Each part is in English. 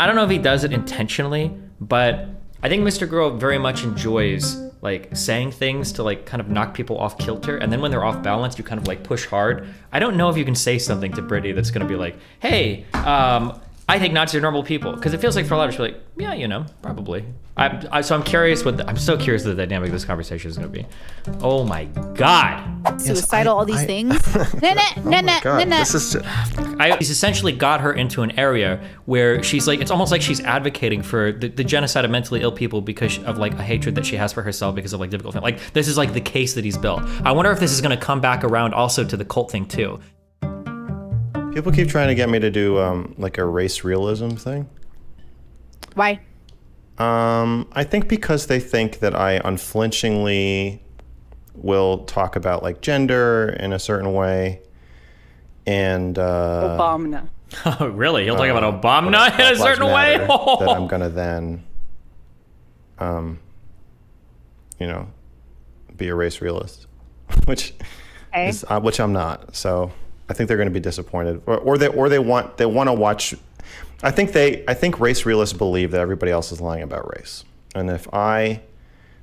I don't know if he does it intentionally, but I think MrGirl very much enjoys like saying things to like kind of knock people off kilter, and then when they're off balance, you kind of like push hard. I don't know if you can say something to Brittany that's gonna be like, hey, I think Nazis are normal people, because it feels like for a lot of people, like, yeah, you know, probably. So I'm curious I'm so curious what the dynamic of this conversation is going to be. Oh my God. Suicidal, all these things. He's essentially got her into an area where she's like, it's almost like she's advocating for the genocide of mentally ill people because of like a hatred that she has for herself because of like difficult things. Like this is like the case that he's built. I wonder if this is going to come back around also to the cult thing too. People keep trying to get me to do like a race realism thing. Why? I think because they think that I unflinchingly will talk about like gender in a certain way, and Obama. Oh, really? He'll talk about Obama in a certain way? That I'm gonna then, you know, be a race realist, which I'm not. So I think they're going to be disappointed, or they want to watch. I think race realists believe that everybody else is lying about race, and they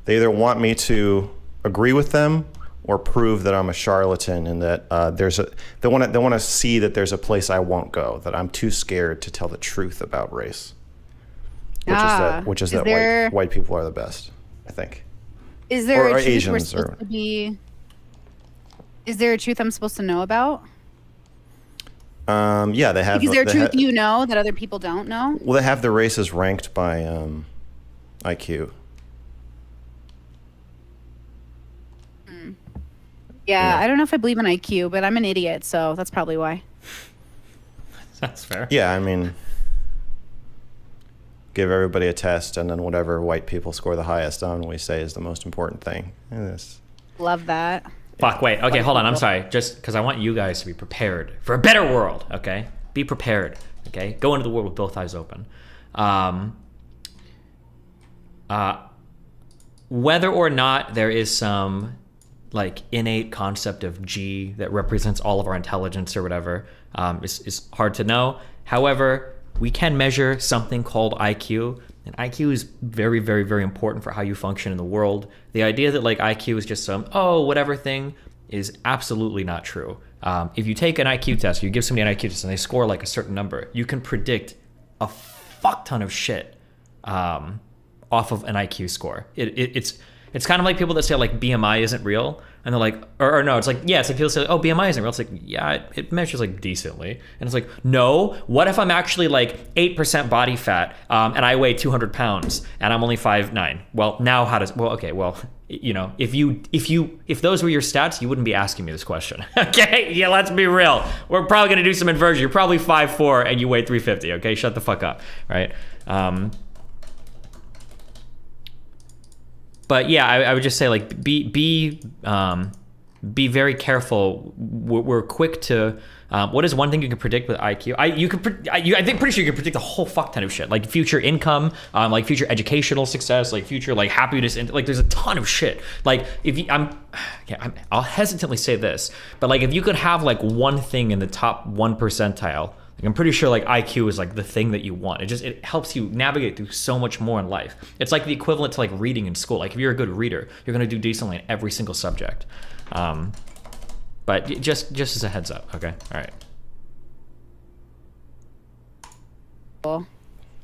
either want me to agree with them or prove that I'm a charlatan and that they want to see that there's a place I won't go, that I'm too scared to tell the truth about race, which is that white people are the best, I think. Is there or a truth Asians we're supposed to be? Is there a truth I'm supposed to know about? Yeah, they have. Is there a truth you know that other people don't know? Well, they have the races ranked by IQ. Yeah, I don't know if I believe in IQ, but I'm an idiot, so that's probably why. That's fair. Yeah, I mean, give everybody a test, and then whatever white people score the highest on, we say is the most important thing. Love that. Fuck, wait, okay, hold on, I'm sorry. Just because I want you guys to be prepared for a better world, okay? Be prepared, okay? Go into the world with both eyes open. Whether or not there is some like innate concept of G that represents all of our intelligence or whatever is hard to know. However, we can measure something called IQ, and IQ is very, very, very important for how you function in the world. The idea that like IQ is just some, whatever thing is absolutely not true. If you take an IQ test, you give somebody an IQ test and they score like a certain number, you can predict a fuck ton of shit off of an IQ score. It's kind of like people that say like BMI isn't real, and they're like, or no, it's like, yeah, it's like people say, oh, BMI isn't real. It's like, yeah, it measures like decently. And it's like, no, what if I'm actually like 8% body fat and I weigh 200 pounds and I'm only 5'9"? Well, now you know, if those were your stats, you wouldn't be asking me this question. Okay, yeah, let's be real. We're probably gonna do some inversion. You're probably 5'4" and you weigh 350. Okay, shut the fuck up, right? But yeah, I would just say like be very careful. We're quick to. What is one thing you can predict with IQ? I think pretty sure you can predict a whole fuck ton of shit, like future income, like future educational success, like future like happiness, and like there's a ton of shit. Like if I'll hesitantly say this, but like if you could have like one thing in the top 1 percentile. Like I'm pretty sure like IQ is like the thing that you want. It helps you navigate through so much more in life. It's like the equivalent to like reading in school. Like if you're a good reader, you're gonna do decently in every single subject. But just as a heads up, okay? All right. Cool.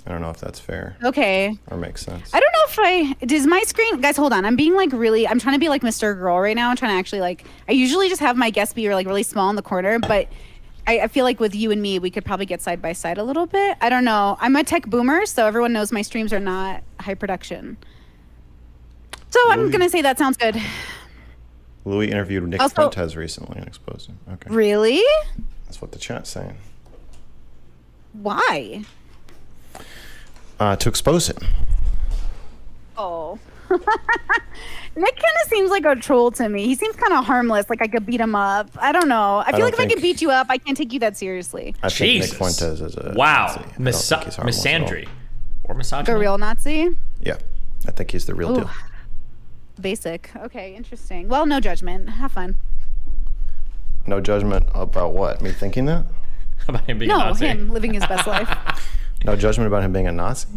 I don't know if that's fair. Okay. Or makes sense. I don't know if does my screen, guys, hold on. I'm being like I'm trying to be like MrGirl right now. I'm trying to actually like, I usually just have my guest be like really small in the corner, but I feel like with you and me, we could probably get side by side a little bit. I don't know. I'm a tech boomer, so everyone knows my streams are not high production. So I'm going to say that sounds good. Louis interviewed Nick Fuentes recently and exposed him. Okay. Really? That's what the chat's saying. Why? To expose him. Oh. Nick kind of seems like a troll to me. He seems kind of harmless, like I could beat him up. I don't know. I feel like if I could beat you up, I can't take you that seriously. I think Nick Fuentes is a Nazi. Misandry. Or misogyny. A real Nazi? Yeah. I think he's the real deal. Basic. Okay, interesting. Well, no judgment. Have fun. No judgment about what? Me thinking that? About him being a Nazi? No, him living his best life. No judgment about him being a Nazi?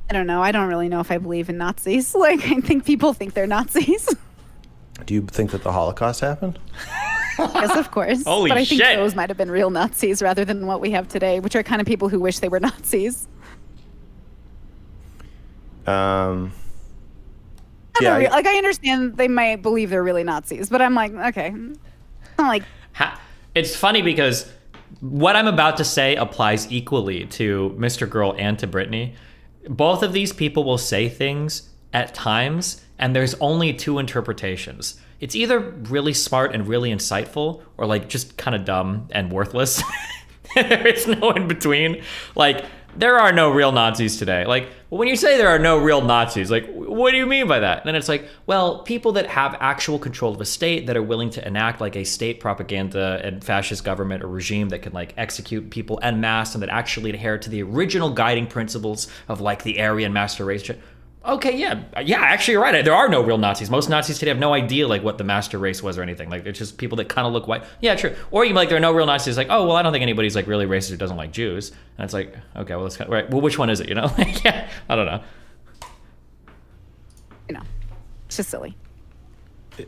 I don't know. I don't really know if I believe in Nazis. Like, I think people think they're Nazis. Do you think that the Holocaust happened? Yes, of course. Holy but I think shit. those might have been real Nazis rather than what we have today, which are kind of people who wish they were Nazis. Yeah, I understand they might believe they're really Nazis, but I'm like, okay. I'm like, It's funny because what I'm about to say applies equally to MrGirl and to Brittany. Both of these people will say things at times, and there's only two interpretations. It's either really smart and really insightful, or like just kind of dumb and worthless. There is no in between. Like, there are no real Nazis today. Like, when you say there are no real Nazis, like, what do you mean by that? And then it's like, well, people that have actual control of a state, that are willing to enact like a state propaganda and fascist government or regime that can like execute people en masse, and that actually adhere to the original guiding principles of like the Aryan master race. Okay, yeah, actually you're right. There are no real Nazis. Most Nazis today have no idea like what the master race was or anything. Like, it's just people that kind of look white. Yeah, true. Or you like, there are no real Nazis. Like, oh, well, I don't think anybody's like really racist who doesn't like Jews. And it's like, okay, well, that's kind of right. Well, which one is it? You know? Yeah, I don't know. you know, it's just silly.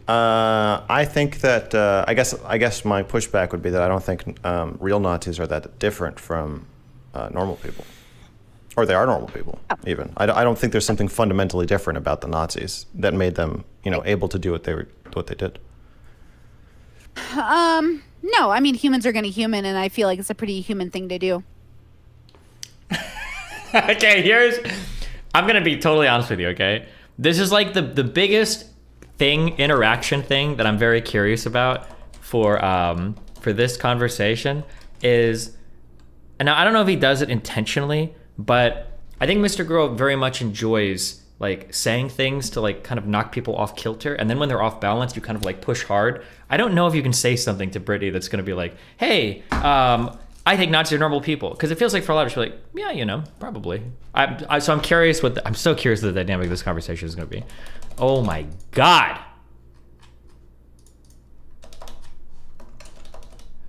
I think that I guess my pushback would be that I don't think real Nazis are that different from normal people, or they are normal people. Even I don't think there's something fundamentally different about the Nazis that made them, able to do what they did. No, I mean, humans are going to human, and I feel like it's a pretty human thing to do. Okay, I'm gonna be totally honest with you. Okay, this is like the biggest interaction thing that I'm very curious about for this conversation is, and I don't know if he does it intentionally, but I think MrGirl very much enjoys like saying things to like kind of knock people off kilter, and then when they're off balance, you kind of like push hard. I don't know if you can say something to Brittany that's gonna be like, hey, I think Nazis are normal people, because it feels like for a lot of people, like, yeah, probably. So I'm curious I'm so curious what the dynamic of this conversation is going to be. Oh my God.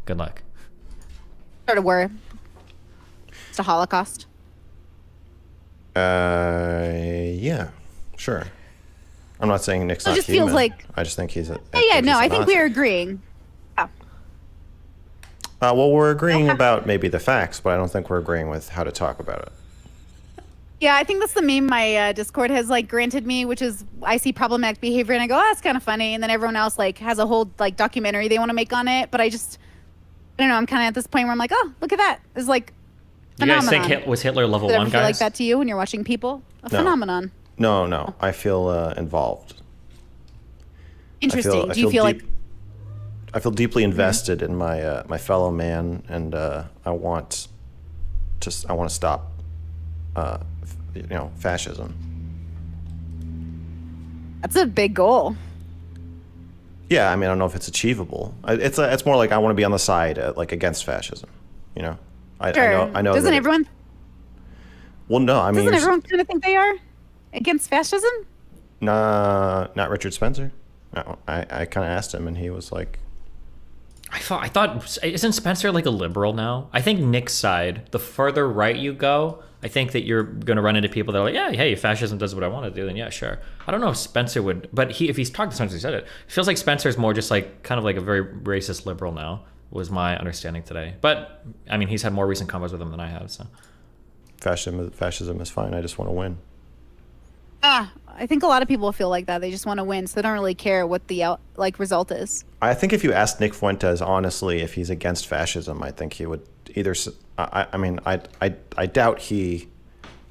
Good luck. Sort of were. It's a Holocaust. Yeah, sure. I'm not saying Nick's not just human. feels like. I just think he's a. I think we're agreeing. Well, we're agreeing about maybe the facts, but I don't think we're agreeing with how to talk about it. Yeah, I think that's the meme my Discord has like granted me, which is I see problematic behavior and I go, oh, that's kind of funny, and then everyone else like has a whole like documentary they want to make on it, but I don't know. I'm kind of at this point where I'm like, oh, look at that. It's like phenomenon. You guys think was Hitler level Does it ever 1, feel guys? like that to you when you're watching people? No. Phenomenon. No. I feel involved. Interesting. Do you feel like? I feel deeply invested in my my fellow man, and I want to stop, fascism. That's a big goal. Yeah, I mean, I don't know if it's achievable. It's more like I want to be on the side like against fascism. Sure. I know. Doesn't everyone? Well, no. I mean, Doesn't everyone kind of think they are against fascism? Nah, not Richard Spencer. No, I kind of asked him, and he was like. I thought, isn't Spencer like a liberal now? I think Nick's side, the further right you go, I think that you're going to run into people that are like, yeah, hey, if fascism does what I want to do, then yeah, sure. I don't know if Spencer would, but if he's talked to Spencer, he said it. It feels like Spencer's more just like kind of like a very racist liberal now, was my understanding today. But I mean, he's had more recent combos with him than I have, so. Fascism is fine. I just want to win. I think a lot of people feel like that. They just want to win, so they don't really care what the result is. I think if you asked Nick Fuentes honestly if he's against fascism, I think he would either. I doubt he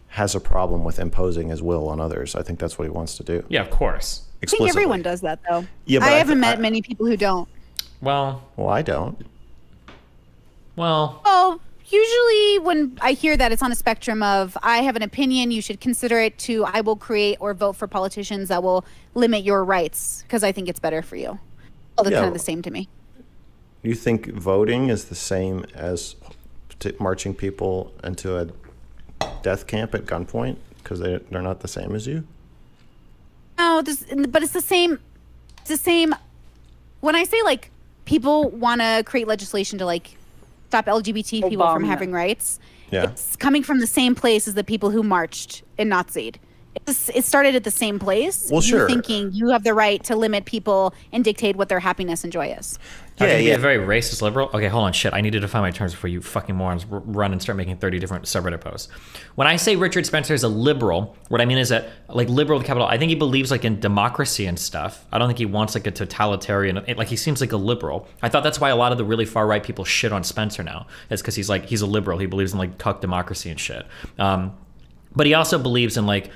has a problem with imposing his will on others. I think that's what he wants to do. Yeah, of course. I think everyone does that, though. Yeah, but I haven't met many people who don't. Well, I don't. Well, usually when I hear that, it's on a spectrum of I have an opinion, you should consider it, to I will create or vote for politicians that will limit your rights because I think it's better for you. Well, that's kind of the same to me. You think voting is the same as marching people into a death camp at gunpoint because they're not the same as you? No, but it's the same. It's the same. When I say like people want to create legislation to like stop LGBT people from having rights, Yeah. It's coming from the same place as the people who marched and Nazi'd. It started at the same place. Well, sure. You're thinking you have the right to limit people and dictate what their happiness and joy is. How can you be a very racist liberal? Okay, hold on, shit. I need to define my terms before you fucking morons run and start making 30 different subreddit posts. When I say Richard Spencer is a liberal, what I mean is that, like, liberal with capital, I think he believes, like, in democracy and stuff. I don't think he wants, like, a totalitarian, like, he seems like a liberal. I thought that's why a lot of the really far-right people shit on Spencer now. It's because he's a liberal. He believes in, like, cuck democracy and shit. But he also believes in, like,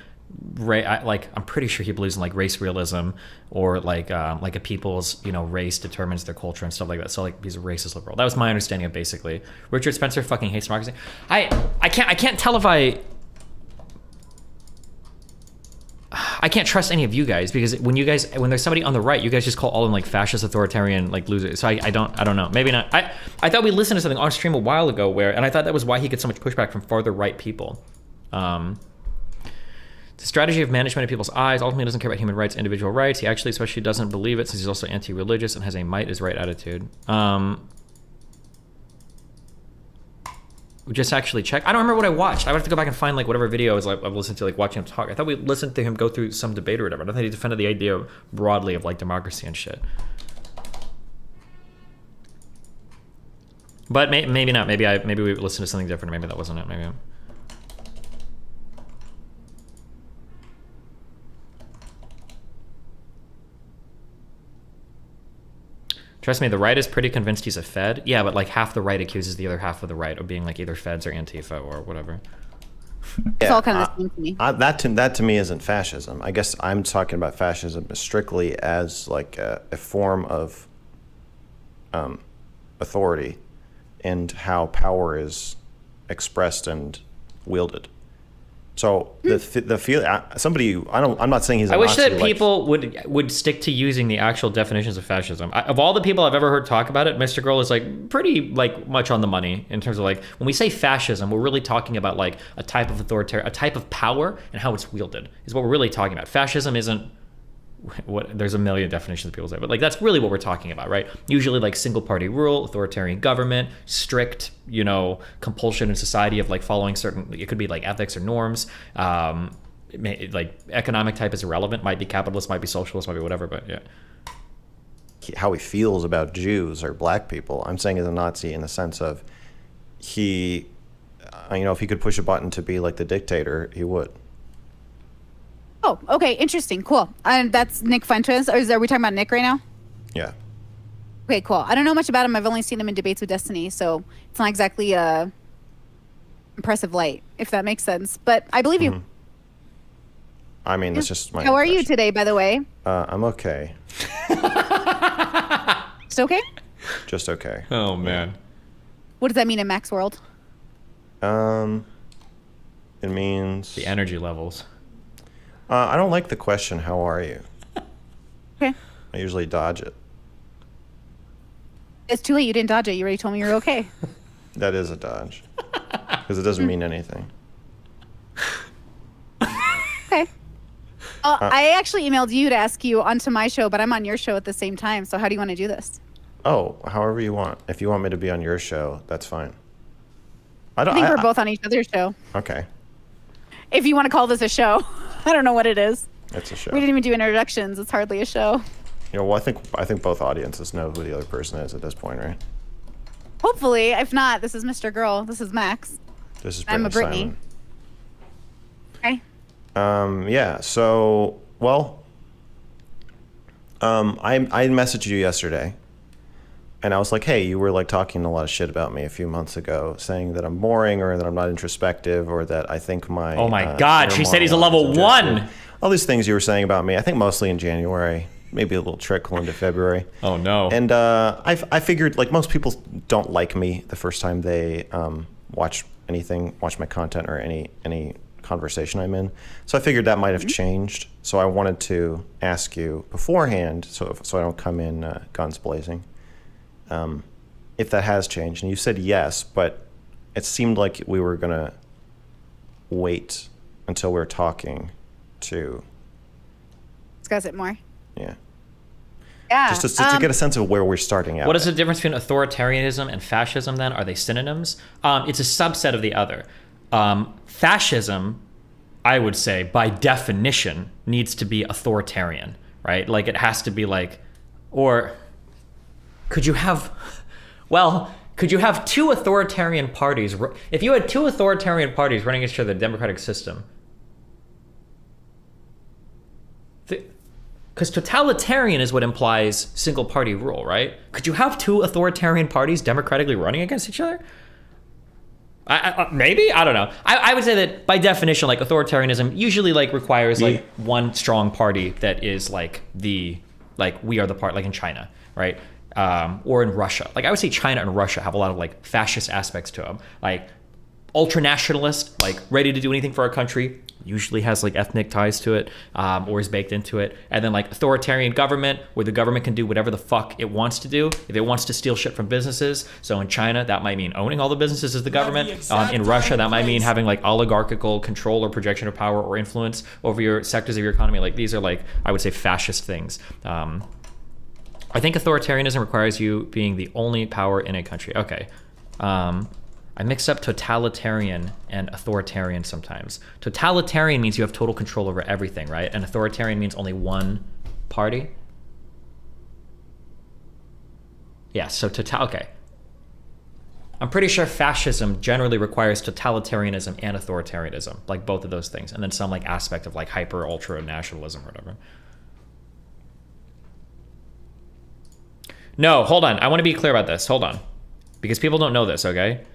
I'm pretty sure he believes in like race realism or like a people's, you know, race determines their culture and stuff like that. So like he's a racist liberal. That was my understanding of basically. Richard Spencer fucking hates democracy. I can't tell if I can't trust any of you guys because when there's somebody on the right, you guys just call all of them like fascist, authoritarian, like losers. So I don't know. Maybe not. I thought we listened to something on stream a while ago and I thought that was why he gets so much pushback from farther right people. The strategy of management in people's eyes ultimately doesn't care about human rights, individual rights. He actually especially doesn't believe it since he's also anti-religious and has a might is right attitude. Just actually check. I don't remember what I watched. I would have to go back and find like whatever videos I've listened to, like watching him talk. I thought we listened to him go through some debate or whatever. I don't think he defended the idea broadly of like democracy and shit. But maybe not. Maybe we listened to something different. Maybe that wasn't it. Maybe. Trust me, the right is pretty convinced he's a Fed. Yeah, but like half the right accuses the other half of the right of being like either Feds or Antifa or whatever. It's all kind of the same to me. That to me isn't fascism. I guess I'm talking about fascism strictly as like a form of authority and how power is expressed and wielded. So the feel somebody I'm not saying he's. I wish that people would stick to using the actual definitions of fascism. Of all the people I've ever heard talk about it, MrGirl is like pretty like much on the money in terms of like when we say fascism, we're really talking about like a type of authoritarian, a type of power and how it's wielded is what we're really talking about. Fascism isn't what there's a million definitions people say, but like that's really what we're talking about, right? Usually like single party rule, authoritarian government, strict, you know, compulsion in society of like following certain, it could be like ethics or norms. Like economic type is irrelevant, might be capitalist, might be socialist, might be whatever, but yeah. How he feels about Jews or black people, I'm saying as a Nazi in the sense of he, you know, if he could push a button to be like the dictator, he would. Oh, okay, interesting, cool. And that's Nick Fuentes, or are we talking about Nick right now? Yeah. Okay, cool. I don't know much about him. I've only seen him in Debates with Destiny, so it's not exactly a impressive light, if that makes sense. But I believe you. I mean, that's just my. How are you today, by the way? I'm okay. Just okay? Just okay. Oh man. What does that mean in Mac's world? It means the energy levels. I don't like the question, how are you? Okay. I usually dodge it. It's too late. You didn't dodge it. You already told me you were okay. That is a dodge. Because it doesn't mean anything. Okay. I actually emailed you to ask you onto my show, but I'm on your show at the same time. So how do you want to do this? Oh, however you want. If you want me to be on your show, that's fine. I think we're both on each other's show. Okay. If you want to call this a show. I don't know what it is. It's a show. We didn't even do introductions. It's hardly a show. You know, well, I think both audiences know who the other person is at this point, right? Hopefully. If not, this is Mr. This is Max. This is Brittany I'm a Brittany. Simon. Okay. Yeah. So, well, I messaged you yesterday, and I was like, hey, you were like talking a lot of shit about me a few months ago, saying that I'm boring or that I'm not introspective or that I think my oh my god, she said he's a level 1. All these things you were saying about me, I think mostly in January, maybe a little trickle into February. Oh no. And I figured like most people don't like me the first time they watch my content or any conversation I'm in. So I figured that might have changed. So I wanted to ask you beforehand, so I don't come in guns blazing. If that has changed, and you said yes, but it seemed like we were gonna wait until we were talking to discuss it more. Yeah. Yeah. Just to get a sense of where we're starting out. What is the difference between authoritarianism and fascism then? Are they synonyms? It's a subset of the other. Fascism, I would say, by definition, needs to be authoritarian, right? Like it has to be like, or could you have two authoritarian parties? If you had two authoritarian parties running against each other, the democratic system, because totalitarian is what implies single party rule, right? Could you have two authoritarian parties democratically running against each other? Maybe, I don't know. I would say that by definition, like authoritarianism usually like requires like one strong party that is like we are the part, like in China, right? Or in Russia. Like I would say China and Russia have a lot of like fascist aspects to them. Like ultra-nationalist, like ready to do anything for our country, usually has like ethnic ties to it, or is baked into it. And then like authoritarian government, where the government can do whatever the fuck it wants to do. If it wants to steal shit from businesses, so in China, that might mean owning all the businesses as the government. In Russia, that might mean having like oligarchical control or projection of power or influence over your sectors of your economy. Like these are like, I would say, fascist things. I think authoritarianism requires you being the only power in a country. Okay. I mix up totalitarian and authoritarian sometimes. Totalitarian means you have total control over everything, right? And authoritarian means only one party. Yeah, so okay. I'm pretty sure fascism generally requires totalitarianism and authoritarianism, like both of those things, and then some like aspect of like hyper ultra nationalism or whatever. No, hold on. I want to be clear about this. Hold on. Because people don't know this, okay?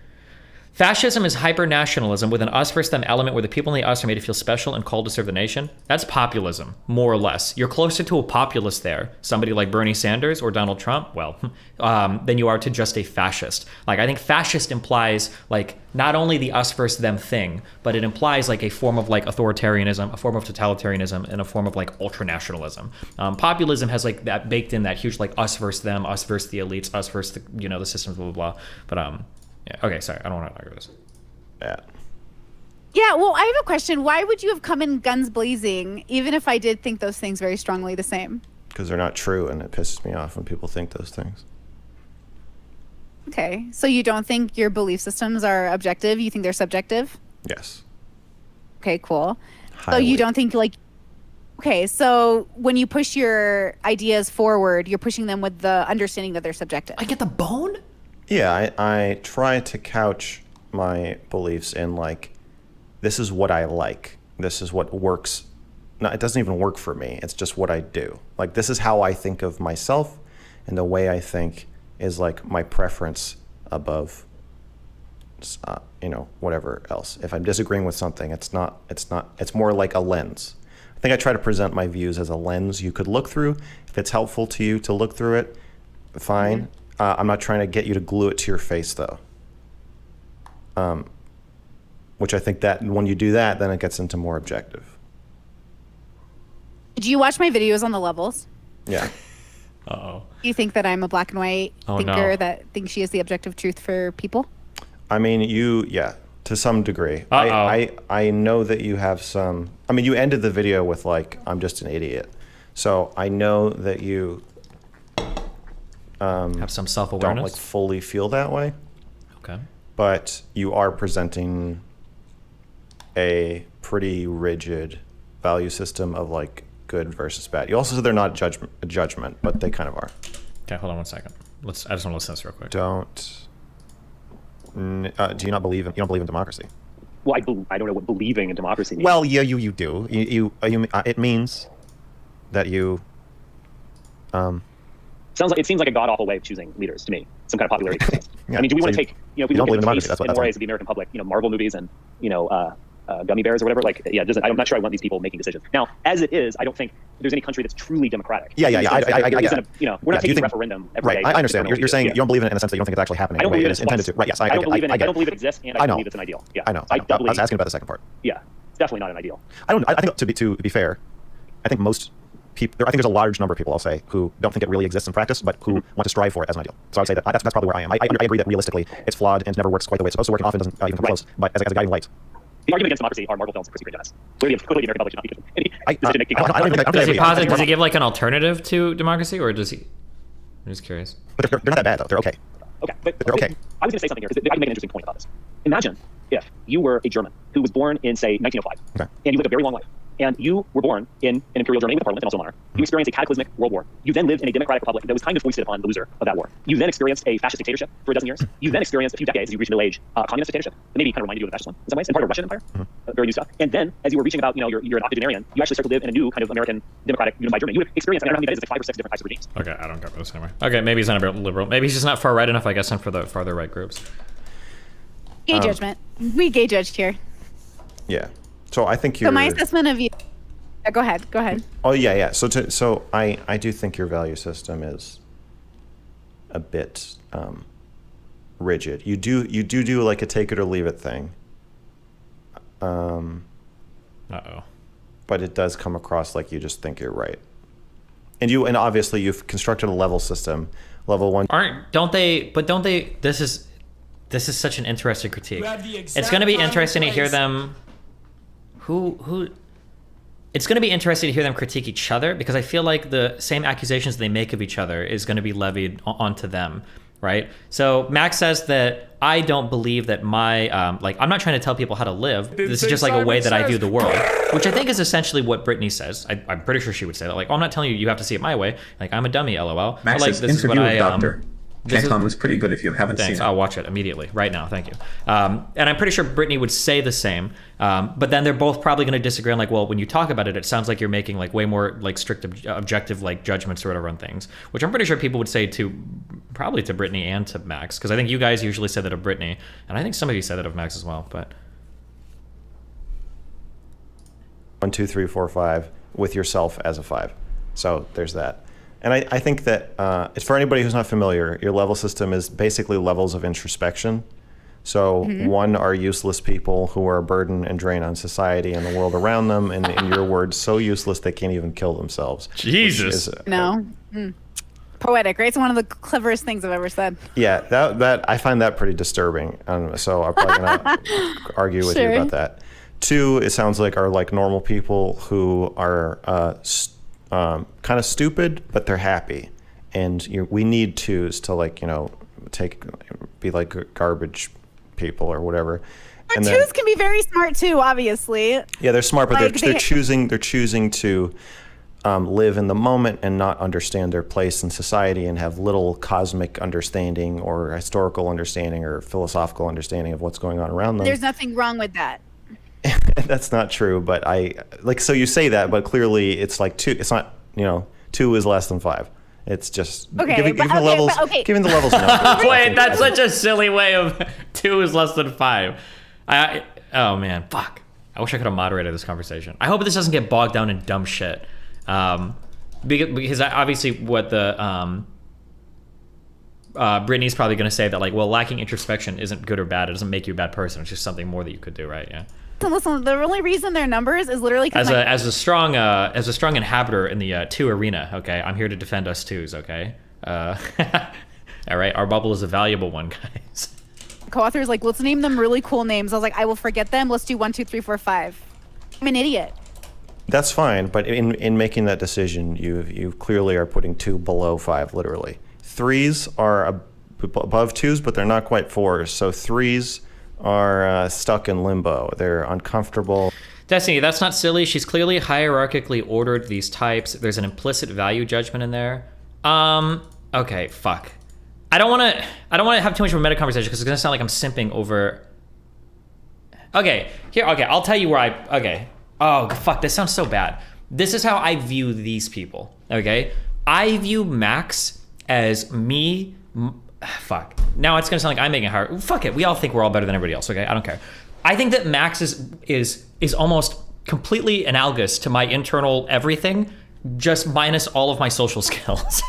Fascism is hyper-nationalism with an us versus them element where the people in the us are made to feel special and called to serve the nation. That's populism, more or less. You're closer to a populist there, somebody like Bernie Sanders or Donald Trump, well, than you are to just a fascist. Like, I think fascist implies, like, not only the us versus them thing, but it implies, like, a form of, like, authoritarianism, a form of totalitarianism, and a form of, like, ultranationalism. Populism has, like, that baked in that huge, like, us versus them, us versus the elites, us versus, the, the systems, blah, blah, blah. But, yeah, okay, sorry, I don't want to argue this. Yeah, well, I have a question. Why would you have come in guns blazing, even if I did think those things very strongly the same? Because they're not true, and it pisses me off when people think those things. Okay, so you don't think your belief systems are objective? You think they're subjective? Yes. Okay, cool. Highly. So you don't think, like... Okay, so when you push your ideas forward, you're pushing them with the understanding that they're subjective. I get the bone? Yeah, I try to couch my beliefs in, like, this is what I like. This is what works. No, it doesn't even work for me. It's just what I do. Like, this is how I think of myself, and the way I think is, like, my preference above, whatever else. If I'm disagreeing with something, it's more like a lens. I think I try to present my views as a lens you could look through. If it's helpful to you to look through it, fine. Mm-hmm. I'm not trying to get you to glue it to your face, though. Which I think that when you do that, then it gets into more objective. Did you watch my videos on the levels? Yeah. Uh-oh. You think that I'm a black and white thinker that thinks she is the objective truth for people? I mean, yeah, to some degree. Uh-oh. I know that you have some... I mean, you ended the video with, like, I'm just an idiot. So I know that you... have some self-awareness? Don't, like, fully feel that way. Okay. But you are presenting a pretty rigid value system of, like, good versus bad. You also said they're not a judgment, but they kind of are. Okay, hold on one second. I just want to listen to this real quick. Do you not believe in democracy? Well, I don't know what believing in democracy means. Well, yeah, you do. It means that you... It seems like a god-awful way of choosing leaders to me. Some kind of popularity contest. Yeah, I mean, do we want to take, if we look at the democracy, tastes and mores of the American public, Marvel movies and, gummy bears or whatever, like, yeah, I'm not sure I want these people making decisions. Now, as it is, I don't think there's any country that's truly democratic. Yeah. I get it. We're not taking a referendum every day. Right, I understand. You're saying you don't believe in it in the sense that you don't think it's actually happening. I don't believe it's intended to. Right, yes, I don't believe it exists, and I believe it's an ideal. Yeah, I know. I was asking about the second part. Yeah, it's definitely not an ideal. I think to be fair, I think most people, I think there's a large number of people, I'll say, who don't think it really exists in practice, but who want to strive for it as an ideal. So I would say that's probably where I am. I agree that realistically it's flawed and never works quite the way it's supposed to work, and often doesn't even come close. But as a guiding light. The argument against democracy are Marvel films and Chrissy Grey Dennis. Clearly the American public should not be decision-making. I don't think Does he agree. posit? Does he give like an alternative to democracy, or does he? I'm just curious. But they're not that bad though. They're okay. Okay, but They're okay. I was going to say something here because I can make an interesting point about this. Imagine if you were a German who was born in, say, 1905, and you lived a very long life, and you were born in an imperial Germany with a parliament and also a monarch. You experienced a cataclysmic world war. You then lived in a democratic republic that was kind of foisted upon the loser of that war. You then experienced a fascist dictatorship for a dozen years. You then experienced a few decades as you reached middle age, a communist dictatorship that maybe kind of reminded you of the fascist one in some ways, and part of a Russian empire, very new stuff. And then, as you were reaching about, you're an octogenarian, you actually start to live in a new kind of American democratic unified Germany. You would experience, I don't know how many that is, it's like 5 or 6 different types of regimes. Okay, I don't get this anyway. Okay, maybe he's not a liberal. Maybe he's just not far right enough, I guess, and for the farther right groups. Gay judgment. We gay judged here. Yeah. So I think you're. So my assessment of you. Go ahead. Oh yeah. So I do think your value system is a bit rigid. You do like a take it or leave it thing. Uh-oh. But it does come across like you just think you're right. And obviously you've constructed a level system. Level 1. Don't they? This is such an interesting critique. It's going to be interesting to hear them. It's going to be interesting to hear them critique each other, because I feel like the same accusations they make of each other is going to be levied onto them, right? So Max says that I don't believe that my I'm not trying to tell people how to live. This is just like a way that I view the world, which I think is essentially what Brittany says. I'm pretty sure she would say that. Like, I'm not telling you have to see it my way. Like, I'm a dummy, lol. Max's interview with Dr. Canton was pretty good if you haven't seen it. I'll watch it immediately, right now. Thank you. And I'm pretty sure Brittany would say the same. But then they're both probably going to disagree on like, well, when you talk about it, it sounds like you're making like way more like strict objective like judgments or whatever on things, which I'm pretty sure people would say probably to Brittany and to Max, because I think you guys usually say that of Brittany, and I think some of you said that of Max as well. But 1, 2, 3, 4, 5 with yourself as a 5. So there's that. And I think that it's for anybody who's not familiar, your level system is basically levels of introspection. So 1 are useless people who are a burden and drain on society and the world around them, and in your words, so useless they can't even kill themselves. Jesus. Poetic, right? It's one of the cleverest things I've ever said. Yeah, that I find that pretty disturbing. So I'm probably gonna argue with you about that. 2, it sounds like, are like normal people who are kind of stupid, but they're happy, and we need 2s to like be like garbage people or whatever. And 2s can be very smart too, obviously. Yeah, they're smart, but like they're choosing to live in the moment and not understand their place in society and have little cosmic understanding or historical understanding or philosophical understanding of what's going on around them. There's nothing wrong with that. That's not true, but so you say that, but clearly it's like 2. It's not, 2 is less than 5. It's just giving the levels. Giving the levels. Wait, that's such a silly way of 2 is less than 5. Oh man, fuck. I wish I could have moderated this conversation. I hope this doesn't get bogged down in dumb shit. Because obviously what the Brittany's probably going to say that like, well, lacking introspection isn't good or bad. It doesn't make you a bad person. It's just something more that you could do, right? Yeah. Listen, the only reason their numbers is literally as a strong inhabitor in the 2 arena. Okay, I'm here to defend us 2s. Okay. All right, our bubble is a valuable one, guys. Co-authors like, let's name them really cool names. I was like, I will forget them. Let's do 1, 2, 3, 4, 5. I'm an idiot. That's fine, but in making that decision, you clearly are putting 2 below 5, literally. 3s are above 2s, but they're not quite 4s. So 3s are stuck in limbo. They're uncomfortable. Destiny, that's not silly. She's clearly hierarchically ordered these types. There's an implicit value judgment in there. Okay, fuck. I don't want to have too much of a meta conversation because it's gonna sound like I'm simping over. Okay, I'll tell you where okay. Oh, fuck, this sounds so bad. This is how I view these people, okay? I view Max as me. Fuck. Now it's gonna sound like I'm making it hard. Fuck it. We all think we're all better than everybody else, okay? I don't care. I think that Max is almost completely analogous to my internal everything, just minus all of my social skills.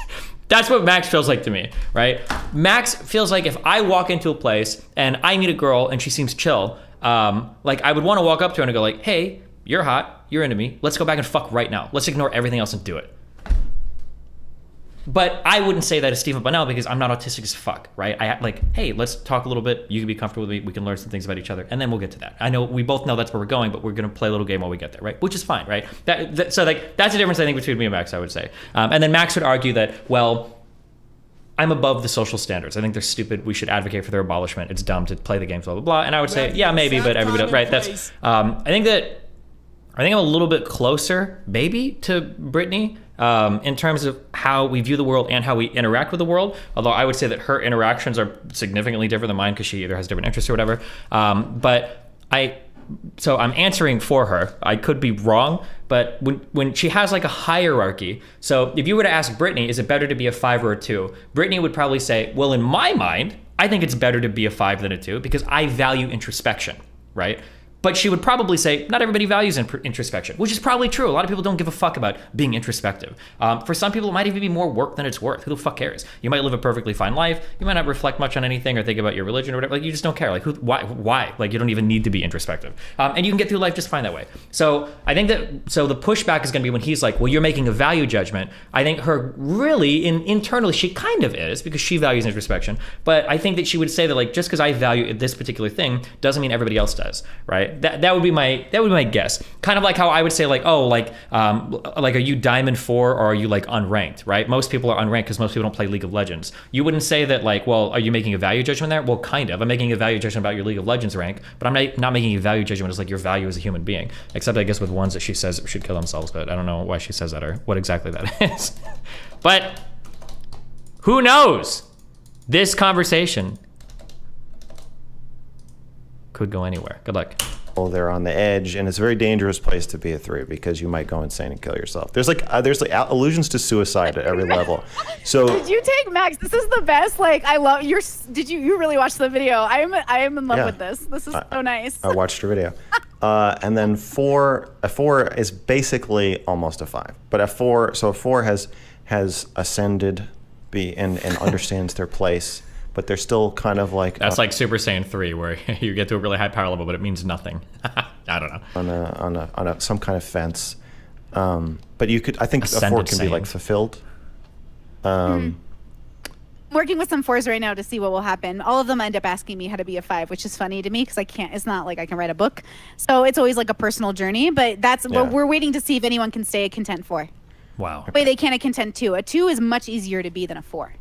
That's what Max feels like to me, right? Max feels like if I walk into a place and I meet a girl and she seems chill, like I would want to walk up to her and go like, hey, you're hot, you're into me, let's go back and fuck right now. Let's ignore everything else and do it. But I wouldn't say that as Stephen Bunnell because I'm not autistic as fuck, right? I like, hey, let's talk a little bit. You can be comfortable with me. We can learn some things about each other, and then we'll get to that. I know we both know that's where we're going, but we're gonna play a little game while we get there, right? Which is fine, right? So like that's the difference I think between me and Max, I would say. And then Max would argue that, well, I'm above the social standards. I think they're stupid. We should advocate for their abolishment. It's dumb to play the games, blah blah blah. And I would say, yeah, maybe, but everybody else, right? That's I think I'm a little bit closer, maybe, to Brittany in terms of how we view the world and how we interact with the world. Although I would say that her interactions are significantly different than mine because she either has different interests or whatever. So I'm answering for her. I could be wrong, but when she has like a hierarchy, so if you were to ask Brittany, is it better to be a 5 or a 2? Brittany would probably say, well, in my mind, I think it's better to be a 5 than a 2 because I value introspection, right? But she would probably say, not everybody values introspection, which is probably true. A lot of people don't give a fuck about being introspective. For some people, it might even be more work than it's worth. Who the fuck cares? You might live a perfectly fine life. You might not reflect much on anything or think about your religion or whatever. Like, you just don't care. Like, why? Like, you don't even need to be introspective. And you can get through life just fine that way. So I think so the pushback is going to be when he's like, well, you're making a value judgment. I think her really, internally, she kind of is because she values introspection. But I think that she would say that, like, just because I value this particular thing doesn't mean everybody else does, right? That would be my guess. Kind of like how I would say like, oh, like are you Diamond 4 or are you like unranked, right? Most people are unranked because most people don't play League of Legends. You wouldn't say that like, well, are you making a value judgment there? Well, kind of. I'm making a value judgment about your League of Legends rank, but I'm not making a value judgment as like your value as a human being. Except I guess with ones that she says should kill themselves, but I don't know why she says that or what exactly that is. But who knows? This conversation could go anywhere. Good luck. They're on the edge, and it's a very dangerous place to be a 3 because you might go insane and kill yourself. There's like allusions to suicide at every level. So did you take Max? This is the best. Like, I love your. Did you really watch the video? I am in love with this. This is so nice. I watched the video, and then a 4 is basically almost a 5, but a 4 has ascended, and understands their place. But they're still kind of like... That's like Super Saiyan 3, where you get to a really high power level, but it means nothing. I don't know. On some kind of fence. But I think Ascended a 4 can be like fulfilled. Working with some 4s right now to see what will happen. All of them end up asking me how to be a 5, which is funny to me because it's not like I can write a book. So it's always like a personal journey, but we're waiting to see if anyone can stay a content 4. Wow. Wait, they can a content 2. A 2 is much easier to be than a 4.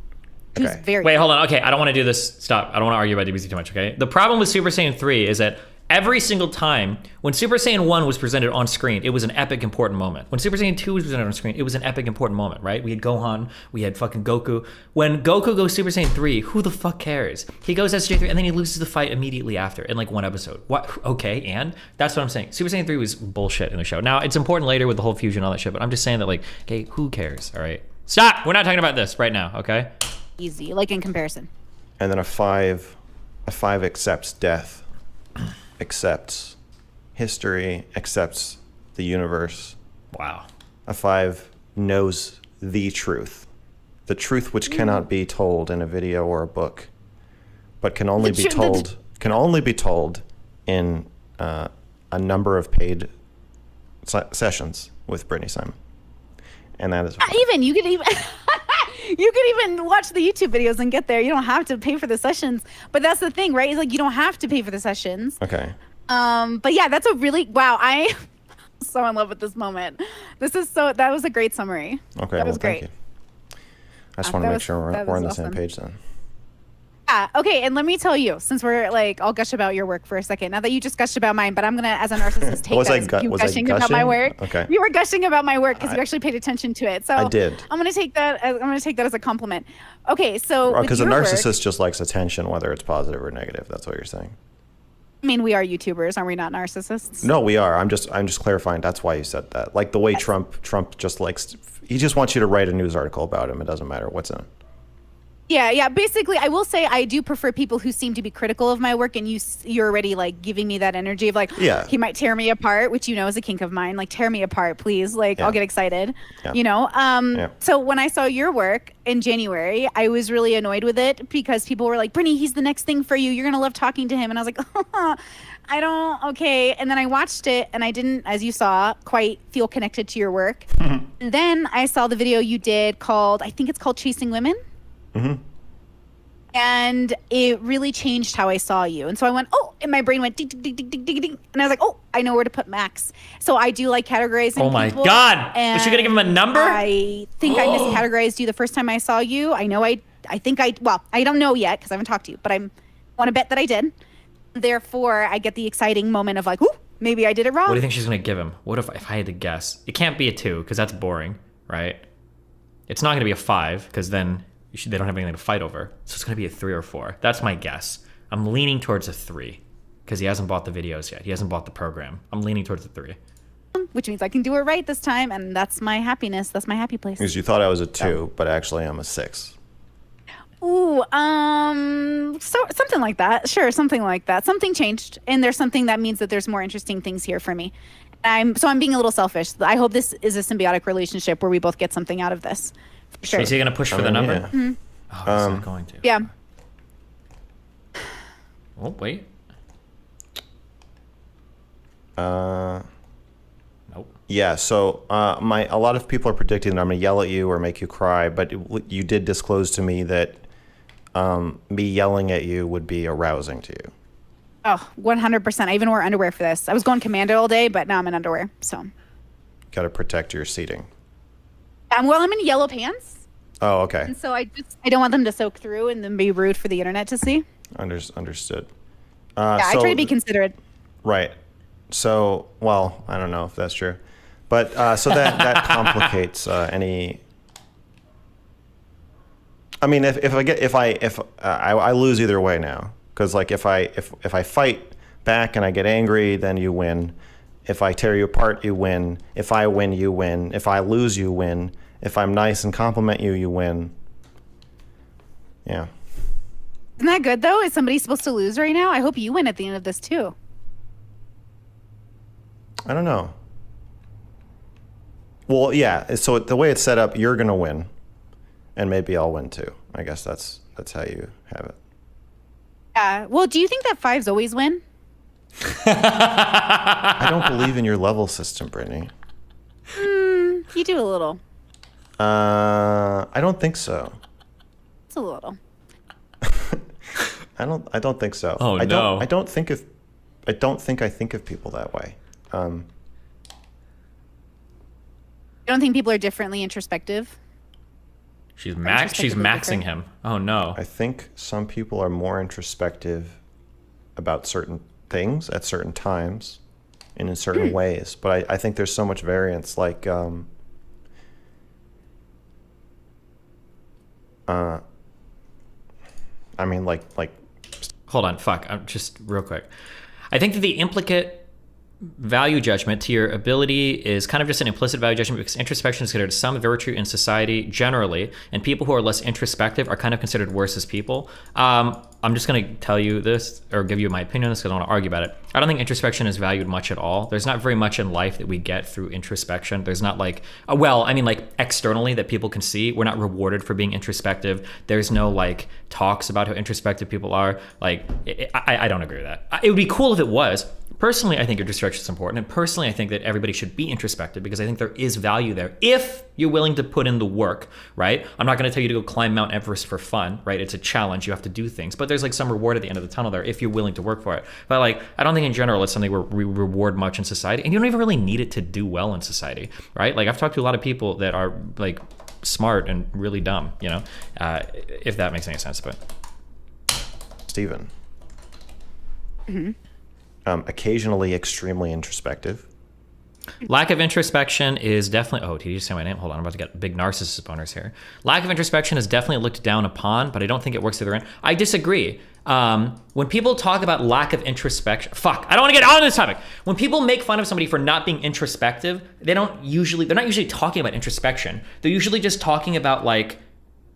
Okay. Wait, hold on. Okay, I don't want to do this. Stop. I don't want to argue about DBZ too much, okay? The problem with Super Saiyan 3 is that every single time when Super Saiyan 1 was presented on screen, it was an epic, important moment. When Super Saiyan 2 was presented on screen, it was an epic, important moment, right? We had Gohan, we had fucking Goku. When Goku goes Super Saiyan 3, who the fuck cares? He goes SJ3 and then he loses the fight immediately after in like one episode. What? Okay, and? That's what I'm saying. Super Saiyan 3 was bullshit in the show. Now, it's important later with the whole fusion and all that shit, but I'm just saying that like, okay, who cares, all right? Stop! We're not talking about this right now, okay? Easy, like in comparison. And then a 5 accepts death, accepts history, accepts the universe. Wow. A 5 knows the truth which cannot be told in a video or a book, but can only be told in a number of paid sessions with Brittany Simon. And that is you could even you could even watch the YouTube videos and get there. You don't have to pay for the sessions. But that's the thing, right? It's like you don't have to pay for the sessions. Okay. But yeah, that's a really I'm so in love with this moment. That was a great summary. Okay, that was great. Thank you. I just want to make sure we're on the same page then. Yeah, okay, and let me tell you, since we're like, I'll gush about your work for a second. Now that you just gushed about mine, but I'm gonna, as a narcissist, take you gushing about my work. Okay. You were gushing about my work because you actually paid attention to it. So I did. I'm gonna take that as a compliment. Okay, so because a narcissist just likes attention, whether it's positive or negative. That's what you're saying. I mean, we are YouTubers, are we not narcissists? No, we are. I'm just clarifying. That's why you said that. Like the way Trump just likes. He just wants you to write a news article about him. It doesn't matter what's in it. Yeah. Basically, I will say I do prefer people who seem to be critical of my work, and you're already like giving me that energy of like, Yeah. he might tear me apart, which is a kink of mine. Like, tear me apart, please. Like, Yeah. I'll get excited. Yeah. Yeah. So when I saw your work in January, I was really annoyed with it because people were like, Brittany, he's the next thing for you. You're gonna love talking to him. And I was like, I don't. Okay. And then I watched it, and I didn't, as you saw, quite feel connected to your work. And then I saw the video you did called, I think it's called Chasing Women. And it really changed how I saw you. And so I went, oh, and my brain went ding, ding, ding, ding, ding, ding, ding. And I was like, oh, I know where to put Max. So I do like categorizing Oh my people. God. Was she going to give him a number? I think I miscategorized you the first time I saw you. I know I don't know yet because I haven't talked to you, but I want to bet that I did. Therefore, I get the exciting moment of like, ooh, maybe I did it wrong. What do you think she's going to give him? What if I had to guess? It can't be a 2 because that's boring, right? It's not going to be a 5 because then they don't have anything to fight over. So it's going to be a 3 or 4. That's my guess. I'm leaning towards a 3 because he hasn't bought the videos yet. He hasn't bought the program. I'm leaning towards a 3. Which means I can do it right this time, and that's my happiness. That's my happy place. Because you thought I was a 2, but actually I'm a 6. Ooh, so something like that. Sure, something like that. Something changed, and there's something that means that there's more interesting things here for me. I'm being a little selfish. I hope this is a symbiotic relationship where we both get something out of this. For sure. Is he going to push for the number? Yeah. Oh, he's not going to. Yeah. Oh, wait. Nope. Nope. Yeah, so a lot of people are predicting that I'm going to yell at you or make you cry, but you did disclose to me that me yelling at you would be arousing to you. Oh, 100%. I even wore underwear for this. I was going commando all day, but now I'm in underwear. So. Got to protect your seating. Well, I'm in yellow pants. Oh, okay. And so I don't want them to soak through and then be rude for the internet to see. Understood. Yeah, I try to be considerate. Right. So, well, I don't know if that's true, but so that complicates any. I mean, if I lose either way now, because like if I fight back and I get angry, then you win. If I tear you apart, you win. If I win, you win. If I lose, you win. If I'm nice and compliment you, you win. Yeah. Isn't that good though? Is somebody supposed to lose right now? I hope you win at the end of this too. I don't know. Well, yeah. So the way it's set up, you're gonna win, and maybe I'll win too. I guess that's how you have it. Yeah. Well, do you think that 5s always win? I don't believe in your level system, Brittany. You do a little. I don't think so. It's a little. I don't think so. Oh, no. I don't think I think of people that way. You don't think people are differently introspective? She's maxing him. Oh, no. I think some people are more introspective about certain things at certain times and in certain ways. But I think there's so much variance. Like, I mean, like. Hold on, fuck. I'm just real quick. I think that the implicate value judgment to your ability is kind of just an implicit value judgment because introspection is considered some virtue in society generally, and people who are less introspective are kind of considered worse as people. I'm just going to tell you this or give you my opinion on this because I don't want to argue about it. I don't think introspection is valued much at all. There's not very much in life that we get through introspection. There's not like, like externally that people can see. We're not rewarded for being introspective. There's no like talks about how introspective people are. Like, I don't agree with that. It would be cool if it was. Personally, I think introspection is important. And personally, I think that everybody should be introspective because I think there is value there if you're willing to put in the work, right? I'm not going to tell you to go climb Mount Everest for fun, right? It's a challenge. You have to do things. But there's like some reward at the end of the tunnel there if you're willing to work for it. But like, I don't think in general it's something where we reward much in society. And you don't even really need it to do well in society, right? Like I've talked to a lot of people that are like smart and really dumb, you know, if that makes any sense. But Steven. Occasionally extremely introspective. Lack of introspection is definitely... Oh, did you just say my name? Hold on, I'm about to get big narcissist boners here. Lack of introspection is definitely looked down upon, but I don't think it works the other end. I disagree. When people talk about lack of introspection... Fuck, I don't want to get on this topic. When people make fun of somebody for not being introspective, they're not usually talking about introspection. They're usually just talking about like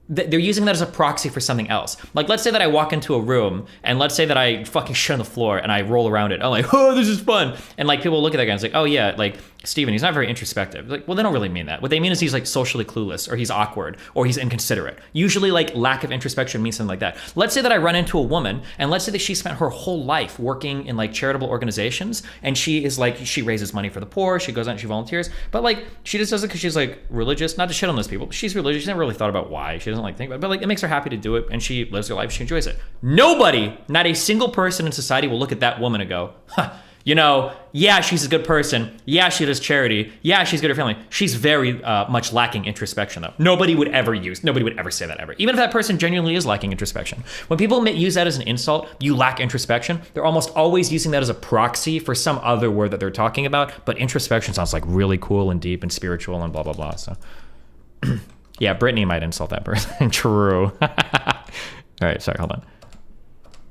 they're using that as a proxy for something else. Like, let's say that I walk into a room and let's say that I fucking shit on the floor and I roll around it. I'm like, oh, this is fun. And like people look at that guy and it's like, oh yeah, like Steven, he's not very introspective. Like, well, they don't really mean that. What they mean is he's like socially clueless, or he's awkward, or he's inconsiderate. Usually like lack of introspection means something like that. Let's say that I run into a woman and let's say that she spent her whole life working in like charitable organizations, and she is like, she raises money for the poor, she goes out and she volunteers, but like she just does it because she's like religious, not to shit on those people. She's religious, she's never really thought about why. She doesn't like think about it, but like it makes her happy to do it, and she lives her life, she enjoys it. Nobody, not a single person in society will look at that woman and go, huh, you know, yeah, she's a good person. Yeah, she does charity. Yeah, she's good at her family. She's very much lacking introspection, though. Nobody would ever say that ever. Even if that person genuinely is lacking introspection. When people use that as an insult, you lack introspection, they're almost always using that as a proxy for some other word that they're talking about. But introspection sounds like really cool and deep and spiritual and blah, blah, blah. So, yeah, Brittany might insult that person. True. All right, sorry, hold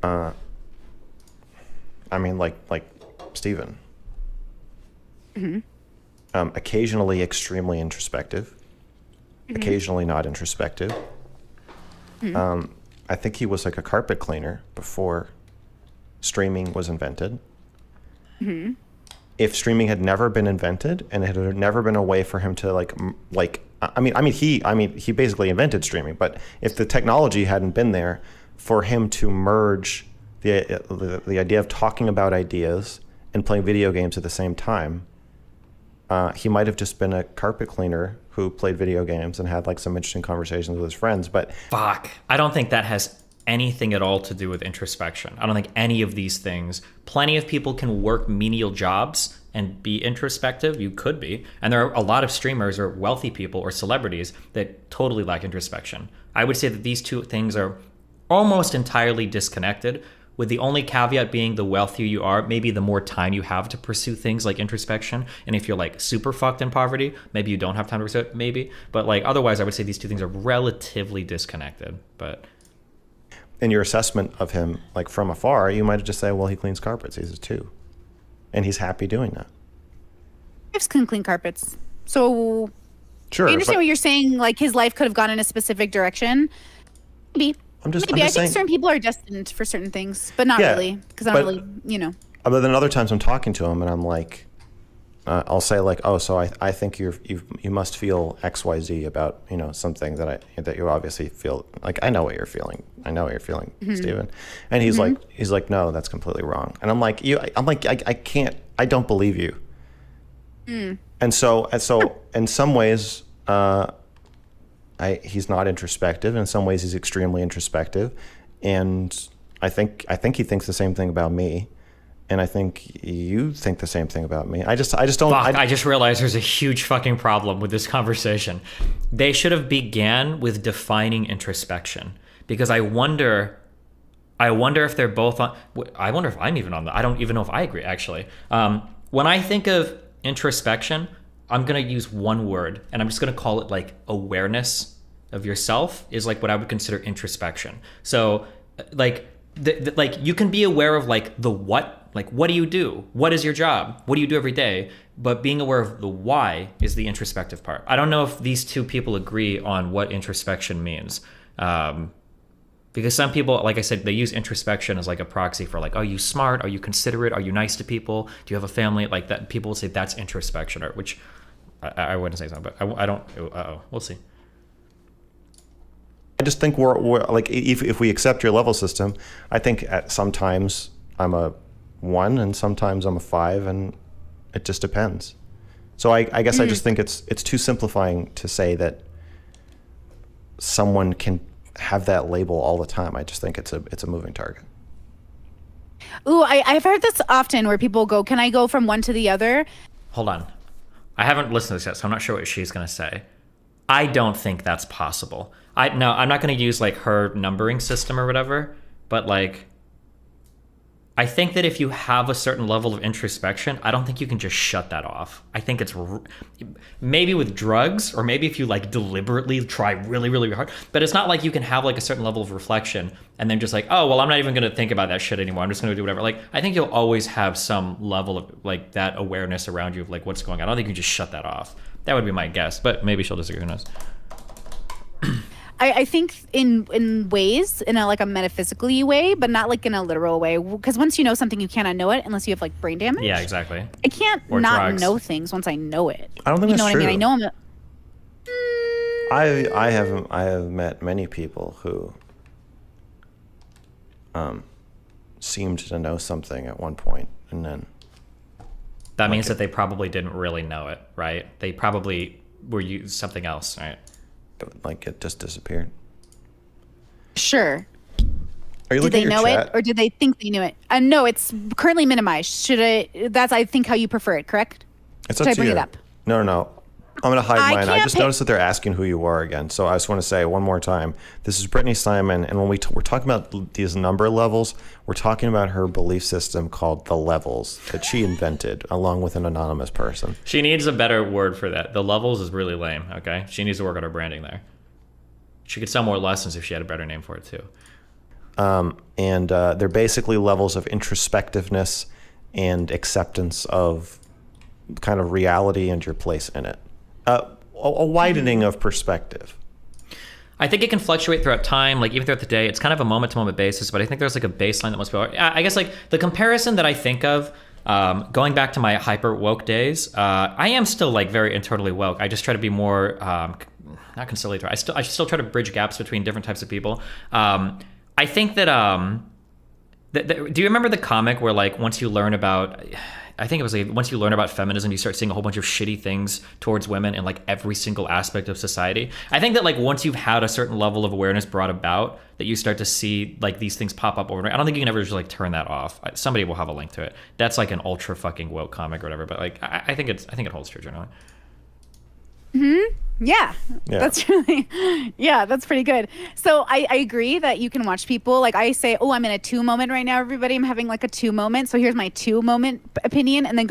on. I mean, like Steven. Occasionally extremely introspective, occasionally not introspective. I think he was like a carpet cleaner before streaming was invented. If streaming had never been invented and it had never been a way for him to he basically invented streaming, but if the technology hadn't been there for him to merge the idea of talking about ideas and playing video games at the same time, he might have just been a carpet cleaner who played video games and had like some interesting conversations with his friends. But fuck, I don't think that has anything at all to do with introspection. I don't think any of these things. Plenty of people can work menial jobs and be introspective. You could be. And there are a lot of streamers or wealthy people or celebrities that totally lack introspection. I would say that these two things are almost entirely disconnected, with the only caveat being the wealthier you are, maybe the more time you have to pursue things like introspection. And if you're like super fucked in poverty, maybe you don't have time to pursue it, maybe. But like otherwise, I would say these two things are relatively disconnected. But in your assessment of him, like from afar, you might just say, well, he cleans carpets. He's a two. And he's happy doing that. Wives can clean carpets. So sure, I understand what you're saying. Like his life could have gone in a specific direction. Maybe. I think certain people are destined for certain things, but not really, because I don't really, you know. But then other times I'm talking to him and I'm like, I'll say like, oh, so I think you must feel XYZ about, you know, something that you obviously feel. Like, I know what you're feeling. I know what you're feeling, Steven. And he's like, no, that's completely wrong. And I'm like, I can't, I don't believe you. And so in some ways, he's not introspective. In some ways, he's extremely introspective, and I think he thinks the same thing about me, and I think you think the same thing about me. I just don't. Fuck, I just realized there's a huge fucking problem with this conversation. They should have began with defining introspection, because I wonder if they're both on. I wonder if I'm even on that. I don't even know if I agree actually. When I think of introspection, I'm going to use one word, and I'm just going to call it like awareness of yourself is like what I would consider introspection. So like, like you can be aware of like the what do you do? What is your job? What do you do every day? But being aware of the why is the introspective part. I don't know if these two people agree on what introspection means. Because some people, like I said, they use introspection as like a proxy for like, are you smart? Are you considerate? Are you nice to people? Do you have a family? Like that, people will say that's introspection, or which I wouldn't say something, but I don't. We'll see. I just think we're like, if we accept your level system, I think sometimes I'm a 1 and sometimes I'm a 5, and it just depends. So I guess I just think it's too simplifying to say that someone can have that label all the time. I just think it's a moving target. Ooh, I've heard this often where people go, can I go from one to the other? Hold on. I haven't listened to this yet, so I'm not sure what she's going to say. I don't think that's possible. I'm not going to use like her numbering system or whatever, but like, I think that if you have a certain level of introspection, I don't think you can just shut that off. I think it's maybe with drugs, or maybe if you like deliberately try really, really hard, but it's not like you can have like a certain level of reflection and then just like, oh, well, I'm not even going to think about that shit anymore. I'm just going to do whatever. Like, I think you'll always have some level of like that awareness around you of like what's going on. I don't think you can just shut that off. That would be my guess, but maybe she'll disagree. Who knows? I think in ways, in a like a metaphysically way, but not like in a literal way. Because once you know something, you cannot know it unless you have like brain damage. Yeah, exactly. I can't Or not drugs. know things once I know it. I don't think you that's know what true. I mean? I know I have met many people who seemed to know something at one point, and then That means that they probably didn't really know it, right? They probably were using something else, right? like it just disappeared. Sure. Are you Did looking they at your know chat? it, or did they think they knew it? No, it's currently minimized. Should I? That's I think how you prefer it, correct? It's Should up I to bring you. it up? No. I'm going to hide I mine. I can't just pick- noticed that they're asking who you are again. So I just want to say one more time, this is Brittany Simon. And when we're talking about these number levels, we're talking about her belief system called the levels that she invented along with an anonymous person. She needs a better word for that. The levels is really lame, okay? She needs to work on her branding there. She could sell more lessons if she had a better name for it, too. And they're basically levels of introspectiveness and acceptance of kind of reality and your place in it. A widening of perspective. I think it can fluctuate throughout time, like even throughout the day. It's kind of a moment-to-moment basis, but I think there's like a baseline that most people I guess like the comparison that I think of, going back to my hyper woke days, I am still like very internally woke. I just try to be more, not conciliatory. I still try to bridge gaps between different types of people. I think that, do you remember the comic where like once you learn about, I think it was like once you learn about feminism, you start seeing a whole bunch of shitty things towards women in like every single aspect of society. I think that like once you've had a certain level of awareness brought about, that you start to see like these things pop up overnight. I don't think you can ever just like turn that off. Somebody will have a link to it. That's like an ultra fucking woke comic or whatever. But like I think it holds true generally. Yeah, that's really, that's pretty good. So I agree that you can watch people like I say, oh, I'm in a 2 moment right now, everybody. I'm having like a 2 moment. So here's my 2 moment opinion, and then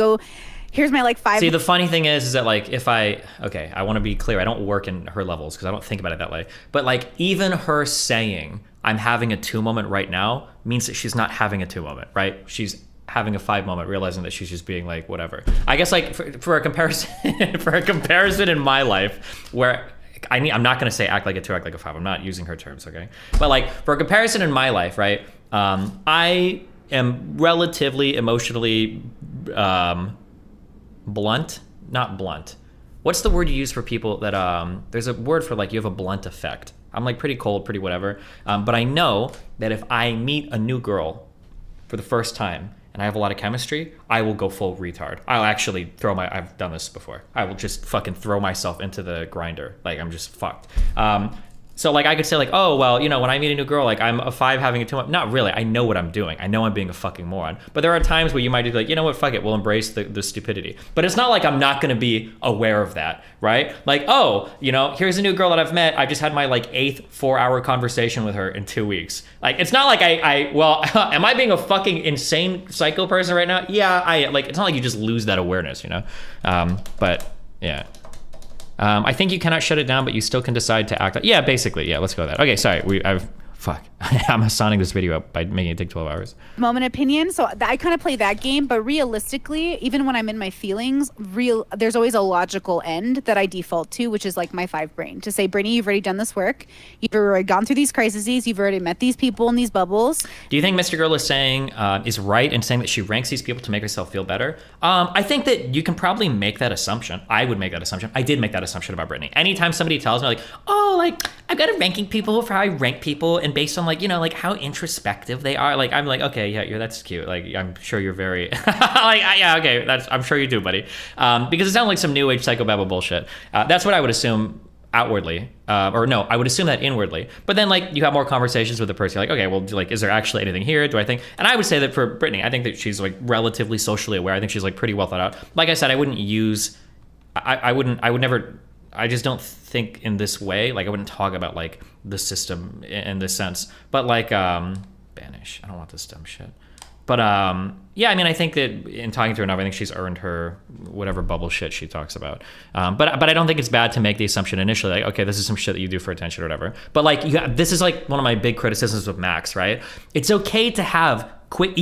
here's my like 5. See, the funny thing is that like if I want to be clear, I don't work in her levels because I don't think about it that way. But like even her saying I'm having a 2 moment right now means that she's not having a 2 moment, right? She's having a 5 moment, realizing that she's just being like whatever. I guess like for a comparison, in my life where I'm not going to say act like a 2, act like a 5. I'm not using her terms, okay? But like for a comparison in my life, right? I am relatively emotionally blunt, not blunt. What's the word you use for people that there's a word for like you have a blunt effect. I'm like pretty cold, pretty whatever. But I know that if I meet a new girl for the first time and I have a lot of chemistry, I will go full retard. I'll actually I've done this before. I will just fucking throw myself into the grinder. Like I'm just fucked. So like I could say like, oh, well, you know, when I meet a new girl, like I'm a 5 having a 2. Not really. I know what I'm doing. I know I'm being a fucking moron. But there are times where you might be like, you know what, fuck it. We'll embrace the stupidity. But it's not like I'm not going to be aware of that, right? Like, oh, you know, here's a new girl that I've met. I just had my like 8th 4-hour conversation with her in 2 weeks. Like, it's not like well, am I being a fucking insane psycho person right now? Yeah, it's not like you just lose that awareness, you know? But yeah. I think you cannot shut it down, but you still can decide to act. Yeah, basically. Yeah, let's go with that. Okay, sorry. I'm assigning this video up by making it take 12 hours. Moment opinion. So I kind of play that game, but realistically, even when I'm in my feelings, there's always a logical end that I default to, which is like my 5 brain to say, Brittany, you've already done this work. You've already gone through these crises. You've already met these people in these bubbles. Do you think MrGirl is saying is right in saying that she ranks these people to make herself feel better? I think that you can probably make that assumption. I would make that assumption. I did make that assumption about Brittany. Anytime somebody tells me like, oh, like I've got a ranking people for how I rank people and based on like, you know, like how introspective they are. Like I'm like, okay, yeah, that's cute. Like I'm sure you're very yeah, okay, I'm sure you do, buddy. Because it sounds like some new age psychobabble bullshit. That's what I would assume outwardly, or no, I would assume that inwardly. But then like you have more conversations with the person, you're like, okay, well, like, is there actually anything here? Do I think? And I would say that for Brittany, I think that she's like relatively socially aware. I think she's like pretty well thought out. Like I said, I wouldn't use, I would never. I just don't think in this way. Like I wouldn't talk about like the system in this sense. But like banish. I don't want this dumb shit. But yeah, I mean, I think that in talking to her enough, I think she's earned her whatever bubble shit she talks about. But I don't think it's bad to make the assumption initially, like, okay, this is some shit that you do for attention or whatever. But like, this is like one of my big criticisms of Max, right? It's okay to have quick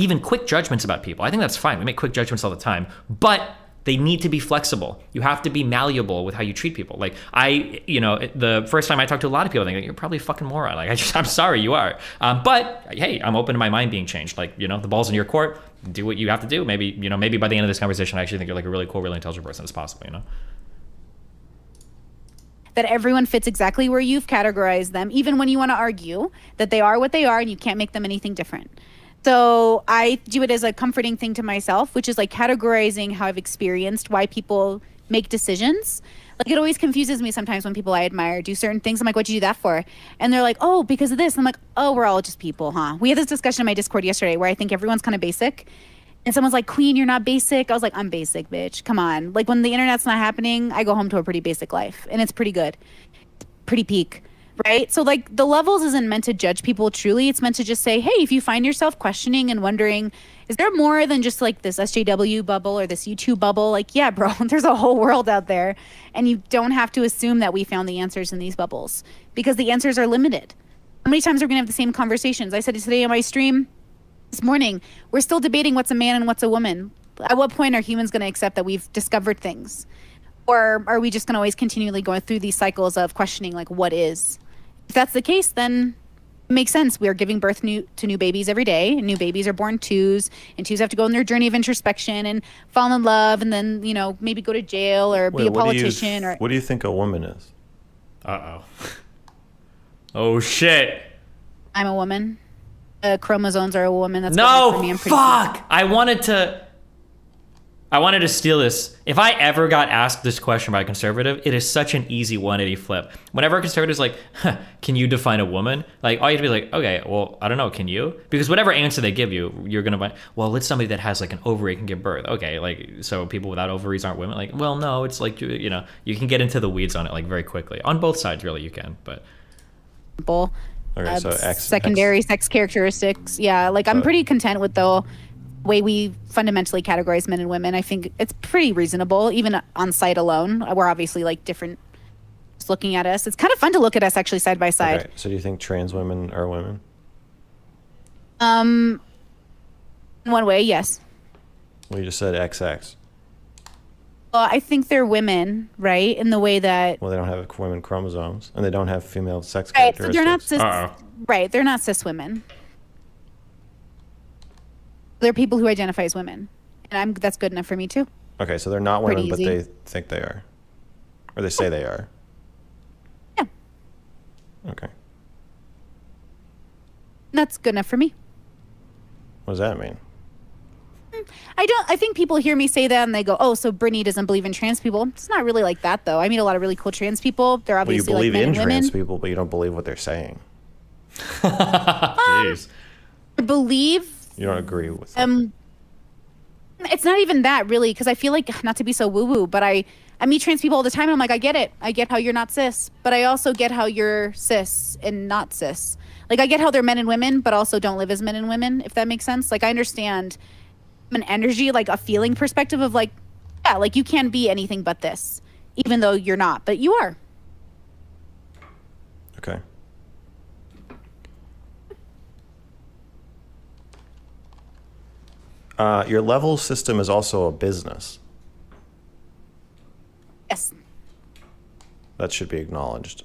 judgments about people. I think that's fine. We make quick judgments all the time. But They need to be flexible. You have to be malleable with how you treat people. Like the first time I talked to a lot of people, I think you're probably a fucking moron. Like I'm sorry, you are. But hey, I'm open to my mind being changed. Like, the ball's in your court. Do what you have to do. Maybe by the end of this conversation, I actually think you're like a really cool, really intelligent person. It's possible, That everyone fits exactly where you've categorized them, even when you want to argue that they are what they are and you can't make them anything different. So I do it as a comforting thing to myself, which is like categorizing how I've experienced why people make decisions. Like it always confuses me sometimes when people I admire do certain things. I'm like, what'd you do that for? And they're like, oh, because of this. I'm like, oh, we're all just people, huh? We had this discussion in my Discord yesterday where I think everyone's kind of basic. And someone's like, Queen, you're not basic. I was like, I'm basic, bitch. Come on. Like when the internet's not happening, I go home to a pretty basic life and it's pretty good. Pretty peak. Right? So like the levels isn't meant to judge people truly. It's meant to just say, hey, if you find yourself questioning and wondering, is there more than just like this SJW bubble or this YouTube bubble? Like, yeah, bro, there's a whole world out there. And you don't have to assume that we found the answers in these bubbles because the answers are limited. How many times are we going to have the same conversations? I said it today on my stream this morning. We're still debating what's a man and what's a woman. At what point are humans going to accept that we've discovered things? Or are we just going to always continually go through these cycles of questioning like what is? If that's the case, then it makes sense. We are giving birth to new babies every day. And new babies are born twos, and twos have to go on their journey of introspection and fall in love, and then maybe go to jail or be a politician. What do you think a woman is? Oh shit! I'm a woman. Chromosomes are a woman. That's no. For me. I'm pretty fuck. sure. I wanted to steal this. If I ever got asked this question by a conservative, it is such an easy 180 flip. Whenever a conservative is like, can you define a woman? Like, all you have to be like, okay, well, I don't know, can you? Because whatever answer they give you, you're going to find, well, it's somebody that has like an ovary can give birth. Okay, like, so people without ovaries aren't women? Like, well, no, it's like, you can get into the weeds on it like very quickly. On both sides, really, you can, but. Okay, so secondary sex characteristics. Yeah, like I'm pretty content with the way we fundamentally categorize men and women. I think it's pretty reasonable, even on site alone. We're obviously like different. Just looking at us, it's kind of fun to look at us actually side by side. Okay, so do you think trans women are women? In one way, yes. Well, you just said XX. Well, I think they're women, right? In the way that Well, they don't have women chromosomes, and they don't have female sex right, so characteristics. they're not cis. Right, they're not cis women. They're people who identify as women, and that's good enough for me too. Okay, so they're not women, but easy. they think they are, or they say they are. Yeah, Okay. that's good enough for me. What does that mean? I think people hear me say that and they go, oh, so Brittany doesn't believe in trans people. It's not really like that, though. I meet a lot of really cool trans people. They're Well, you obviously believe like men in and women. trans people, but you don't believe what they're saying. Jeez. I believe. You don't agree with them. It's not even that really, because I feel like, not to be so woo-woo, but I meet trans people all the time and I'm like, I get it. I get how you're not cis, but I also get how you're cis and not cis. Like I get how they're men and women, but also don't live as men and women, if that makes sense. Like I understand an energy, like a feeling perspective of like, yeah, like you can be anything but this, even though you're not, but you are. Okay. Your level system is also a business. Yes. That should be acknowledged.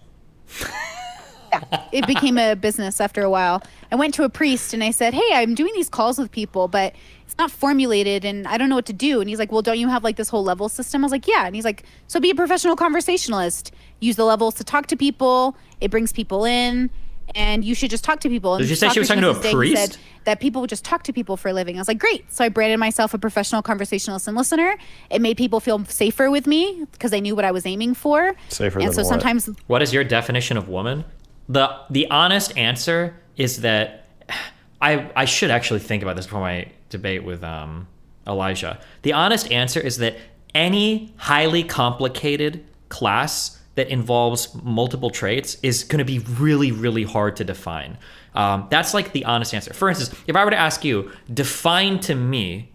Yeah, it became a business after a while. I went to a priest and I said, hey, I'm doing these calls with people, but it's not formulated and I don't know what to do. And he's like, well, don't you have like this whole level system? I was like, yeah. And he's like, so be a professional conversationalist. Use the levels to talk to people. It brings people in and you should just talk to people. And did you say she was talking to a priest? Said that people would just talk to people for a living. I was like, great. So I branded myself a professional conversationalist and listener. It made people feel safer with me because they knew what I was aiming for. Safer and than so what? sometimes What is your definition of woman? The honest answer is that I should actually think about this before my debate with Elijah. The honest answer is that any highly complicated class that involves multiple traits is going to be really, really hard to define. That's like the honest answer. For instance, if I were to ask you, define to me,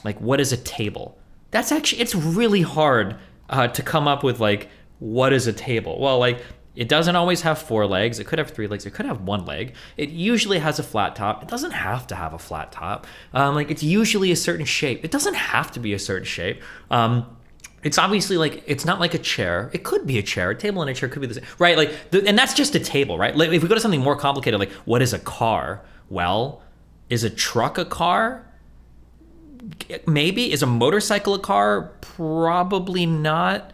like, what is a table? That's actually, it's really hard to come up with, like, what is a table? Well, like, It doesn't always have 4 legs. It could have 3 legs. It could have 1 leg. It usually has a flat top. It doesn't have to have a flat top. Like, it's usually a certain shape. It doesn't have to be a certain shape. It's obviously like, it's not like a chair. It could be a chair. A table and a chair could be the same, right? Like, and that's just a table, right? Like, if we go to something more complicated, like, what is a car? Well, is a truck a car? Maybe. Is a motorcycle a car? Probably not.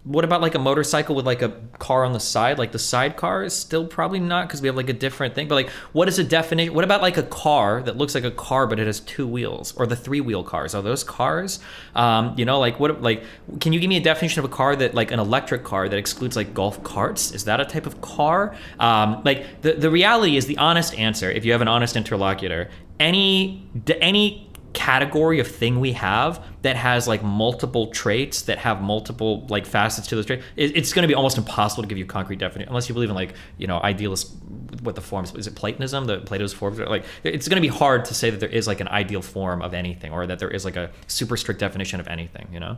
What about like a motorcycle with like a car on the side? Like the sidecar is still probably not, because we have like a different thing. But like, what is a definition? What about like a car that looks like a car but it has 2 wheels, or the 3-wheel cars? Are those cars? You know, like what? Like, can you give me a definition of a car that, like an electric car that excludes like golf carts? Is that a type of car? Like the reality is, the honest answer, if you have an honest interlocutor, any category of thing we have that has like multiple traits, that have multiple like facets to those traits, it's going to be almost impossible to give you concrete definition, unless you believe in like, you know, idealist, what the forms, is it Platonism, the Plato's forms? Like, it's going to be hard to say that there is like an ideal form of anything, or that there is like a super strict definition of anything, you know?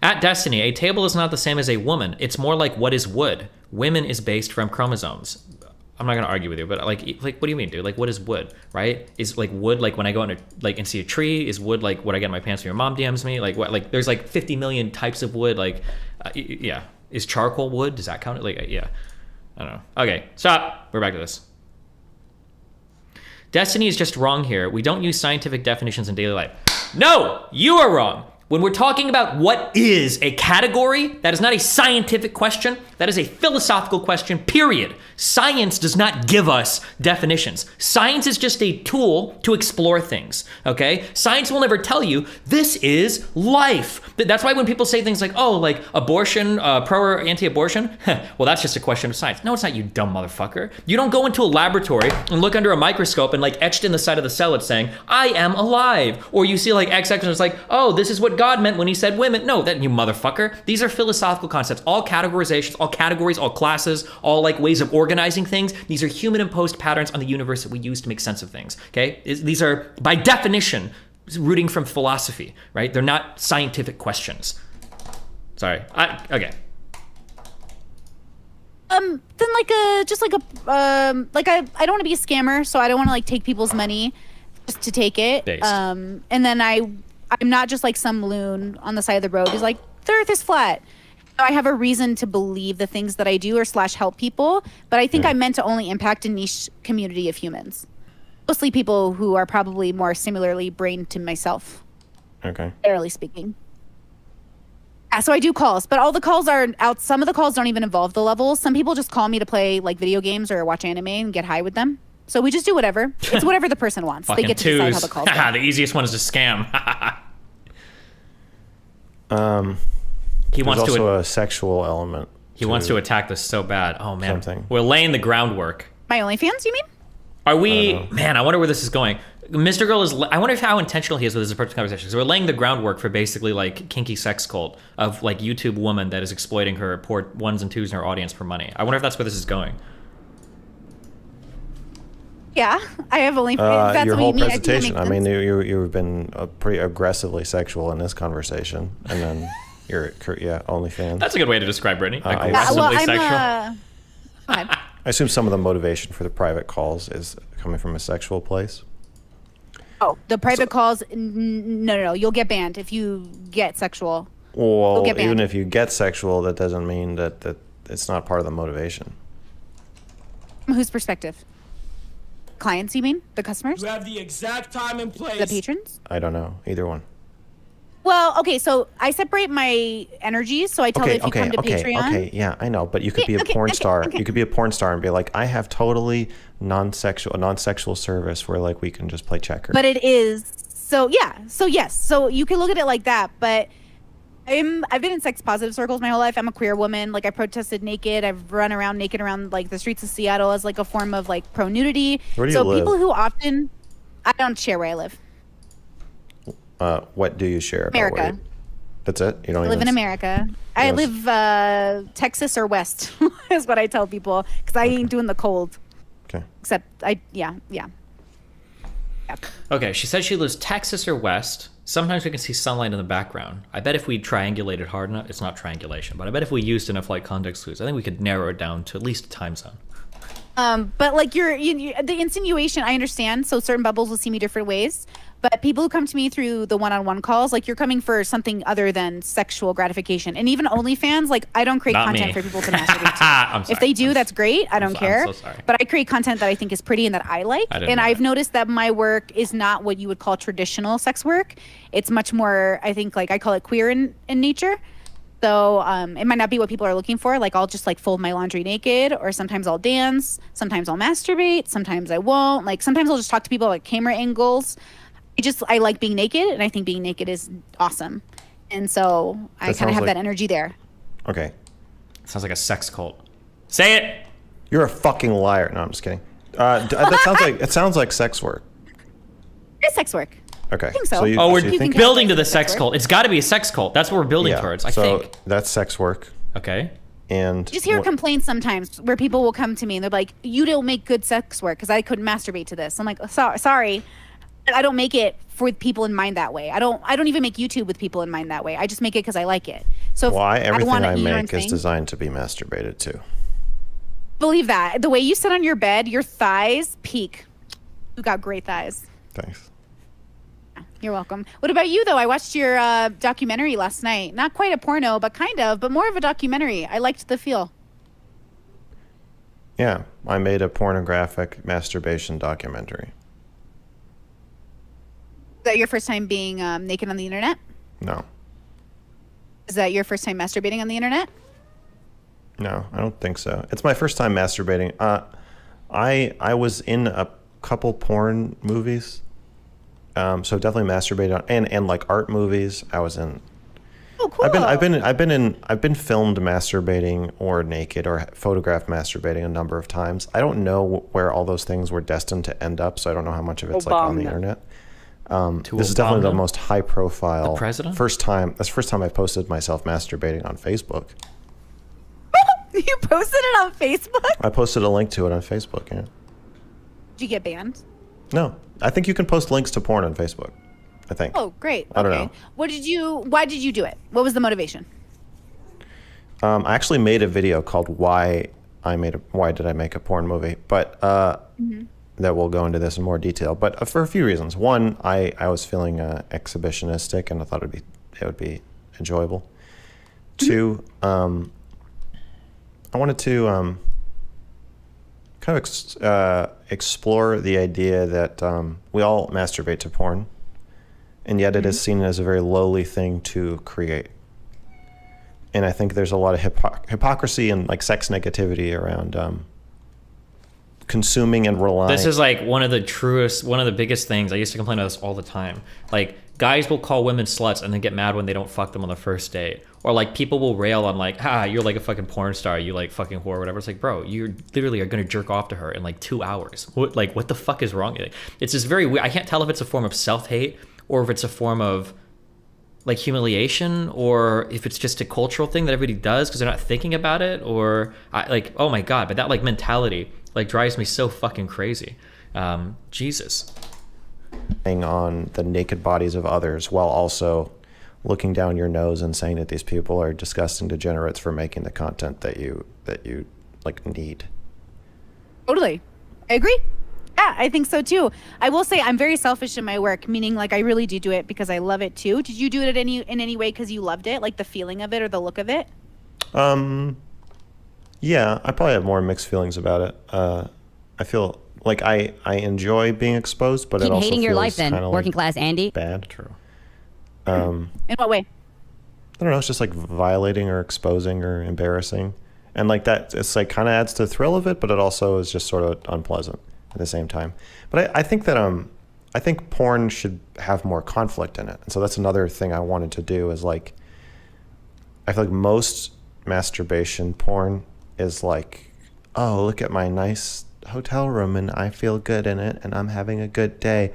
At Destiny, a table is not the same as a woman. It's more like, what is wood? Women is based from chromosomes. I'm not gonna argue with you, but like what do you mean, dude? Like, what is wood, right? Is like wood like when I go and see a tree? Is wood like what I get in my pants when your mom DMs me? Like what? Like there's like 50 million types of wood. Like, yeah. Is charcoal wood? Does that count? Like, yeah. I don't know. Okay, stop. We're back to this. Destiny is just wrong here. We don't use scientific definitions in daily life. No, you are wrong. When we're talking about what is a category, that is not a scientific question. That is a philosophical question, period. Science does not give us definitions. Science is just a tool to explore things, okay? Science will never tell you, this is life. That's why when people say things like, oh, like abortion, pro or anti-abortion, well, that's just a question of science. No, it's not, you dumb motherfucker. You don't go into a laboratory and look under a microscope and like etched in the side of the cell it's saying, I am alive. Or you see like XX and it's like, oh, this is what God meant when he said women. No, that you motherfucker. These are philosophical concepts. All categorizations, all categories, all classes, all like ways of organizing things. These are human imposed patterns on the universe that we use to make sense of things. Okay? These are by definition rooting from philosophy, right? They're not scientific questions. Sorry. Okay. Then like I don't want to be a scammer, so I don't want to like take people's money just to take it. Based. And then I'm not just like some loon on the side of the road who's like, the earth is flat. I have a reason to believe the things that I do or / help people, but I think I'm meant to only impact a niche community of humans. Mostly people who are probably more similarly brained to myself. Okay. Generally speaking. Yeah, so I do calls, but all the calls are out. Some of the calls don't even involve the levels. Some people just call me to play like video games or watch anime and get high with them. So we just do whatever. It's whatever the person wants. They get to decide how the calls go. The easiest one is to scam. He wants also a sexual element. He wants to attack this so bad. Oh man, something. We're laying the groundwork. My OnlyFans, you mean? Are we? Man, I wonder where this is going. MrGirl is. I wonder how intentional he is with his approach to conversation. So we're laying the groundwork for basically like kinky sex cult of like YouTube woman that is exploiting her poor ones and twos in her audience for money. I wonder if that's where this is going. Yeah, I have OnlyFans. That's your what whole you mean. presentation. I mean, you've been pretty aggressively sexual in this conversation, and then you're OnlyFans. That's a good way to describe Brittany. Aggressively sexual. I assume some of the motivation for the private calls is coming from a sexual place. Oh, the private calls? No. You'll get banned if you get sexual. Well, even if you get sexual, that doesn't mean that it's not part of the motivation. From whose perspective? Clients, you mean? The customers? You have the exact time and place. The patrons? I don't know. Either one. Well, okay, so I separate my energies, so I tell you if you come to Patreon. Okay, yeah, I know, but you could be a porn star. You could be a porn star and be like, I have totally non-sexual service where like we can just play checkers. But it is, so yes, so you can look at it like that, but I've been in sex positive circles my whole life. I'm a queer woman. Like I protested naked. I've run around naked around like the streets of Seattle as like a form of like pro nudity. Where do you live? People who often, I don't share where I live. What do you share? America. That's it? You don't live in America. I live Texas or West is what I tell people because I ain't doing the cold. Okay. Except yeah. Okay, she said she lives Texas or West. sometimes we can see sunlight in the background. I bet if we triangulated hard enough, it's not triangulation, but I bet if we used enough like context clues, I think we could narrow it down to at least a time zone. But like the insinuation, I understand. So certain bubbles will see me different ways. But people who come to me through the one-on-one calls, like you're coming for something other than sexual gratification. And even OnlyFans, like I don't create content for people to masturbate to. I'm sorry. If they do, that's great. I don't care. I'm so sorry. But I create content that I think is pretty and that I like. And I've noticed that my work is not what you would call traditional sex work. It's much more, I think, like I call it queer in nature. So it might not be what people are looking for. Like I'll just like fold my laundry naked, or sometimes I'll dance. Sometimes I'll masturbate. Sometimes I won't. Like sometimes I'll just talk to people about camera angles. I like being naked, and I think being naked is awesome. And so I kind of have that energy there. Okay. Sounds like a sex cult. Say it. You're a fucking liar. No, I'm just kidding. It sounds like sex work. It's sex work. Okay. I think so. We're building to the sex cult. It's got to be a sex cult. That's what we're building towards, I think. So that's sex work. Okay. And just hear complaints sometimes where people will come to me and they're like, "You don't make good sex work because I couldn't masturbate to this." I'm like, sorry. I don't make it for people in mind that way. I don't even make YouTube with people in mind that way. I just make it because I like it. So everything I make is designed to be masturbated to. Believe that. The way you sit on your bed, your thighs peak. You got great thighs. Thanks. You're welcome. What about you though? I watched your documentary last night. Not quite a porno, but kind of, but more of a documentary. I liked the feel. Yeah, I made a pornographic masturbation documentary. Is that your first time being naked on the internet? No. Is that your first time masturbating on the internet? No, I don't think so. It's my first time masturbating. I was in a couple porn movies, so definitely masturbated on, and like art movies. I was in. Oh, cool. I've been filmed masturbating or naked or photographed masturbating a number of times. I don't know where all those things were destined to end up, so I don't know how much of it's like on the internet. This is definitely the most high profile. The president? That's the first time I posted myself masturbating on Facebook. You posted it on Facebook? I posted a link to it on Facebook, yeah. Did you get banned? No. I think you can post links to porn on Facebook. I think. Oh, great. I don't know. Why did you do it? What was the motivation? I actually made a video called Why Did I Make a Porn Movie? But that we'll go into this in more detail. But for a few reasons. One, I was feeling exhibitionistic, and I thought it would be enjoyable. Two, I wanted to kind of explore the idea that we all masturbate to porn, and yet it is seen as a very lowly thing to create. And I think there's a lot of hypocrisy and like sex negativity around consuming and relying. This is like one of the biggest things. I used to complain about this all the time. Like guys will call women sluts and then get mad when they don't fuck them on the first date. Or like people will rail on like, you're like a fucking porn star, you like fucking whore or whatever. It's like, bro, you literally are gonna jerk off to her in like 2 hours. What the fuck is wrong? It's just very weird. I can't tell if it's a form of self-hate or if it's a form of like humiliation, or if it's just a cultural thing that everybody does because they're not thinking about it, or oh my god, but that like mentality like drives me so fucking crazy. Jesus. On the naked bodies of others while also looking down your nose and saying that these people are disgusting degenerates for making the content that you like need. Totally. I agree. Yeah, I think so too. I will say I'm very selfish in my work, meaning like I really do it because I love it too. Did you do it in any way because you loved it, like the feeling of it or the look of it? Yeah, I probably have more mixed feelings about it. I feel like I enjoy being exposed, but Keep it also hating your feels life then, working like class Andy. bad. True. In what way? I don't know. It's just like violating or exposing or embarrassing, and like that. It's like kind of adds to the thrill of it, but it also is just sort of unpleasant at the same time. But I think that I think porn should have more conflict in it, and so that's another thing I wanted to do. Is like, I feel like most masturbation porn is like, oh, look at my nice hotel room and I feel good in it and I'm having a good day.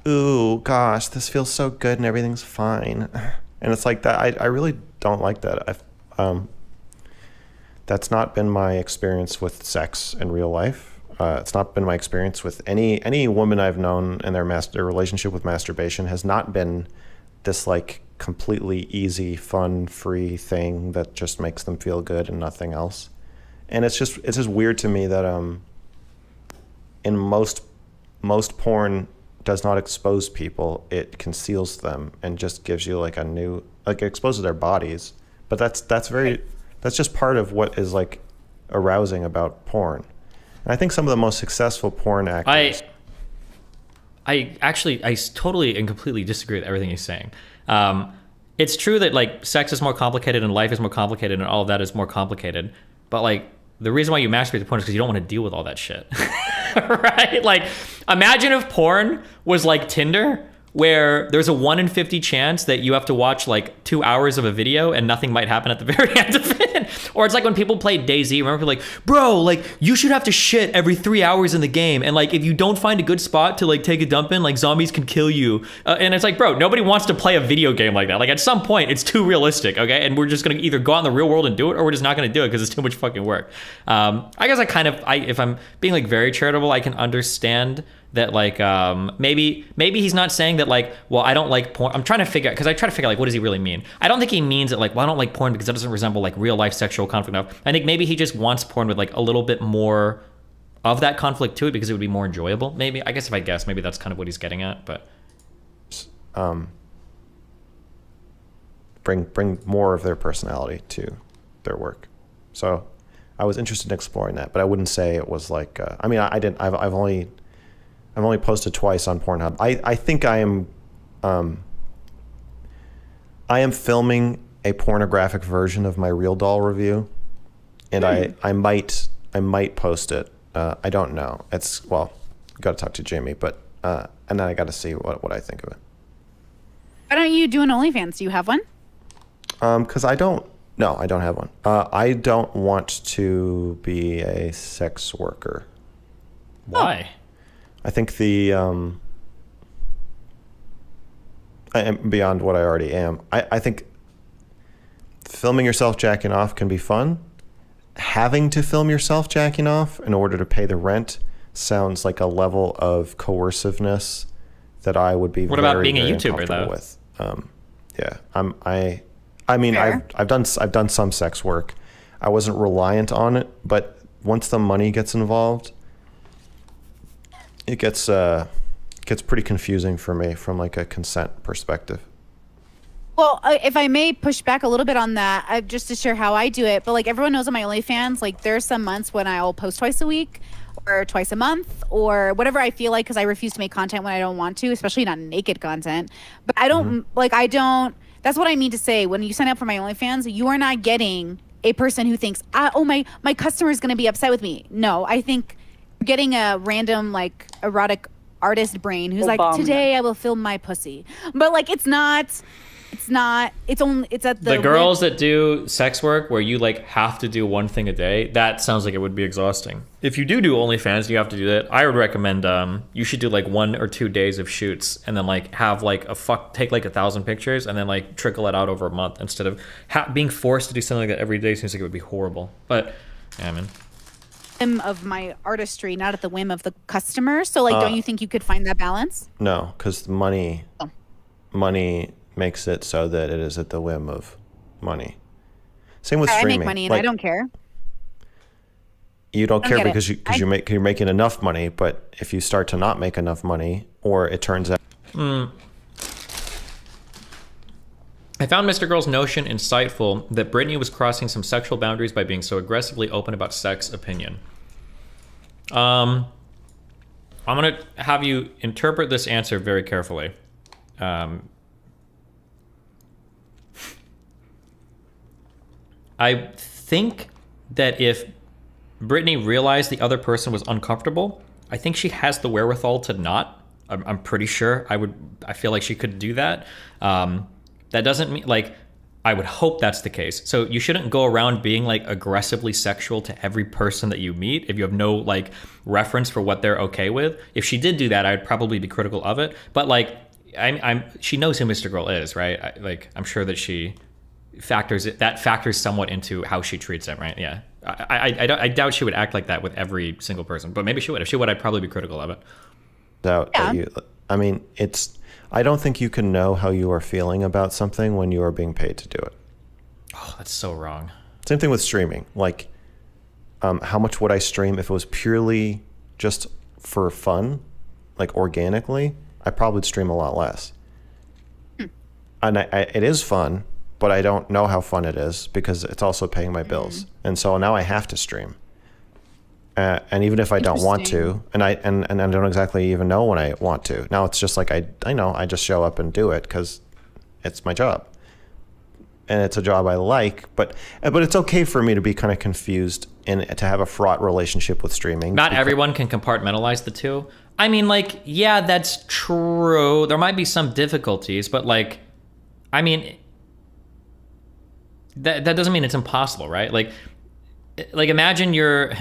Ooh, gosh, this feels so good and everything's fine. And it's like that. I really don't like that. That's not been my experience with sex in real life. It's not been my experience with any woman I've known, and their relationship with masturbation has not been this like completely easy, fun, free thing that just makes them feel good and nothing else. And it's just weird to me that in most porn does not expose people. It conceals them and just gives you like a new, like, it exposes their bodies. But that's just part of what is like arousing about porn. And I think some of the most successful porn actors. I totally and completely disagree with everything he's saying. It's true that like sex is more complicated and life is more complicated and all of that is more complicated. But like the reason why you masturbate to porn is because you don't want to deal with all that shit, right? Like imagine if porn was like Tinder, where there's a 1 in 50 chance that you have to watch like 2 hours of a video and nothing might happen at the very end of it. Or it's like when people play DayZ, remember people like, bro, like you should have to shit every 3 hours in the game. And like, if you don't find a good spot to like take a dump in, like zombies can kill you. And it's like, bro, nobody wants to play a video game like that. Like at some point it's too realistic. Okay. And we're just going to either go out in the real world and do it, or we're just not going to do it because it's too much fucking work. I guess if I'm being like very charitable, I can understand that like maybe he's not saying that like, well, I don't like porn. I'm trying to figure out, because I try to figure out like what does he really mean. I don't think he means that like, well, I don't like porn because it doesn't resemble like real life sexual conflict enough. I think maybe he just wants porn with like a little bit more of that conflict to it because it would be more enjoyable. Maybe, I guess if I guess, maybe that's kind of what he's getting at. But bring more of their personality to their work. So I was interested in exploring that, but I wouldn't say it was like I mean, I've only posted twice on Pornhub. I think I am filming a pornographic version of my Real Doll review, and I might post it. I don't know. It's, well, got to talk to Jamie, but and then I got to see what I think of it. Why don't you do an OnlyFans? Do you have one? Because I don't have one. I don't want to be a sex worker. Why? I think I am beyond what I already am. I think filming yourself jacking off can be fun. Having to film yourself jacking off in order to pay the rent sounds like a level of coerciveness that I would be. What very, about being a very YouTuber though? With. Yeah, I mean, Fair. I've done some sex work. I wasn't reliant on it, but once the money gets involved, it gets pretty confusing for me from like a consent perspective. Well, if I may push back a little bit on that, just to share how I do it, but like everyone knows on my OnlyFans, like there's some months when I'll post twice a week or twice a month or whatever I feel like, because I refuse to make content when I don't want to, especially not naked content. But I don't that's what I mean to say. When you sign up for my OnlyFans, you are not getting a person who thinks, my customer is going to be upset with me. No, I think you're getting a random like erotic artist brain who's like, today I will film my pussy. But like, it's at the girls that do sex work where you like have to do one thing a day, that sounds like it would be exhausting. If you do OnlyFans, you have to do that. I would recommend you should do like 1 or 2 days of shoots and then like have like take like 1,000 pictures and then like trickle it out over a month instead of being forced to do something like that every day. Seems like it would be horrible. But yeah, man. Of my artistry, not at the whim of the customer. So like, don't you think you could find that balance? No, because money makes it so that it is at the whim of money. Same with streaming. I make money and like, I don't care. You don't care because you're making enough money, but if you start to not make enough money, or it turns out. I found MrGirl's notion insightful that Brittany was crossing some sexual boundaries by being so aggressively open about sex opinion. I'm gonna have you interpret this answer very carefully. I think that if Brittany realized the other person was uncomfortable, I think she has the wherewithal to not. I'm pretty sure I feel like she could do that. That doesn't mean, like, I would hope that's the case. So you shouldn't go around being like aggressively sexual to every person that you meet if you have no like reference for what they're okay with. If she did do that, I'd probably be critical of it. But like, she knows who MrGirl is, right? I'm sure that she factors somewhat into how she treats him, right? Yeah. I doubt she would act like that with every single person, but maybe she would. If she would, I'd probably be critical of it. That you, I mean, I don't think you can know how you are feeling about something when you are being paid to do it. Oh, that's so wrong. Same thing with streaming. Like, how much would I stream if it was purely just for fun, like organically? I probably would stream a lot less. And it is fun, but I don't know how fun it is because it's also paying my bills. And so now I have to stream. And even if I don't want to, and I don't exactly even know when I want to. Now it's just like I know I just show up and do it because it's my job. And it's a job I like, but it's okay for me to be kind of confused and to have a fraught relationship with streaming. Not everyone can compartmentalize the two. I mean, like, yeah, that's true. There might be some difficulties, but like, I mean, that doesn't mean it's impossible, right? Like imagine you're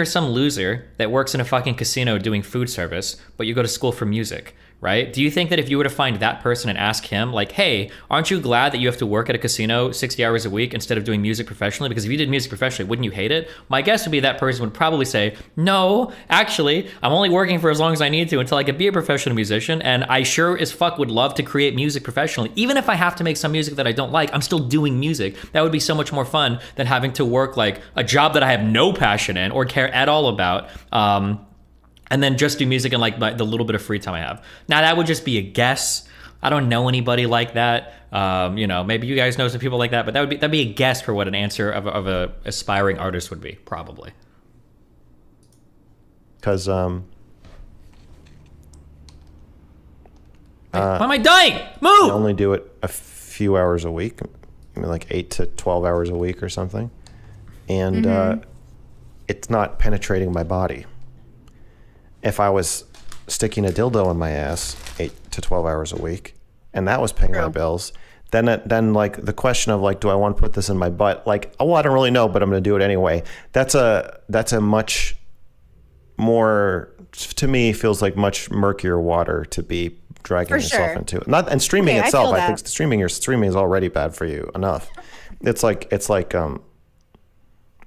some loser that works in a fucking casino doing food service, but you go to school for music, right? Do you think that if you were to find that person and ask him, like, hey, aren't you glad that you have to work at a casino 60 hours a week instead of doing music professionally? Because if you did music professionally, wouldn't you hate it? My guess would be that person would probably say, no, actually, I'm only working for as long as I need to until I can be a professional musician, and I sure as fuck would love to create music professionally. Even if I have to make some music that I don't like, I'm still doing music. That would be so much more fun than having to work like a job that I have no passion in or care at all about. And then just do music in like the little bit of free time I have. Now that would just be a guess. I don't know anybody like that. Maybe you guys know some people like that, but that'd be a guess for what an answer of a aspiring artist would be, probably. Because why am I dying? Move! I only do it a few hours a week, I mean, like 8 to 12 hours a week or something, and it's not penetrating my body. If I was sticking a dildo in my ass 8 to 12 hours a week, and that was paying my bills, then like the question of like, do I want to put this in my butt? Like, oh, I don't really know, but I'm going to do it anyway. That's a much more, to me, feels like much murkier water to be dragging yourself into. And streaming itself, I think streaming is already bad for you enough. It's like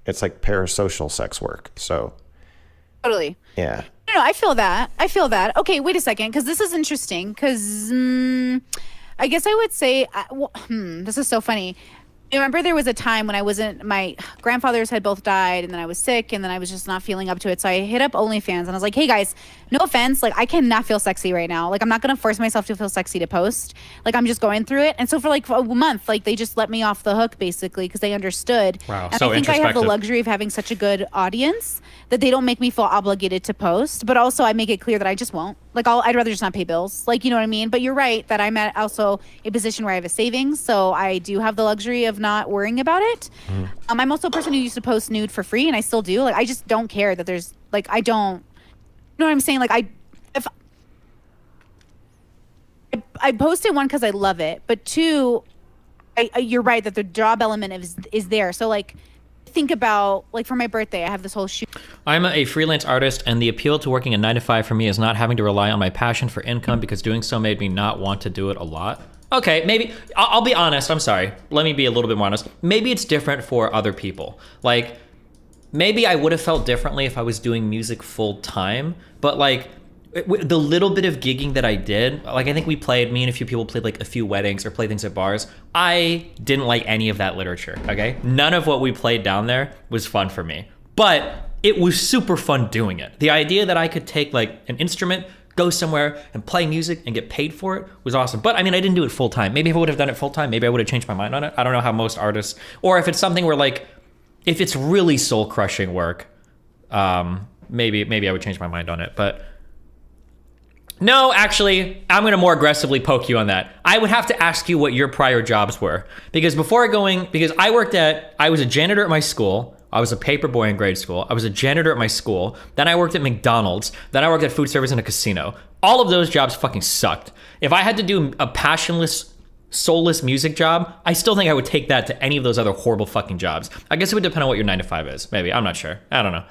parasocial sex work. So Totally. yeah. No, I feel that. Okay, wait a second, because this is interesting. Because I guess I would say, this is so funny. I remember there was a time when my grandfathers had both died, and then I was sick, and then I was just not feeling up to it. So I hit up OnlyFans, and I was like, hey guys, no offense, like I cannot feel sexy right now. Like I'm not gonna force myself to feel sexy to post. Like I'm just going through it. And so for like a month, like they just let me off the hook basically because they understood. Wow, and so I think I have the introspective. luxury of having such a good audience that they don't make me feel obligated to post, but also I make it clear that I just won't. Like I'd rather just not pay bills. Like, you know what I mean? But you're right that I'm at also a position where I have a savings, so I do have the luxury of not worrying about it. I'm also a person who used to post nude for free, and I still do. Like I just don't care that there's like I don't. You know what I'm saying? Like I posted one because I love it, but two, you're right that the job element is there. So like think about like for my birthday, I have this whole shoot. I'm a freelance artist, and the appeal to working a 9-to-5 for me is not having to rely on my passion for income, because doing so made me not want to do it a lot. Okay, maybe, I'll be honest, I'm sorry. Let me be a little bit more honest. Maybe it's different for other people. Like, maybe I would have felt differently if I was doing music full time, but like, the little bit of gigging that I did, like I think me and a few people played like a few weddings or played things at bars. I didn't like any of that literature, okay? None of what we played down there was fun for me, but it was super fun doing it. The idea that I could take like an instrument, go somewhere and play music and get paid for it was awesome. But I mean, I didn't do it full time. Maybe if I would have done it full time, maybe I would have changed my mind on it. I don't know how most artists, or if it's something where like, if it's really soul crushing work, maybe I would change my mind on it. But no, actually, I'm going to more aggressively poke you on that. I would have to ask you what your prior jobs were. Because I was a janitor at my school. I was a paper boy in grade school. I was a janitor at my school. Then I worked at McDonald's. Then I worked at food service in a casino. All of those jobs fucking sucked. If I had to do a passionless, soulless music job, I still think I would take that to any of those other horrible fucking jobs. I guess it would depend on what your 9-to-5 is. Maybe. I'm not sure. I don't know.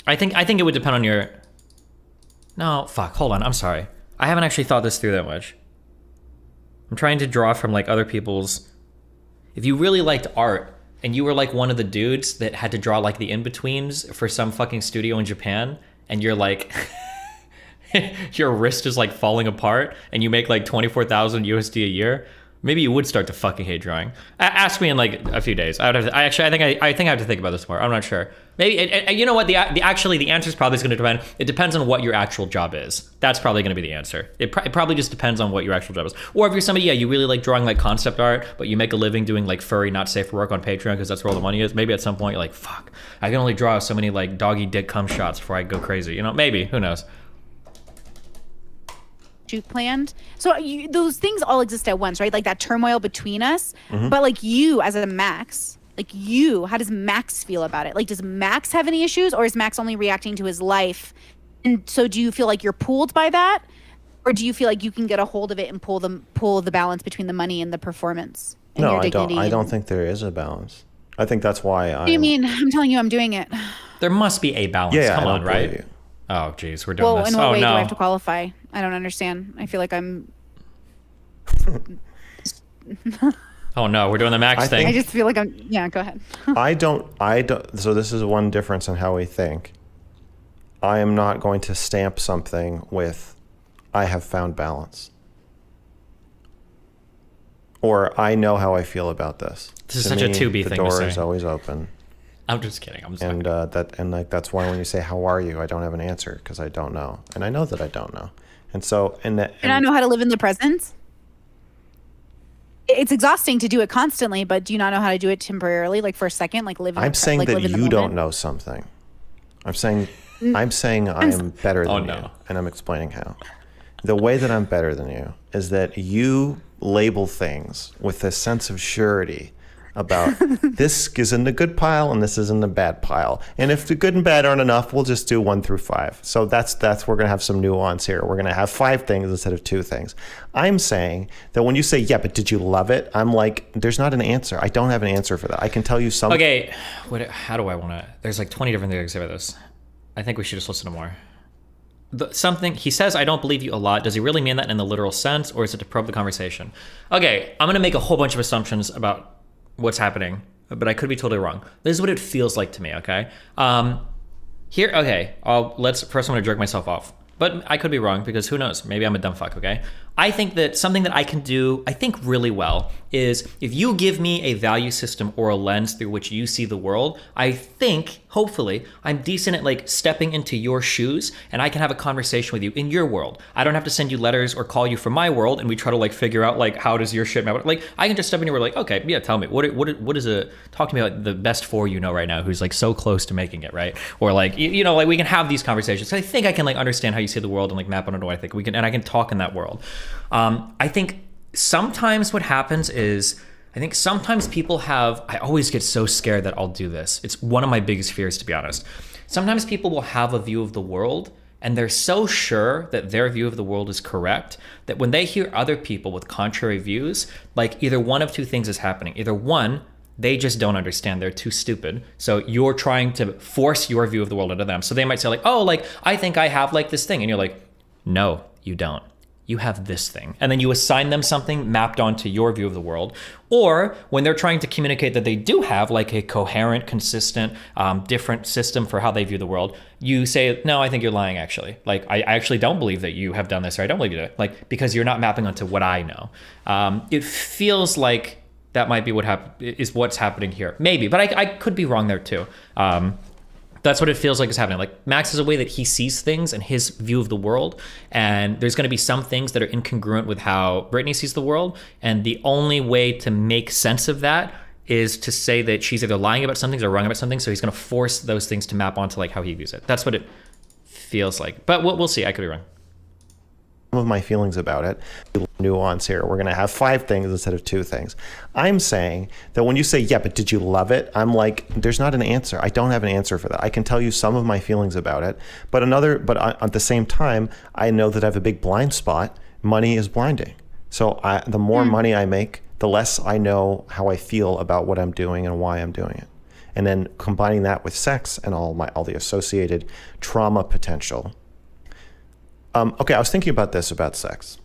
I think it would depend on your... No, fuck, hold on, I'm sorry. I haven't actually thought this through that much. I'm trying to draw from like other people's... If you really liked art, and you were like one of the dudes that had to draw like the in-betweens for some fucking studio in Japan, and you're like... your wrist is like falling apart and you make like 24,000 USD a year, maybe you would start to fucking hate drawing. Ask me in like a few days. I think I have to think about this more. I'm not sure. Maybe you know what? The answer is probably going to depend. It depends on what your actual job is. That's probably going to be the answer. It probably just depends on what your actual job is. Or if you're somebody, you really like drawing like concept art, but you make a living doing like furry, not safe for work on Patreon because that's where all the money is. Maybe at some point you're like, fuck, I can only draw so many like doggy dick cum shots before I go crazy. You know, maybe. Who knows? You planned. So those things all exist at once, right? Like that turmoil between us. But like you as a Max, like you, how does Max feel about it? Like, does Max have any issues, or is Max only reacting to his life? And so do you feel like you're pulled by that? Or do you feel like you can get a hold of it and pull the balance between the money and the performance? And No, your I don't. dignity I don't think there is a balance. I think that's why I. What do you mean? I'm telling you, I'm doing it. There must be a balance. Yeah, Come I on, don't right? believe you. Oh, geez, we're doing Well, this. in what Oh way do no. I have to qualify? I don't understand. I feel like I'm. Oh no, we're doing the Max I thing. I just feel like I'm. Yeah, go ahead. I don't. So this is one difference in how we think. I am not going to stamp something with, I have found balance. Or I know how I feel about this. This is To such a me, 2B the thing to door say. is always open. I'm just kidding. I'm just And fucking- that's why when you say how are you, I don't have an answer because I don't know, and I know that I don't know, and so And I know how to live in the present. It's exhausting to do it constantly, but do you not know how to do it temporarily, like for a second, like live? In I'm the saying like that live in the you don't moment? know something. I'm saying I am better than you, no. and I'm explaining how. The way that I'm better than you is that you label things with a sense of surety about this is in the good pile and this is in the bad pile. And if the good and bad aren't enough, we'll just do 1 through 5. So that's we're gonna have some nuance here. We're gonna have 5 things instead of 2 things. I'm saying that when you say, yeah, but did you love it? I'm like, there's not an answer. I don't have an answer for that. I can tell you some. Okay, how do I want to? There's like 20 different things I can say about this. I think we should just listen to more. Something he says, I don't believe you a lot. Does he really mean that in the literal sense, or is it to probe the conversation? Okay, I'm gonna make a whole bunch of assumptions about what's happening, but I could be totally wrong. This is what it feels like to me. Okay, here. Okay, first I'm gonna jerk myself off, but I could be wrong because who knows? Maybe I'm a dumb fuck. Okay, I think that something that I can do, I think really well, is if you give me a value system or a lens through which you see the world, I think, hopefully, I'm decent at like stepping into your shoes and I can have a conversation with you in your world. I don't have to send you letters or call you from my world and we try to like figure out like how does your shit matter. Like I can just step in your world like, okay, yeah, tell me, what is talk to me about the best 4 you know right now who's like so close to making it, right? Or like, you know, like we can have these conversations. So I think I can like understand how you see the world and like map onto what I think we can, and I can talk in that world. I think sometimes what happens is, I think sometimes people I always get so scared that I'll do this. It's one of my biggest fears, to be honest. Sometimes people will have a view of the world and they're so sure that their view of the world is correct that when they hear other people with contrary views, like either one of 2 things is happening. Either one, they just don't understand. They're too stupid. So you're trying to force your view of the world into them. So they might say like, oh, like, I think I have like this thing. And you're like, no, you don't. You have this thing. And then you assign them something mapped onto your view of the world. Or when they're trying to communicate that they do have like a coherent, consistent, different system for how they view the world, you say, no, I think you're lying actually. Like, I actually don't believe that you have done this, or I don't believe you did it. Like, because you're not mapping onto what I know. It feels like that might be what's happening here. Maybe, but I could be wrong there too. That's what it feels like is happening. Like Max has a way that he sees things and his view of the world. And there's going to be some things that are incongruent with how Brittany sees the world. And the only way to make sense of that is to say that she's either lying about some things or wrong about something. So he's going to force those things to map onto like how he views it. That's what it feels like. But we'll see. I could be wrong. Of my feelings about it. Nuance here. We're going to have 5 things instead of 2 things. I'm saying that when you say, yeah, but did you love it? I'm like, there's not an answer. I don't have an answer for that. I can tell you some of my feelings about it, but at the same time, I know that I have a big blind spot. Money is blinding. So the more money I make, the less I know how I feel about what I'm doing and why I'm doing it. And then combining that with sex and all the associated trauma potential. Okay, I was thinking about this about sex.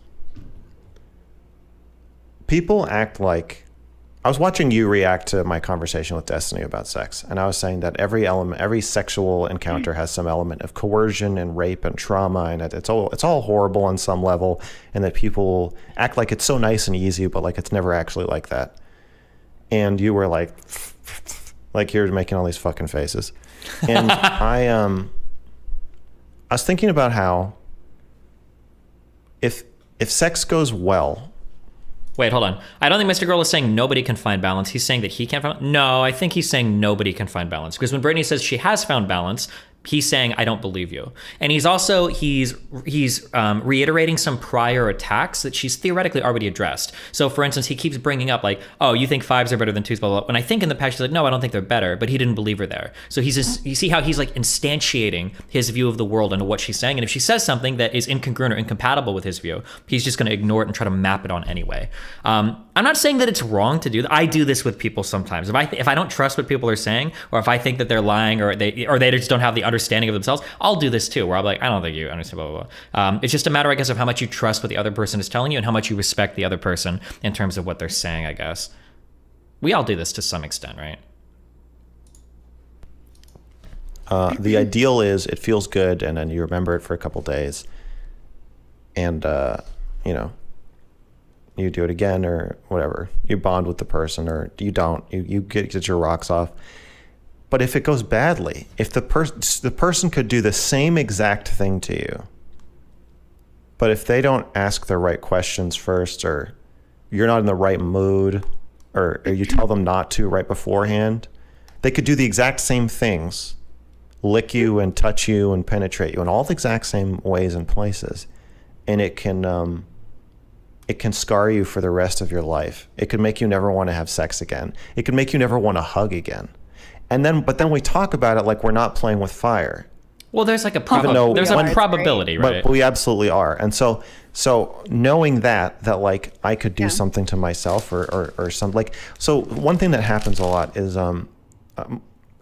People act like I was watching you react to my conversation with Destiny about sex, and I was saying that every sexual encounter has some element of coercion and rape and trauma, and it's all horrible on some level, and that people act like it's so nice and easy, but like it's never actually like that. And you were like you're making all these fucking faces, and I was thinking about how if sex goes well. Wait, hold on. I don't think Mr. Girl is saying nobody can find balance. He's saying that he can't find. No, I think he's saying nobody can find balance, because when Brittany says she has found balance, he's saying I don't believe you, and he's reiterating some prior attacks that she's theoretically already addressed. So for instance, he keeps bringing up like, oh, you think 5s are better than 2s, blah, blah, blah. When I think in the past she's like, no, I don't think they're better, but he didn't believe her there. So he's just, you see how he's like instantiating his view of the world into what she's saying, and if she says something that is incongruent or incompatible with his view, he's just going to ignore it and try to map it on anyway. I'm not saying that it's wrong to do that. I do this with people sometimes. If I don't trust what people are saying, or if I think that they're lying, or they just don't have the understanding of themselves, I'll do this too, where I'm like, I don't think you understand, blah, blah, blah. It's just a matter, I guess, of how much you trust what the other person is telling you and how much you respect the other person in terms of what they're saying, I guess. We all do this to some extent, right? The ideal is it feels good, and then you remember it for a couple days, and you do it again or whatever. You bond with the person, or you don't. You get your rocks off. But if it goes badly, if the person could do the same exact thing to you, but if they don't ask the right questions first, or you're not in the right mood, or you tell them not to right beforehand, they could do the exact same things, lick you and touch you and penetrate you in all the exact same ways and places, and it can scar you for the rest of your life. It could make you never want to have sex again. It could make you never want to hug again. But then we talk about it like we're not playing with fire. Well, there's like a probability, right? But we absolutely are. And so knowing that like I could do something to myself or something, like, so one thing that happens a lot is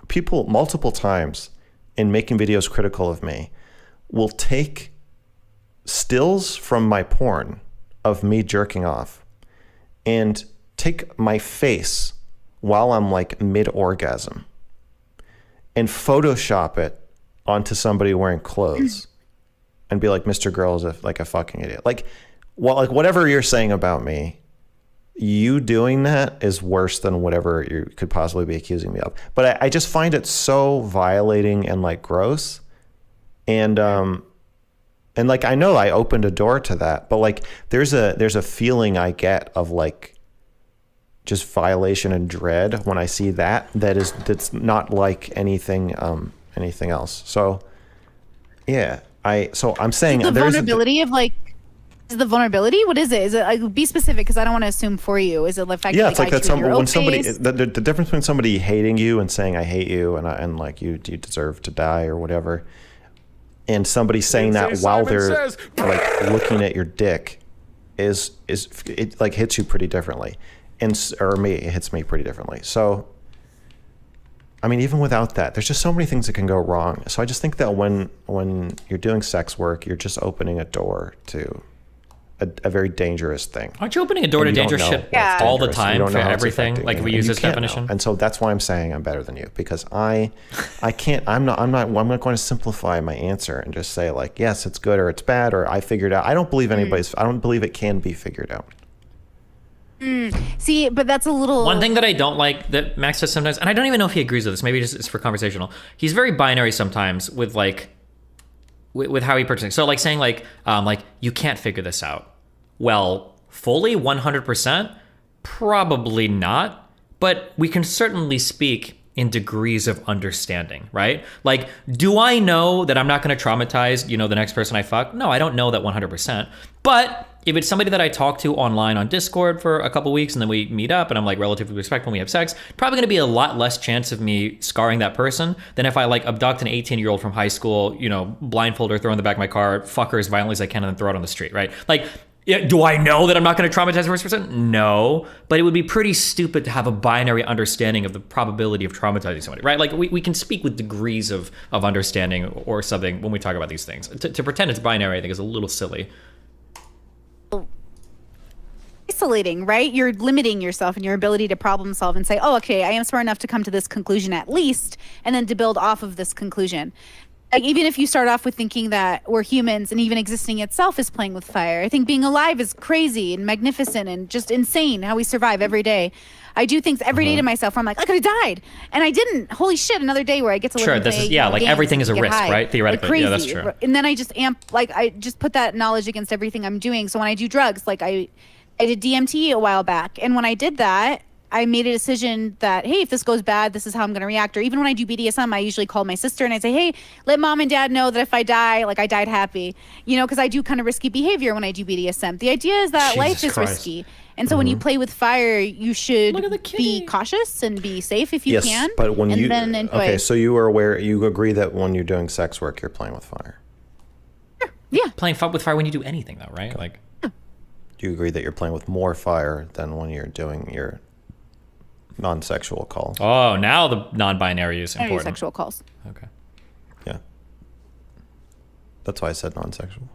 people multiple times in making videos critical of me will take stills from my porn of me jerking off and take my face while I'm like mid-orgasm and Photoshop it onto somebody wearing clothes and be like, Mr. Girl is a fucking idiot. Like whatever you're saying about me, you doing that is worse than whatever you could possibly be accusing me of. But I just find it so violating and like gross. And like, I know I opened a door to that, but like there's a feeling I get of like just violation and dread when I see that's not like anything else. So yeah, I'm saying the vulnerability of like, is the vulnerability, what is it? Is it like, be specific, because I don't want to assume for you. Is it the fact that it's like that when somebody face? the difference between somebody hating you and saying I hate you and like you deserve to die or whatever, and somebody saying that while they're like looking at your dick is it like hits you pretty differently, it hits me pretty differently. So I mean, even without that, there's just so many things that can go wrong. So I just think that when you're doing sex work, you're just opening a door to a very dangerous thing. Aren't you opening a door to dangerous shit all the time for everything? Like we use this definition. And so that's why I'm saying I'm better than you, because I'm not going to simplify my answer and just say like, yes, it's good or it's bad or I figured out. I don't believe I don't believe it can be figured out. See, but that's a little... One thing that I don't like that Max says sometimes, and I don't even know if he agrees with this, maybe it's for conversational. He's very binary sometimes with like, with how he portrays. So like saying like you can't figure this out. Well, fully 100%, probably not, but we can certainly speak in degrees of understanding, right? Like, do I know that I'm not going to traumatize, the next person I fuck? No, I don't know that 100%. But if it's somebody that I talk to online on Discord for a couple weeks and then we meet up and I'm like relatively respectful when we have sex, probably going to be a lot less chance of me scarring that person than if I like abduct an 18-year-old from high school, blindfold her, throw her in the back of my car, fuck her as violently as I can, and then throw it on the street, right? Like, do I know that I'm not going to traumatize the first person? No, but it would be pretty stupid to have a binary understanding of the probability of traumatizing somebody, right? Like we can speak with degrees of understanding or something when we talk about these things. To pretend it's binary, I think, is a little silly. It's a isolating, right? You're limiting yourself and your ability to problem solve and say, oh, okay, I am smart enough to come to this conclusion at least, and then to build off of this conclusion. Like, even if you start off with thinking that we're humans and even existing itself is playing with fire, I think being alive is crazy and magnificent and just insane how we survive every day. I do things every day to myself where I'm like, I could have died. And I didn't. Holy shit, another day where I get to live Sure, and this play, is, yeah, like games everything and is a get risk, high. right? Theoretically. Like Yeah, that's crazy. true. And then I just I just put that knowledge against everything I'm doing. So when I do drugs, like I did DMT a while back. And when I did that, I made a decision that, hey, if this goes bad, this is how I'm going to react. Or even when I do BDSM, I usually call my sister and I say, hey, let mom and dad know that if I die, like I died happy, you know, because I do kind of risky behavior when I do BDSM. The idea is that life is Christ. risky. And so when you play with fire, you should Look at the be kitty. cautious and be safe if you Yes, can. but when and you then enjoy. okay, so you are aware. You agree that when you're doing sex work, you're playing with fire. Yeah. Playing with fire when you do anything, though, right? Like, Do you agree that you're playing with more fire than when you're doing your non-sexual calls? oh, now the non-binary is I do important. sexual calls. Okay. Yeah. That's why I said non-sexual.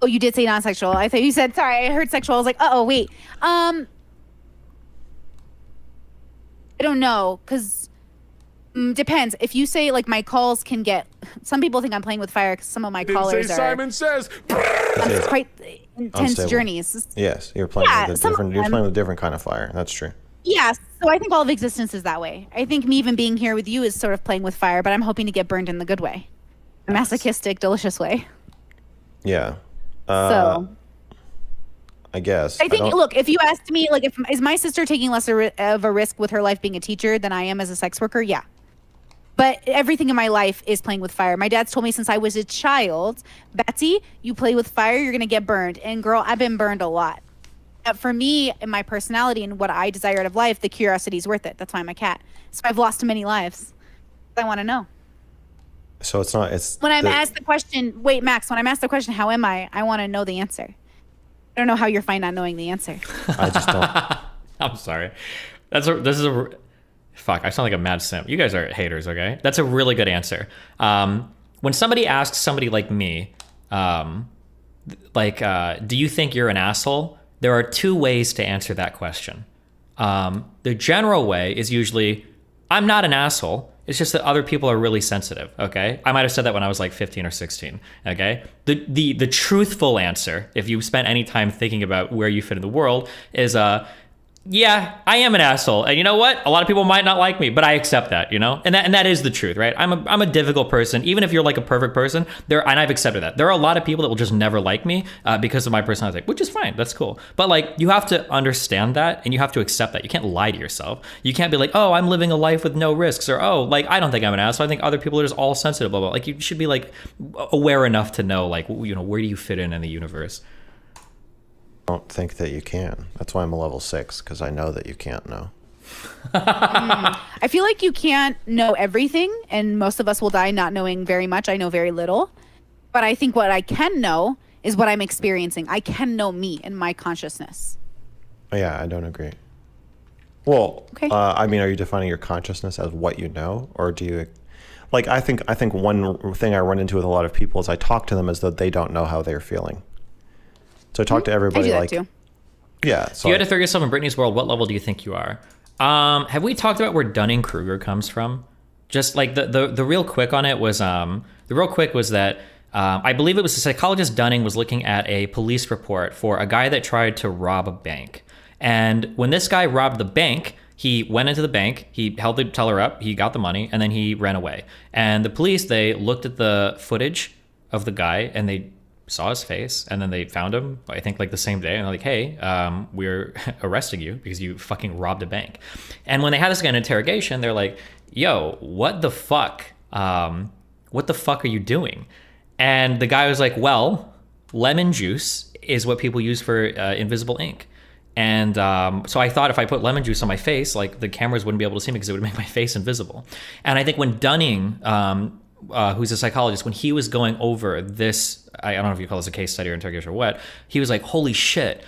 Oh, you did say non-sexual. I thought you said, sorry, I heard sexual. I was like, uh-oh, wait. I don't know, because depends. If you say, like, my calls can get... Some people think I'm playing with fire because some of my callers are... Simon says. It's quite intense Unstable. journeys. Yes, you're playing Yeah, with a some of different. You're them- playing with a different kind of fire. That's true. Yeah, so I think all of existence is that way. I think me even being here with you is sort of playing with fire, but I'm hoping to get burned in the good way. A masochistic, delicious way. Yeah. So... I guess. I think, don't- look, if you asked me, like, is my sister taking less of a risk with her life being a teacher than I am as a sex worker? Yeah. But everything in my life is playing with fire. My dad's told me since I was a child, Betsy, you play with fire, you're going to get burned. And girl, I've been burned a lot. For me and my personality and what I desire out of life, the curiosity is worth it. That's why I'm a cat. So I've lost many lives. I want to know. So it's not. It's When I'm asked the question, wait, Max, when I'm asked the question, how am I want to know the answer. I don't know how you're fine not knowing the answer. I just don't. I'm sorry. Fuck, I sound like a mad simp. You guys are haters, okay? That's a really good answer. When somebody asks somebody like me, do you think you're an asshole? There are two ways to answer that question. The general way is usually, I'm not an asshole. It's just that other people are really sensitive, okay? I might have said that when I was like 15 or 16, okay? The truthful answer, if you spent any time thinking about where you fit in the world, is yeah, I am an asshole, and you know what? A lot of people might not like me, but I accept that, you know, and that is the truth, right? I'm a difficult person, even if you're like a perfect person. And I've accepted that. There are a lot of people that will just never like me because of my personality, which is fine. That's cool. But like, you have to understand that, and you have to accept that. You can't lie to yourself. You can't be like, oh, I'm living a life with no risks, or oh, like I don't think I'm an asshole. I think other people are just all sensitive, blah blah. Like you should be like aware enough to know, like, you know, where do you fit in the universe. I don't think that you can. That's why I'm a level 6, because I know that you can't know. I feel like you can't know everything, and most of us will die not knowing very much. I know very little. But I think what I can know is what I'm experiencing. I can know me and my consciousness. Yeah, I don't agree. Well, Okay. I mean, are you defining your consciousness as what you know, or do you, like, I think one thing I run into with a lot of people is I talk to them as though they don't know how they're feeling. So I talk to I everybody do that like, too. yeah. If So you had to throw yourself in Brittany's world, what level do you think you are? Have we talked about where Dunning-Kruger comes from? Just like the real quick on it was that I believe it was the psychologist Dunning was looking at a police report for a guy that tried to rob a bank. And when this guy robbed the bank, he went into the bank, he held the teller up, he got the money, and then he ran away. And the police, they looked at the footage of the guy and they saw his face, and then they found him, I think like the same day, and they're like, hey, we're arresting you because you fucking robbed a bank. And when they had this guy in interrogation, they're like, yo, what the fuck? What the fuck are you doing? And the guy was like, well, lemon juice is what people use for invisible ink. And so I thought if I put lemon juice on my face, like the cameras wouldn't be able to see me because it would make my face invisible. And I think when Dunning, who's a psychologist, when he was going over this, I don't know if you call this a case study or interrogation or what, he was like, holy shit.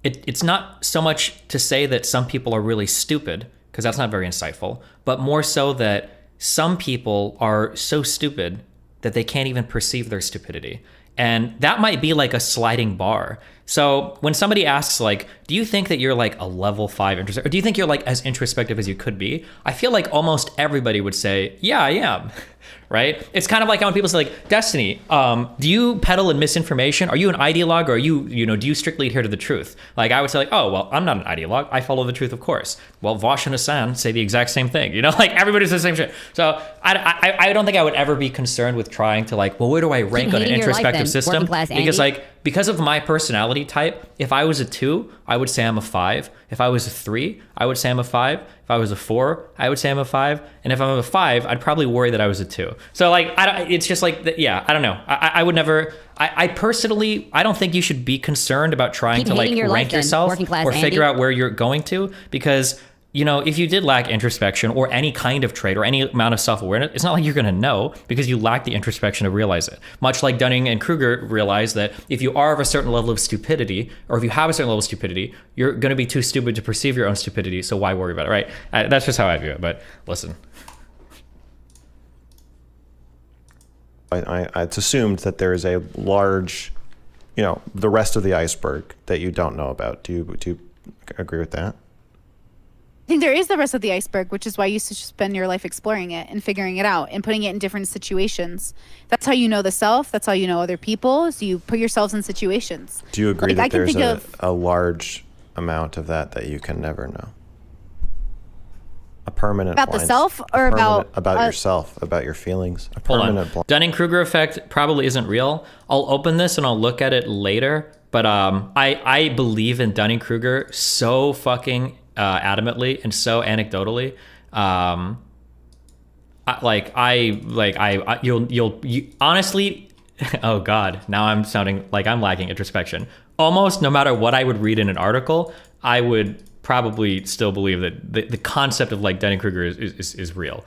It's not so much to say that some people are really stupid, because that's not very insightful, but more so that some people are so stupid that they can't even perceive their stupidity. And that might be like a sliding bar. So when somebody asks like, do you think that you're like a level 5 introspective, or do you think you're like as introspective as you could be? I feel like almost everybody would say, yeah, I am. Right? It's kind of like when people say like, Destiny, do you peddle in misinformation? Are you an ideologue, or are you, do you strictly adhere to the truth? Like I would say like, oh, well, I'm not an ideologue. I follow the truth, of course. Well, Vosh and Hassan say the exact same thing. Like everybody says the same shit. So I don't think I would ever be concerned with trying to like, well, where do I rank on an introspective system? Because of my personality type, if I was a 2, I would say I'm a 5. If I was a 3, I would say I'm a 5. If I was a 4, I would say I'm a 5. And if I'm a 5, I'd probably worry that I was a 2. So like, it's just like, yeah, I don't know. I would never, I personally, I don't think you should be concerned about trying to like rank yourself or figure out where you're going to, because if you did lack introspection or any kind of trait or any amount of self-awareness, it's not like you're going to know, because you lack the introspection to realize it. Much like Dunning and Kruger realized that if you are of a certain level of stupidity, or if you have a certain level of stupidity, you're going to be too stupid to perceive your own stupidity. So why worry about it, right? That's just how I view it. But listen. It's assumed that there is a large, the rest of the iceberg that you don't know about. Do you agree with that? I think there is the rest of the iceberg, which is why you should spend your life exploring it and figuring it out and putting it in different situations. That's how you know the self. That's how you know other people. So you put yourselves in situations. Do you agree that there's a large amount of that you can never know? A permanent about the self, or about yourself, about your feelings. A permanent blind. Dunning-Kruger effect probably isn't real. I'll open this and I'll look at it later. But I believe in Dunning-Kruger so fucking adamantly and so anecdotally. You'll honestly, oh God, now I'm sounding like I'm lacking introspection. Almost no matter what I would read in an article, I would probably still believe that the concept of like Dunning-Kruger is real.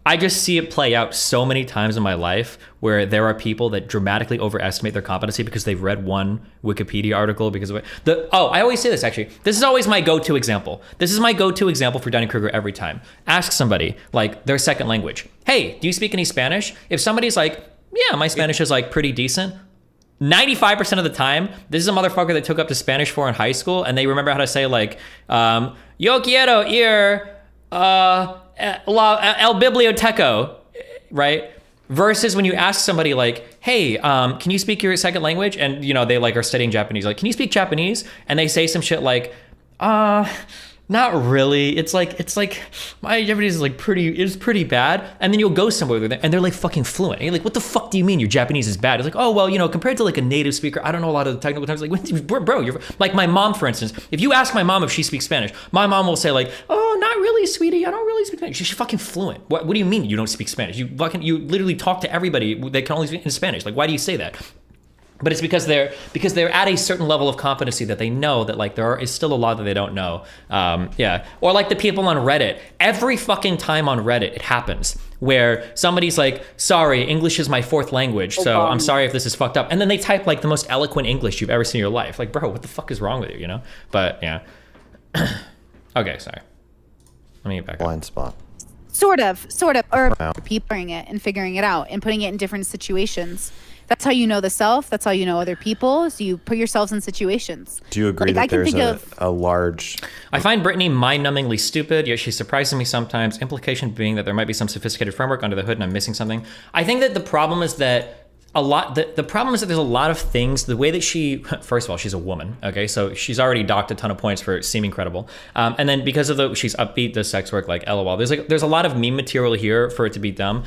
I just see it play out so many times in my life where there are people that dramatically overestimate their competency because they've read one Wikipedia article because of it. I always say this, actually. This is always my go-to example. This is my go-to example for Dunning-Kruger every time. Ask somebody, like, their second language. Hey, do you speak any Spanish? If somebody's like, yeah, my Spanish is like pretty decent, 95% of the time, this is a motherfucker that took up to Spanish 4 in high school, and they remember how to say like, yo quiero ir el biblioteco, right? Versus when you ask somebody like, hey, can you speak your second language? And they like are studying Japanese, like, can you speak Japanese? And they say some shit like, not really. It's like my Japanese is like pretty bad. And then you'll go somewhere with them and they're like fucking fluent. And you're like, what the fuck do you mean your Japanese is bad? It's like, oh, well, compared to like a native speaker, I don't know a lot of the technical terms. Like, bro, you're like my mom, for instance. If you ask my mom if she speaks Spanish, my mom will say like, oh, not really, sweetie. I don't really speak Spanish. She's fucking fluent. What do you mean you don't speak Spanish? You literally talk to everybody that can only speak in Spanish. Like, why do you say that? But it's because they're at a certain level of competency that they know that like there is still a lot that they don't know. Or like the people on Reddit. Every fucking time on Reddit it happens where somebody's like, sorry, English is my 4th language, so I'm sorry if this is fucked up. And then they type like the most eloquent English you've ever seen in your life. Like, bro, what the fuck is wrong with you, But yeah. Okay, sorry. Let me get back blind spot. Sort of, or people it and figuring it out and putting it in different situations. That's how you know the self. That's how you know other people. So you put yourselves in situations. Do you agree that there's a large... I find Brittany mind-numbingly stupid, yet she surprises me sometimes. Implication being that there might be some sophisticated framework under the hood and I'm missing something. I think that the problem is that the problem is that there's a lot of things, the way that first of all, she's a woman, okay? So she's already docked a ton of points for seeming credible. And then because of she's upbeat, does sex work, like LOL. There's a lot of meme material here for it to be dumb.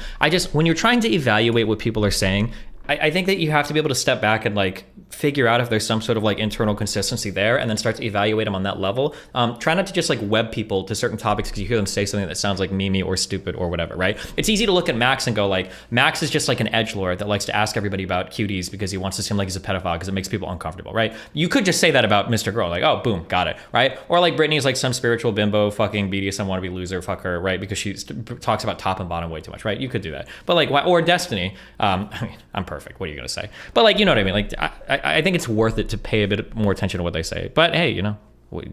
When you're trying to evaluate what people are saying, I think that you have to be able to step back and like figure out if there's some sort of like internal consistency there and then start to evaluate them on that level. Try not to just like web people to certain topics because you hear them say something that sounds like memey or stupid or whatever, right? It's easy to look at Max and go like, Max is just like an edgelord that likes to ask everybody about cuties because he wants to seem like he's a pedophile because it makes people uncomfortable, right? You could just say that about MrGirl, like, oh, boom, got it, right? Or like Brittany is like some spiritual bimbo fucking BDSM wannabe loser, fuck her, right? Because she talks about top and bottom way too much, right? You could do that. But like, or Destiny, I mean, I'm perfect. What are you gonna say? But like, you know what I mean? Like, I think it's worth it to pay a bit more attention to what they say. But hey, you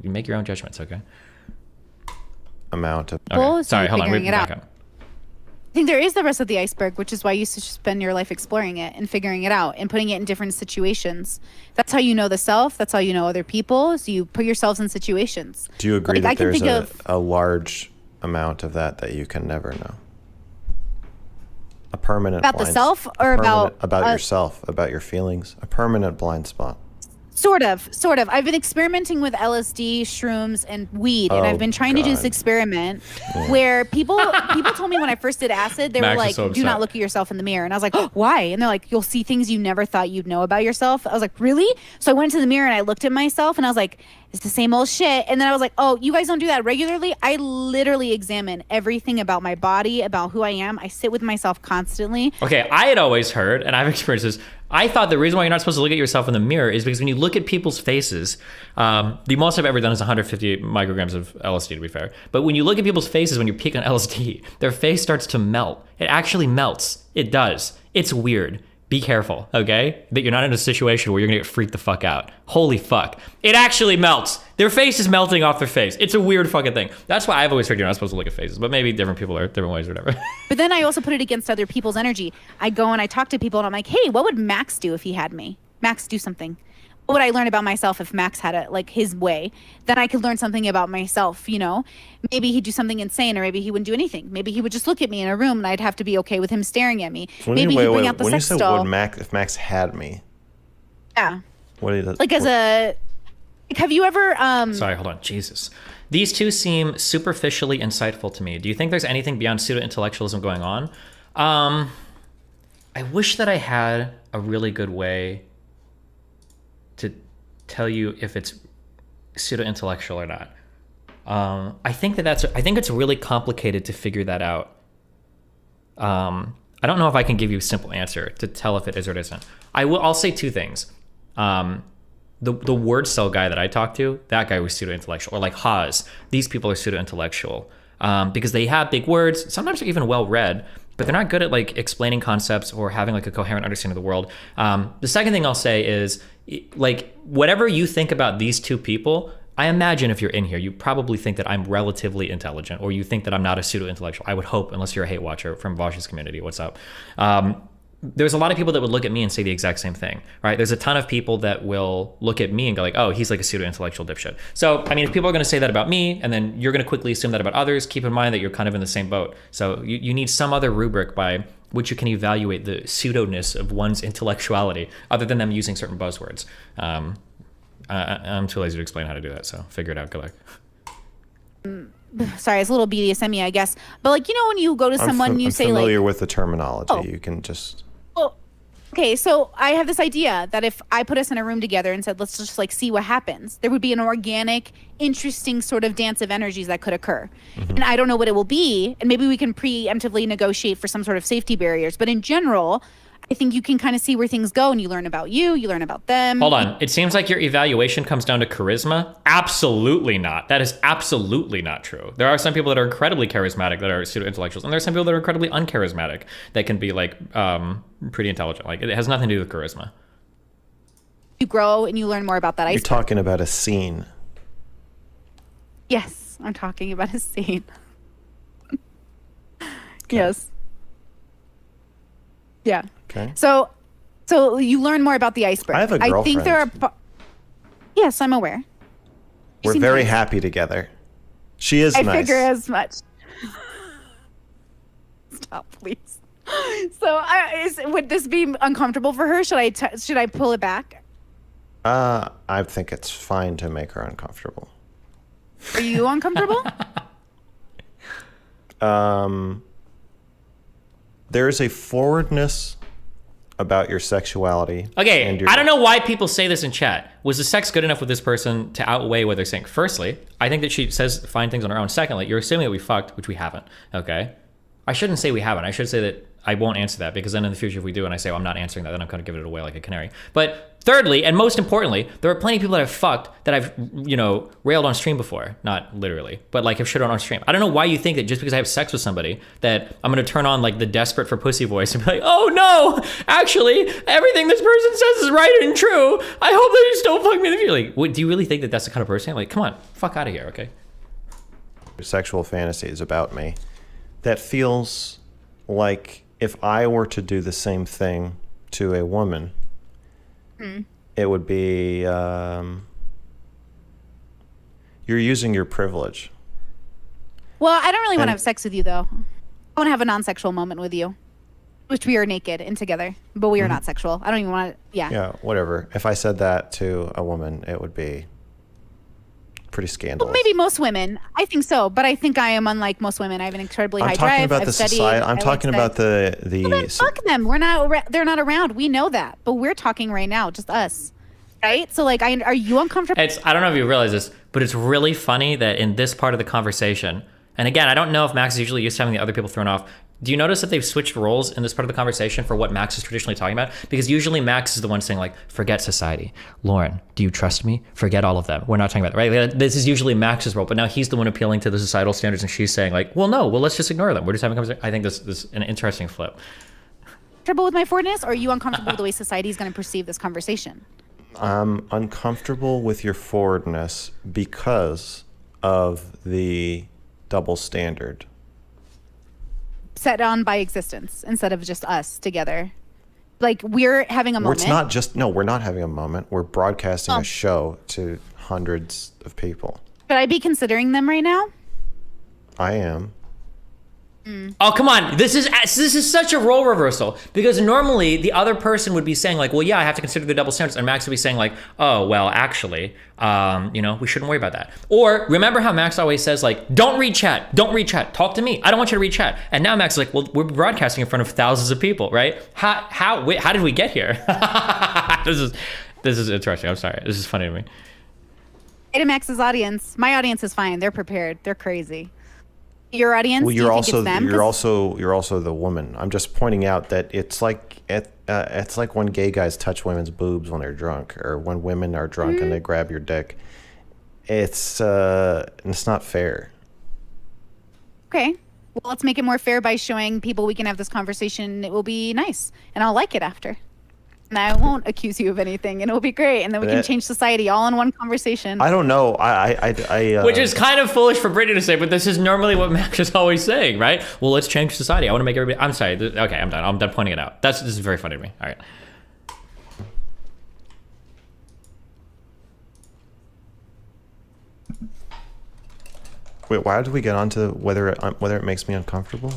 make your own judgments, okay? Amount of... Okay. Sorry, hold on. We're back up. I think there is the rest of the iceberg, which is why you should spend your life exploring it and figuring it out and putting it in different situations. That's how you know the self. That's how you know other people. So you put yourselves in situations. Do you agree Like, that I can there's think a large amount of that you can never know? A permanent About the blind self a or permanent- about yourself, about your feelings, a permanent blind spot. Sort of. I've been experimenting with LSD, shrooms, and weed, and I've been trying to do this experiment where people told me when I first did acid, they were Max is like, so "Do not upset. look at yourself in the mirror," and I was like, oh, "Why?" And they're like, "You'll see things you never thought you'd know about yourself." I was like, "Really?" So I went to the mirror and I looked at myself, and I was like, "It's the same old shit." And then I was like, "Oh, you guys don't do that regularly?" I literally examine everything about my body, about who I am. I sit with myself constantly. Okay, I had always heard, and I've experienced this, I thought the reason why you're not supposed to look at yourself in the mirror is because when you look at people's faces, the most I've ever done is 150 micrograms of LSD, to be fair. But when you look at people's faces when you peak on LSD, their face starts to melt. It actually melts. It does. It's weird. Be careful, okay? That you're not in a situation where you're gonna get freaked the fuck out. Holy fuck. It actually melts. Their face is melting off their face. It's a weird fucking thing. That's why I've always heard you're not supposed to look at faces, but maybe different people are different ways or whatever. But then I also put it against other people's energy. I go and I talk to people and I'm like, "Hey, what would Max do if he had me? Max, do something. What would I learn about myself if Max had it like his way? Then I could learn something about myself, you know? Maybe he'd do something insane, or maybe he wouldn't do anything. Maybe he would just look at me in a room and I'd have to be okay with him staring at me. Maybe he'd bring out the when you sex say doll. if Max had me, Yeah. what do you Like as a, like, have you ever, Sorry, hold on. Jesus. These two seem superficially insightful to me. Do you think there's anything beyond pseudo-intellectualism going on? I wish that I had a really good way to tell you if it's pseudo-intellectual or not. I think it's really complicated to figure that out. I don't know if I can give you a simple answer to tell if it is or it isn't. I'll say two things. The word cell guy that I talked to, that guy was pseudo-intellectual. Or like Haas, these people are pseudo-intellectual because they have big words. Sometimes they're even well-read, but they're not good at like explaining concepts or having like a coherent understanding of the world. The second thing I'll say is, like, whatever you think about these two people, I imagine if you're in here, you probably think that I'm relatively intelligent, or you think that I'm not a pseudo-intellectual. I would hope, unless you're a hate watcher from Vaj's community. What's up? There's a lot of people that would look at me and say the exact same thing, right? There's a ton of people that will look at me and go like, oh, he's like a pseudo-intellectual dipshit. So, I mean, if people are going to say that about me, and then you're going to quickly assume that about others, keep in mind that you're kind of in the same boat. So you need some other rubric by which you can evaluate the pseudo-ness of one's intellectuality, other than them using certain buzzwords. I'm too lazy to explain how to do that, so figure it out. Good luck. sorry, it's a little BDSM-y, I guess. But like, you know, when you go to someone, you say like, I'm familiar with the terminology. Oh. You can just... well, okay, so I have this idea that if I put us in a room together and said, let's just like see what happens, there would be an organic, interesting sort of dance of energies that could occur. And I don't know what it will be, and maybe we can preemptively negotiate for some sort of safety barriers. But in general, I think you can kind of see where things go, and you learn about you learn about them. Hold on. It seems like your evaluation comes down to charisma. Absolutely not. That is absolutely not true. There are some people that are incredibly charismatic that are pseudo-intellectuals, and there are some people that are incredibly uncharismatic that can be like pretty intelligent. Like, it has nothing to do with charisma. You grow and you learn more about that. You're talking about a scene. Yes, I'm talking about a scene. Yes. Yeah. Okay. So you learn more about the iceberg. I have a I think there are. girlfriend. Yes, I'm aware. We're seem very nice. happy together. She is I nice. figure as much. Stop, please. So, would this be uncomfortable for her? Should I pull it back? I think it's fine to make her uncomfortable. Are you uncomfortable? There's a forwardness about your sexuality. Okay, and your... I don't know why people say this in chat. Was the sex good enough with this person to outweigh what they're saying? Firstly, I think that she says fine things on her own. Secondly, you're assuming that we fucked, which we haven't, okay? I shouldn't say we haven't. I should say that I won't answer that, because then in the future if we do and I say, well, I'm not answering that, then I'm going to give it away like a canary. But thirdly, and most importantly, there are plenty of people that I've fucked that I've, railed on stream before. Not literally, but like have shit on stream. I don't know why you think that just because I have sex with somebody that I'm going to turn on like the desperate for pussy voice and be like, oh no, actually, everything this person says is right and true. I hope that you still fuck me in the future. Like, what, do you really think that that's the kind of person? Like, come on, fuck out of here, okay? Sexual fantasies about me that feels like if I were to do the same thing to a woman, it would be you're using your privilege. Well, I don't really want to have sex with you, though. I want to have a non-sexual moment with you, which we are naked and together, but we are not sexual. I don't even want to. Yeah. Yeah, whatever. If I said that to a woman, it would be pretty scandalous. Well, maybe most women. I think so, but I think I am unlike most women. I have an incredibly high drive. About I've the studied. society. I'm talking about the. Well, then fuck them. We're not. They're not around. We know that, but we're talking right now, just us, right? So, like, are you uncomfortable? I don't know if you realize this, but it's really funny that in this part of the conversation, and again, I don't know if Max is usually used to having the other people thrown off. Do you notice that they've switched roles in this part of the conversation for what Max is traditionally talking about? Because usually Max is the one saying, like, forget society. Lauren, do you trust me? Forget all of them. We're not talking about that, right? This is usually Max's role, but now he's the one appealing to the societal standards, and she's saying, like, well, no, well, let's just ignore them. We're just having a conversation. I think this is an interesting flip. Trouble with my forwardness, or are you uncomfortable with the way society is going to perceive this conversation? I'm uncomfortable with your forwardness because of the double standard set on by existence instead of just us together. Like, we're having a moment. It's not just, no, we're not having a moment. We're broadcasting a show to hundreds of people. Should I be considering them right now? I am. Oh, come on. This is such a role reversal, because normally the other person would be saying, like, well, yeah, I have to consider the double standards. And Max would be saying, like, oh, well, actually, we shouldn't worry about that. Or remember how Max always says, like, don't read chat. Don't read chat. Talk to me. I don't want you to read chat. And now Max is like, well, we're broadcasting in front of thousands of people, right? How did we get here? This is interesting. I'm sorry. This is funny to me. Hey, to Max's audience. My audience is fine. They're prepared. They're crazy. Your audience? Well, you're you're also the woman. I'm just pointing out that it's like when gay guys touch women's boobs when they're drunk, or when women are drunk and they grab your dick. It's not fair. Okay. Well, let's make it more fair by showing people we can have this conversation. It will be nice, and I'll like it after. And I won't accuse you of anything, and it'll be great. And then we can change society all in one conversation. I don't know. Which is kind of foolish for Brittany to say, but this is normally what Max is always saying, right? Well, let's change society. I want to make everybody. I'm sorry. Okay, I'm done. I'm done pointing it out. This is very funny to me. All right. Wait, why did we get onto whether it makes me uncomfortable?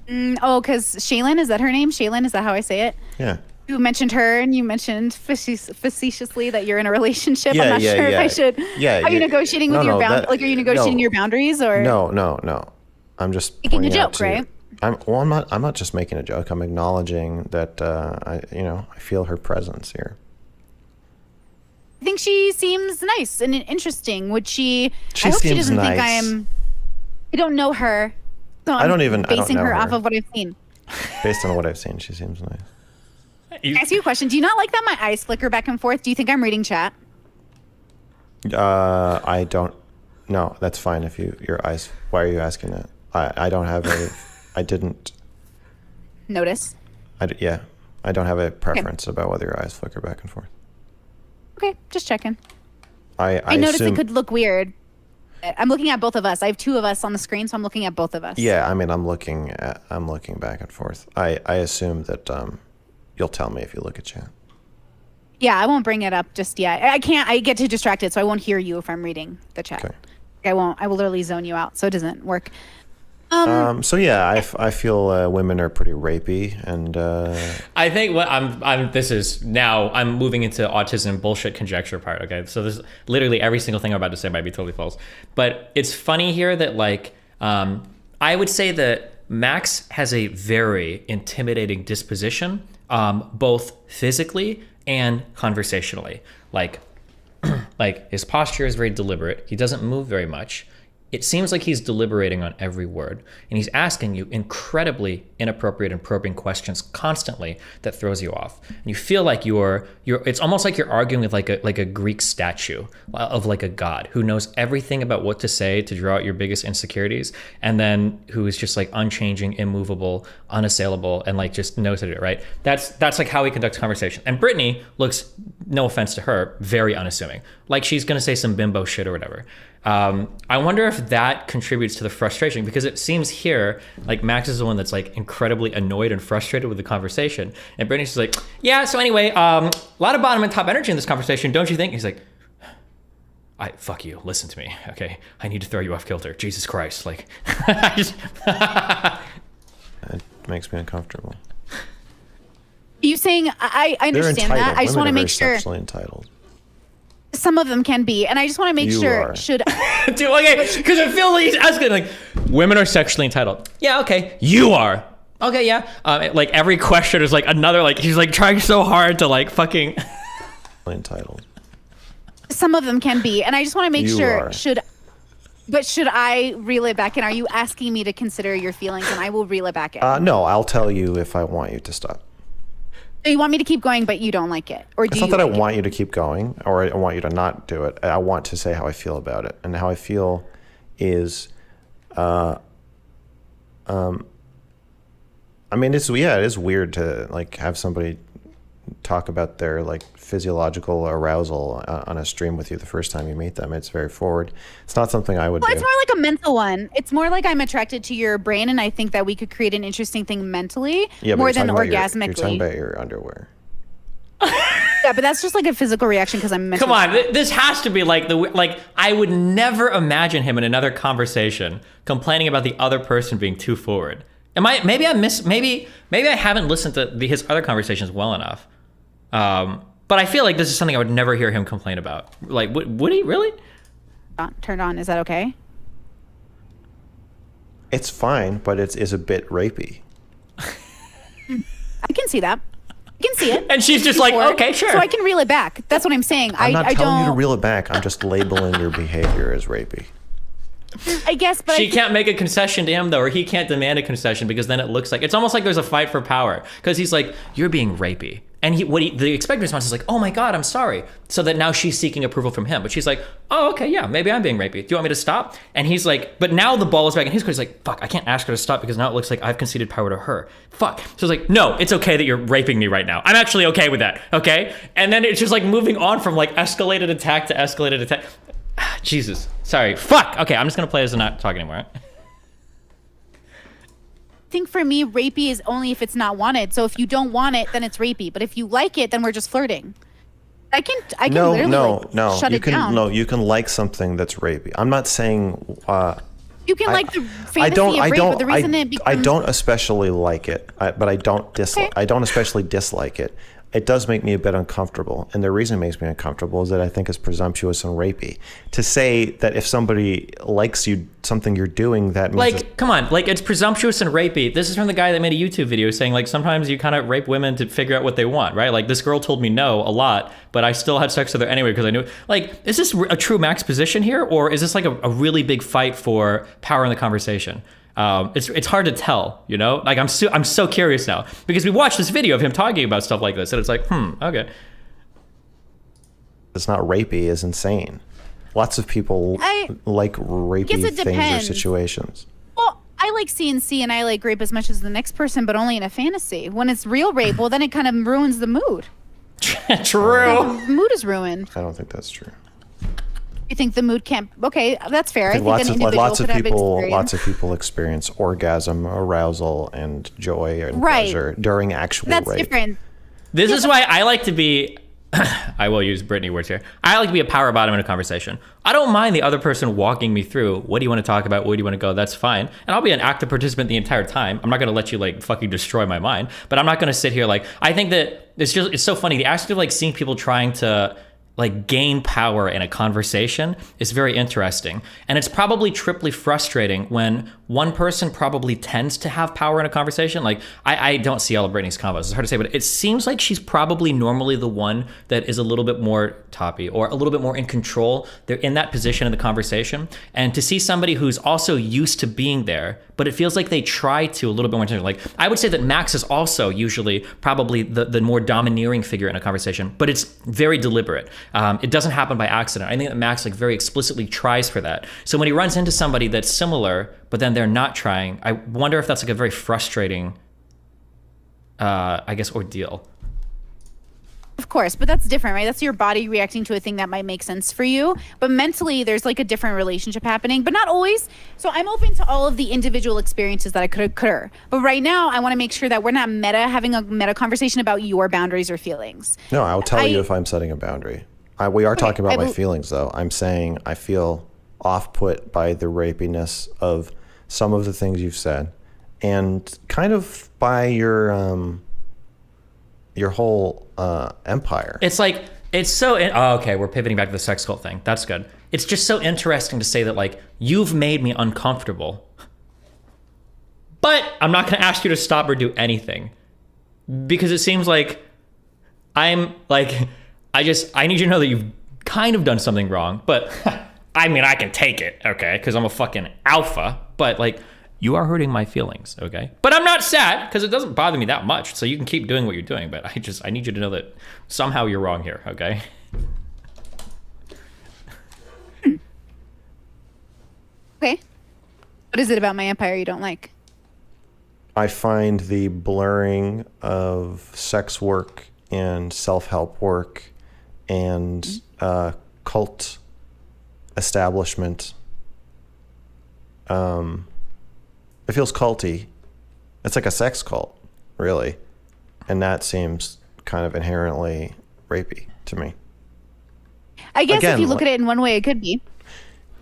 Because Shaylin, is that her name? Shaylin, is that how I say it? Yeah. You mentioned her, and you mentioned facetiously that you're in a relationship. I'm not sure if I should. Yeah. Are you negotiating with your are you negotiating your boundaries, or? No. I'm just making a joke, right? I'm not just making a joke. I'm acknowledging that I feel her presence here. I think she seems nice and interesting. Would she? She I hope seems she doesn't think nice. I don't know her. So I don't know basing her her off of what I've seen. Based on what I've seen, she seems nice. Can I ask you a question? Do you not like that my eyes flicker back and forth? Do you think I'm reading chat? I don't. No, that's fine. If your eyes. Why are you asking that? I don't have a. I didn't notice. I don't have a preference about whether your eyes flicker back and forth. Okay, just checking. I noticed assume, it could look weird. I'm looking at both of us. I have two of us on the screen, so I'm looking at both of us. Yeah, I mean, I'm looking back and forth. I assume that you'll tell me if you look at chat. Yeah, I won't bring it up just yet. I can't. I get too distracted, so I won't hear you if I'm reading the chat. Okay. I won't. I will literally zone you out, so it doesn't work. So yeah, I feel women are pretty rapey, and I think what I'm moving into autism bullshit conjecture part. Okay, so this literally every single thing I'm about to say might be totally false, but it's funny here that like I would say that Max has a very intimidating disposition, both physically and conversationally. Like his posture is very deliberate. He doesn't move very much. It seems like he's deliberating on every word, and he's asking you incredibly inappropriate and probing questions constantly that throws you off. And you feel like you're it's almost like you're arguing with like a Greek statue of like a god who knows everything about what to say to draw out your biggest insecurities, and then who is just like unchanging, immovable, unassailable, and like just knows how to do it, right? That's like how he conducts conversation. And Brittany looks, no offense to her, very unassuming. Like she's gonna say some bimbo shit or whatever. I wonder if if that contributes to the frustration, because it seems here like Max is the one that's like incredibly annoyed and frustrated with the conversation, and Brittany's just like, yeah, so anyway, a lot of bottom and top energy in this conversation, don't you think? He's like, fuck you, listen to me, okay? I need to throw you off kilter. Jesus Christ, like, I just it makes me uncomfortable. You saying I understand that? I just want to make sure. Sexually entitled. Some of them can be, and I just want to make sure. Should dude, okay, because I feel like he's asking like, women are sexually entitled. Yeah, okay, you are. Okay, yeah. Like every question is like another, like he's like trying so hard to like fucking entitled. Some of them can be, and I just want to make sure. Are. Should I reel it back in? Are you asking me to consider your feelings, and I will reel it back in? No, I'll tell you if I want you to stop. So you want me to keep going, but you don't like it, or do it's you? Not that like I want you to keep going, or I want you to not do it. I want to say how I feel about it, and how I feel is, I mean, it is weird to like have somebody talk about their like physiological arousal on a stream with you the first time you meet them. It's very forward. It's not something I would do. It's more like a mental one. It's more like I'm attracted to your brain, and I think that we could create an interesting thing mentally more than orgasmically. You're talking about your underwear. Yeah, but that's just like a physical reaction because I'm mentally. Come on, this has to be like I would never imagine him in another conversation complaining about the other person being too forward. Maybe I haven't listened to his other conversations well enough. But I feel like this is something I would never hear him complain about. Like, would he really? Turned on. Is that okay? It's fine, but it's a bit rapey. I can see that. I can see it. And she's just like, okay, sure. So I can reel it back. That's what I'm saying. I'm not telling you to reel it back. I'm just labeling your behavior as rapey. I guess, but she can't make a concession to him though, or he can't demand a concession, because then it looks like it's almost like there's a fight for power. Because he's like, you're being rapey, and the expected response is like, oh my god, I'm sorry. So that now she's seeking approval from him, but she's like, oh okay, yeah, maybe I'm being rapey. Do you want me to stop? And he's like, but now the ball is back in his court. He's like, fuck, I can't ask her to stop because now it looks like I've conceded power to her. Fuck. So it's like, no, it's okay that you're raping me right now. I'm actually okay with that. Okay. And then it's just like moving on from like escalated attack to escalated attack. Jesus. Sorry. Fuck. Okay, I'm just gonna play as not talk anymore. I think for me, rapey is only if it's not wanted. So if you don't want it, then it's rapey. But if you like it, then we're just flirting. I can literally shut it down. No, you can like something that's rapey. I'm not saying. You can like the fantasy of rape, but the reason it becomes... I don't especially like it, but I don't dislike. Okay. I don't especially dislike it. It does make me a bit uncomfortable, and the reason it makes me uncomfortable is that I think it's presumptuous and rapey to say that if somebody likes something you're doing, that means like, come on, like it's presumptuous and rapey. This is from the guy that made a YouTube video saying like sometimes you kind of rape women to figure out what they want, right? Like this girl told me no a lot, but I still had sex with her anyway because I knew. Like, is this a true Max position here, or is this like a really big fight for power in the conversation? It's hard to tell, you know? Like I'm so curious now because we watched this video of him talking about stuff like this and it's like, okay. It's not rapey is insane. Lots of people like rapey things or situations. Well, I like CNC and I like rape as much as the next person, but only in a fantasy. When it's real rape, well, then it kind of ruins the mood. True. The mood is ruined. I don't think that's true. You think the mood can't? Okay, that's fair. I think lots of people experience orgasm, arousal, and joy and pleasure during actual rape. That's different. This is why I like to be. I will use Brittany words here. I like to be a power bottom in a conversation. I don't mind the other person walking me through. What do you want to talk about? Where do you want to go? That's fine. And I'll be an active participant the entire time. I'm not going to let you like fucking destroy my mind. But I'm not going to sit here like. I think that it's so funny. The aspect of like seeing people trying to like gain power in a conversation is very interesting. And it's probably triply frustrating when one person probably tends to have power in a conversation. Like I don't see all of Brittany's combos, it's hard to say, but it seems like she's probably normally the one that is a little bit more toppy or a little bit more in control. They're in that position in the conversation. And to see somebody who's also used to being there, but it feels like they try to a little bit more intentionally. Like I would say that Max is also usually probably the more domineering figure in a conversation, but it's very deliberate. It doesn't happen by accident. I think that Max like very explicitly tries for that. So when he runs into somebody that's similar, but then they're not trying, I wonder if that's like a very frustrating, I guess, ordeal. Of course, but that's different, right? That's your body reacting to a thing that might make sense for you. But mentally, there's like a different relationship happening, but not always. So I'm open to all of the individual experiences that could occur. But right now, I want to make sure that we're not having a meta conversation about your boundaries or feelings. No, I'll tell you if I'm setting a boundary. We are talking about my feelings, though. I'm saying I feel off-put by the rapiness of some of the things you've said, and kind of by your whole empire. It's like, it's so, okay, we're pivoting back to the sex cult thing. That's good. It's just so interesting to say that, like, you've made me uncomfortable, but I'm not going to ask you to stop or do anything, because it seems like I'm like, I need you to know that you've kind of done something wrong, but I mean, I can take it, okay, because I'm a fucking alpha, but like, you are hurting my feelings, okay? But I'm not sad, because it doesn't bother me that much, so you can keep doing what you're doing, but I need you to know that somehow you're wrong here, okay? Okay. What is it about my empire you don't like? I find the blurring of sex work and self-help work and cult establishment. It feels culty. It's like a sex cult, really. And that seems kind of inherently rapey to me. I guess if you look at it in one way, it could be.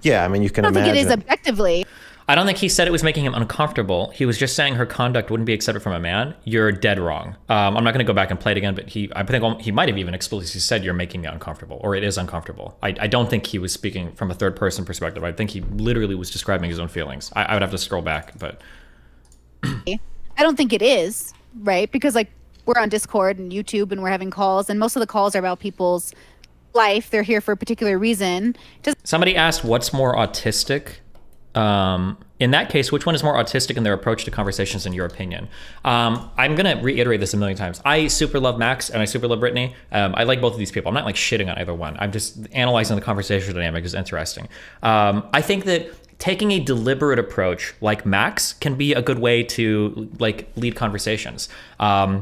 Yeah, I mean, you can imagine. I don't think it is objectively. I don't think he said it was making him uncomfortable. He was just saying her conduct wouldn't be accepted from a man. You're dead wrong. I'm not going to go back and play it again, but I think he might have even explicitly said you're making me uncomfortable, or it is uncomfortable. I don't think he was speaking from a third person perspective. I think he literally was describing his own feelings. I would have to scroll back, but. I don't think it is, right? Because like we're on Discord and YouTube and we're having calls, and most of the calls are about people's life. They're here for a particular reason. Somebody asked what's more autistic. In that case, which one is more autistic in their approach to conversations, in your opinion? I'm going to reiterate this a million times. I super love Max and I super love Brittany. I like both of these people. I'm not like shitting on either one. I'm just analyzing the conversation dynamic is interesting. I think that taking a deliberate approach like Max can be a good way to like lead conversations. I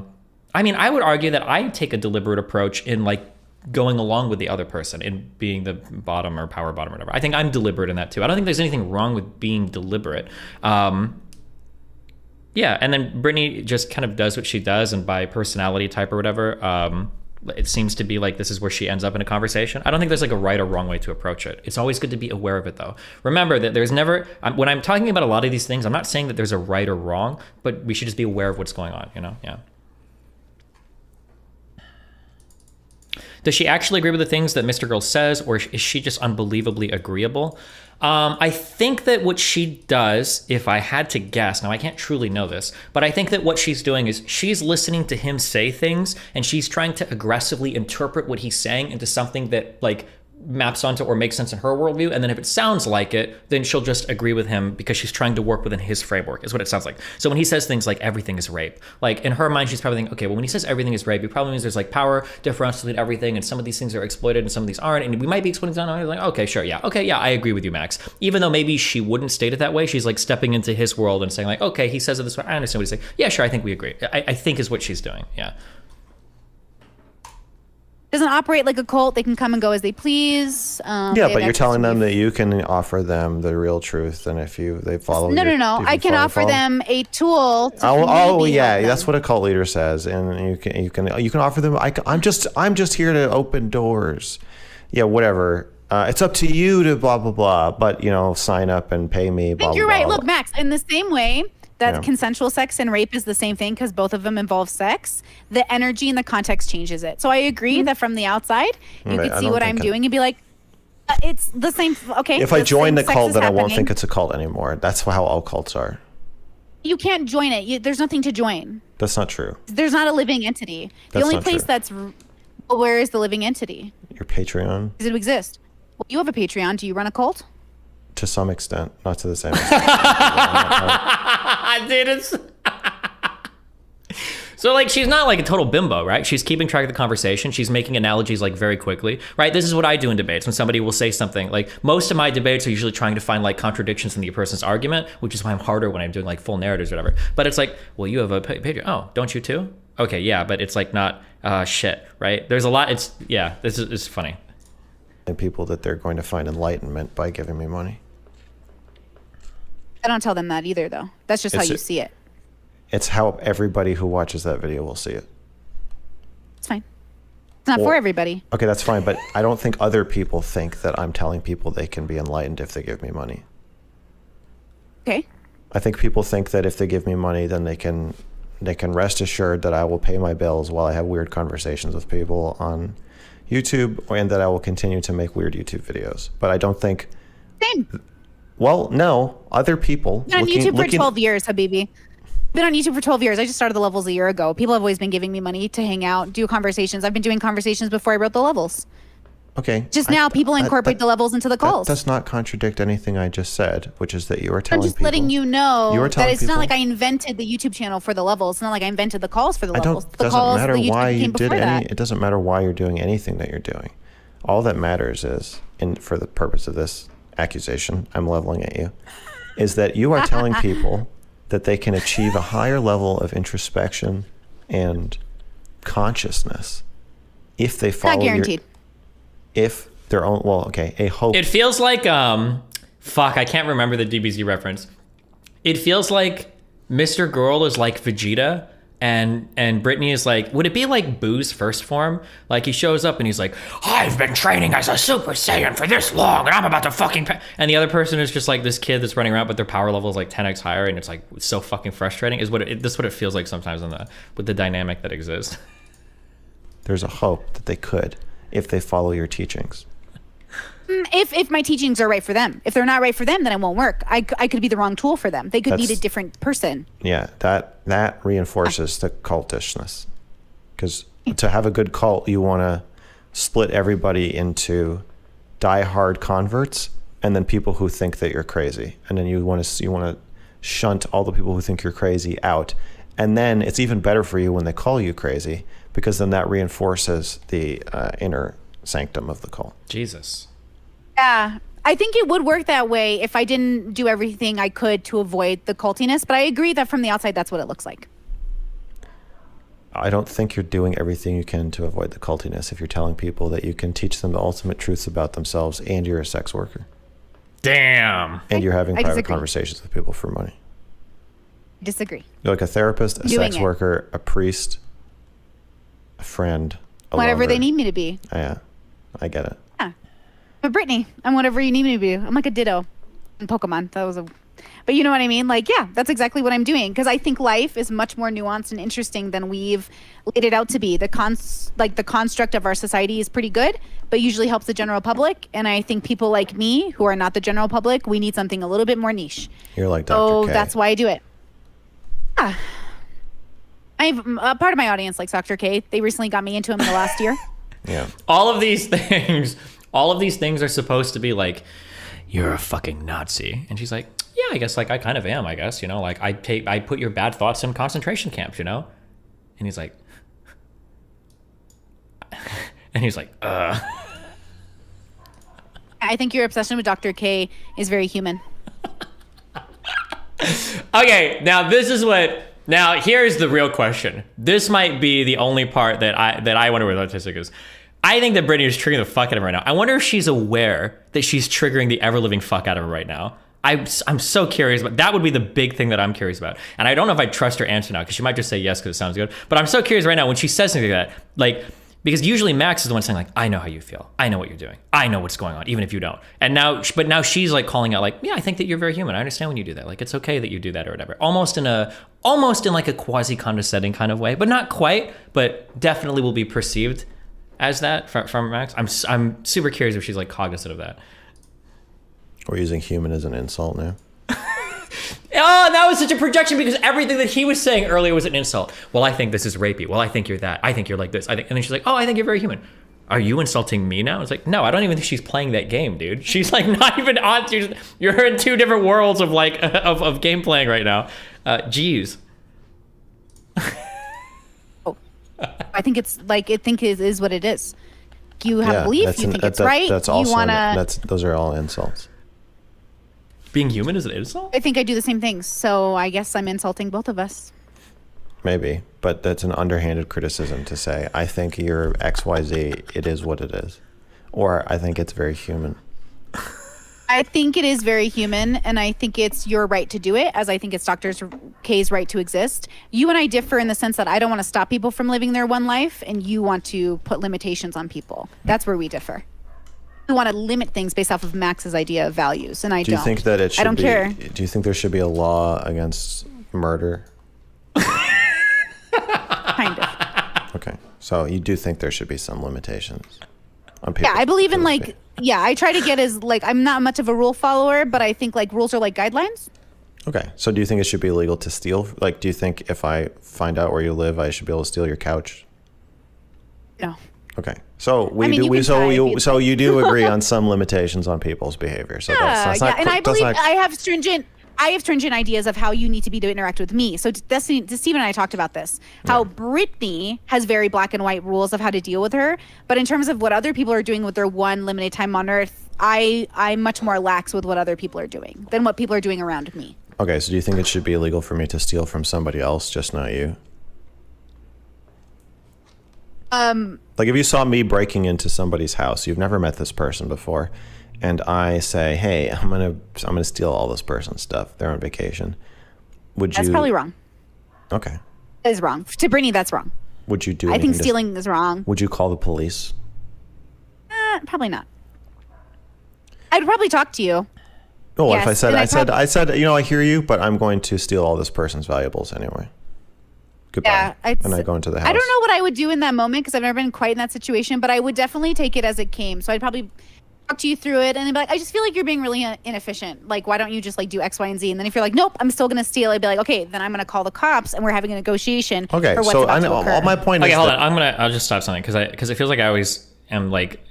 mean, I would argue that I take a deliberate approach in like going along with the other person and being the bottom or power bottom or whatever. I think I'm deliberate in that too. I don't think there's anything wrong with being deliberate. Yeah, and then Brittany just kind of does what she does, and by personality type or whatever, it seems to be like this is where she ends up in a conversation. I don't think there's like a right or wrong way to approach it. It's always good to be aware of it though. Remember that there's never, when I'm talking about a lot of these things, I'm not saying that there's a right or wrong, but we should just be aware of what's going on, you know? Yeah. Does she actually agree with the things that MrGirl says, or is she just unbelievably agreeable? I think that what she does, if I had to guess, now I can't truly know this, but I think that what she's doing is she's listening to him say things, and she's trying to aggressively interpret what he's saying into something that like maps onto or makes sense in her worldview. And then if it sounds like it, then she'll just agree with him because she's trying to work within his framework, is what it sounds like. So when he says things like everything is rape, like in her mind, she's probably thinking, okay, well, when he says everything is rape, it probably means there's like power differential between everything, and some of these things are exploited and some of these aren't. And we might be exploiting something. Like, okay, sure. Yeah. Okay. Yeah. I agree with you, Max. Even though maybe she wouldn't state it that way, she's like stepping into his world and saying like, okay, he says it this way. I understand what he's saying. Yeah, sure. I think we agree. I think is what she's doing. Yeah. Doesn't operate like a cult. They can come and go as they please. Yeah, but you're telling them that you can offer them the real truth, and if they follow, no. I can offer them a tool. Yeah, that's what a cult leader says, and you can offer them. I'm just here to open doors. Yeah, whatever. It's up to you to blah blah blah. But sign up and pay me. I think you're right. Look, Max. In the same way that consensual sex and rape is the same thing because both of them involve sex, the energy and the context changes it. So I agree that from the outside, you could see what I'm doing and be like, it's the same. Okay. If I join the cult, then I won't think it's a cult anymore. That's how all cults are. You can't join it. There's nothing to join. That's not true. There's not a living entity. The only place that's, where is the living entity? Your Patreon. Does it exist? Well, you have a Patreon. Do you run a cult? To some extent, not to the same extent. Dude, so like she's not like a total bimbo, right? She's keeping track of the conversation. She's making analogies like very quickly, right? This is what I do in debates when somebody will say something. Like most of my debates are usually trying to find like contradictions in the person's argument, which is why I'm harder when I'm doing like full narratives or whatever. But it's like, well, you have a Patreon. Oh, don't you too? okay, yeah, but it's like not shit, right? There's a lot. This is funny. And people that they're going to find enlightenment by giving me money. I don't tell them that either, though. That's just how you see it. It's how everybody who watches that video will see it. It's fine. It's not for everybody. Okay, that's fine, but I don't think other people think that I'm telling people they can be enlightened if they give me money. Okay. I think people think that if they give me money, then they can rest assured that I will pay my bills while I have weird conversations with people on YouTube, and that I will continue to make weird YouTube videos. But I don't think... Same. Well, no. Other people... Been on YouTube for 12 years, Habibi. Been on YouTube for 12 years. I just started the levels a year ago. People have always been giving me money to hang out, do conversations. I've been doing conversations before I wrote the levels. Okay. Just now, people incorporate the levels into the calls. That does not contradict anything I just said, which is that you are telling people... I'm just letting you know that it's people, not like I invented the YouTube channel for the levels. It's not like I invented the calls for the levels. It doesn't matter why you did it doesn't matter why you're doing anything that you're doing. All that matters is, for the purpose of this accusation I'm leveling at you, is that you are telling people that they can achieve a higher level of introspection and consciousness if they follow not guaranteed. If their own, a hope. It feels like, fuck, I can't remember the DBZ reference. It feels like MrGirl is like Vegeta, and Brittany is like, would it be like Boo's first form? Like he shows up and he's like, I've been training as a Super Saiyan for this long, and I'm about to fucking... And the other person is just like this kid that's running around, but their power level is like 10x higher, and it's like so fucking frustrating. This is what it feels like sometimes with the dynamic that exists. There's a hope that they could, if they follow your teachings. If my teachings are right for them. If they're not right for them, then it won't work. I could be the wrong tool for them. They could need a different person. Yeah, that reinforces the cultishness. Because to have a good cult, you want to split everybody into die-hard converts and then people who think that you're crazy. And then you want to shunt all the people who think you're crazy out. And then it's even better for you when they call you crazy, because then that reinforces the inner sanctum of the cult. Jesus. Yeah, I think it would work that way if I didn't do everything I could to avoid the cultiness, but I agree that from the outside, that's what it looks like. I don't think you're doing everything you can to avoid the cultiness if you're telling people that you can teach them the ultimate truths about themselves and you're a sex worker. Damn. And you're having private conversations with people for money. Disagree. You're like a therapist, a sex worker, a priest, a friend, a whatever lover. they need me to be. Yeah, I get it. Yeah. But Brittany, I'm whatever you need me to be. I'm like a Ditto in Pokemon. But you know what I mean? Like, yeah, that's exactly what I'm doing. Because I think life is much more nuanced and interesting than we've laid it out to be. The construct of our society is pretty good, but usually helps the general public. And I think people like me, who are not the general public, we need something a little bit more niche. You're like Dr. K. So that's why I do it. Yeah. I've a part of my audience likes Dr. K. They recently got me into him in the last year. Yeah. All of these things are supposed to be like, you're a fucking Nazi. And she's like, yeah, I guess like I kind of am, I guess, you know, like I put your bad thoughts in concentration camps, you know? And he's like, I think your obsession with Dr. K is very human. Okay, now here's the real question. This might be the only part that I wonder with autistic is. I think that Brittany is triggering the fuck out of him right now. I wonder if she's aware that she's triggering the ever-living fuck out of him right now. I'm so curious, but that would be the big thing that I'm curious about. And I don't know if I trust her answer now, because she might just say yes because it sounds good. But I'm so curious right now when she says something like that. Like, because usually Max is the one saying like, I know how you feel. I know what you're doing. I know what's going on, even if you don't. And now she's like calling out like, yeah, I think that you're very human. I understand when you do that. Like, it's okay that you do that or whatever. Almost in like a quasi-condescending kind of way, but not quite, but definitely will be perceived as that from Max. I'm super curious if she's like cognizant of that. We're using human as an insult now. Oh, that was such a projection because everything that he was saying earlier was an insult. Well, I think this is rapey. Well, I think you're that. I think you're like this. And then she's like, oh, I think you're very human. Are you insulting me now? It's like, no, I don't even think she's playing that game, dude. She's like not even on. You're in two different worlds of like of game playing right now. Geez. I think it's like it is what it is. You have a belief. You think it's right. That's also those are all insults. Being human is an insult? I think I do the same things, so I guess I'm insulting both of us. maybe, but that's an underhanded criticism to say, I think you're XYZ, it is what it is. Or I think it's very human. I think it is very human, and I think it's your right to do it, as I think it's Dr. K's right to exist. You and I differ in the sense that I don't want to stop people from living their one life, and you want to put limitations on people. That's where we differ. You want to limit things based off of Max's idea of values, and I don't. Do you think that it should I don't care. Do you think there should be a law against murder? Kind of. Okay, so you do think there should be some limitations on people? Yeah, I believe in like, yeah, I try to get as like, I'm not much of a rule follower, but I think like rules are like guidelines. Okay, so do you think it should be illegal to steal? Like, do you think if I find out where you live, I should be able to steal your couch? No. Okay, so you do agree on some limitations on people's behavior. So that's not, and I believe I have stringent ideas of how you need to be to interact with me. So Steve and I talked about this, how Brittany has very black and white rules of how to deal with her. But in terms of what other people are doing with their one limited time on Earth, I'm much more lax with what other people are doing than what people are doing around me. Okay, so do you think it should be illegal for me to steal from somebody else, just not you? Like if you saw me breaking into somebody's house, you've never met this person before, and I say, "Hey, I'm gonna steal all this person's stuff. They're on vacation." That's probably wrong. Okay. That is wrong. To Brittany, that's wrong. Would you do? I think stealing is wrong. Would you call the police? Probably not. I'd probably talk to you. Oh, yes, if I said, I hear you, but I'm going to steal all this person's valuables anyway. Goodbye. Yeah, and I go into the house. I don't know what I would do in that moment because I've never been quite in that situation, but I would definitely take it as it came. So I'd probably talk to you through it and then be like, I just feel like you're being really inefficient. Like, why don't you just like do X, Y, and Z? And then if you're like, nope, I'm still going to steal, I'd be like, okay, then I'm going to call the cops and we're having a negotiation. Okay, for what's so about to occur. all my point is. Okay, hold on. I'll just stop something because it feels like I always am like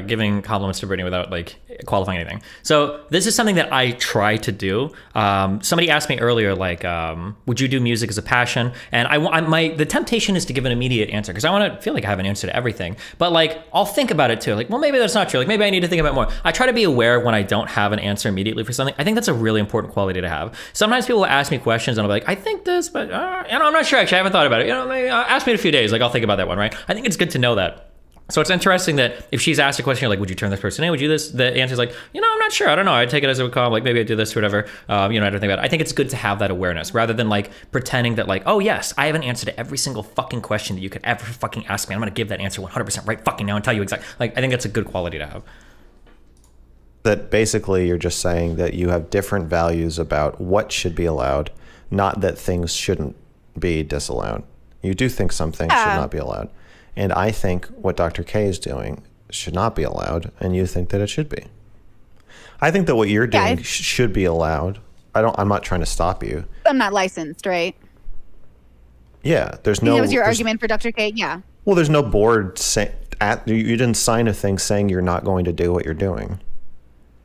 giving compliments to Brittany without like qualifying anything. So this is something that I try to do. Somebody asked me earlier, like, would you do music as a passion? And the temptation is to give an immediate answer because I want to feel like I have an answer to everything. But like, I'll think about it too. Like, well, maybe that's not true. Like, maybe I need to think about it more. I try to be aware when I don't have an answer immediately for something. I think that's a really important quality to have. Sometimes people will ask me questions and I'll be like, I think this, but I'm not sure. Actually, I haven't thought about it. Maybe ask me in a few days. Like, I'll think about that one, right? I think it's good to know that. So it's interesting that if she's asked a question, you're like, would you turn this person in? Would you do this? The answer is like, I'm not sure. I don't know. I'd take it as a call. Like, maybe I'd do this or whatever. I don't think about it. I think it's good to have that awareness rather than like pretending that like, oh yes, I have an answer to every single fucking question that you could ever fucking ask me. I'm going to give that answer 100% right fucking now and tell you exactly. Like, I think that's a good quality to have. That basically you're just saying that you have different values about what should be allowed, not that things shouldn't be disallowed. You do think some things should not be allowed. And I think what Dr. K is doing should not be allowed, and you think that it should be. I think that what you're doing should be allowed. I'm not trying to stop you. I'm not licensed, right? Yeah, there's no. That was your argument for Dr. K. Yeah. Well, there's no board you didn't sign a thing saying you're not going to do what you're doing.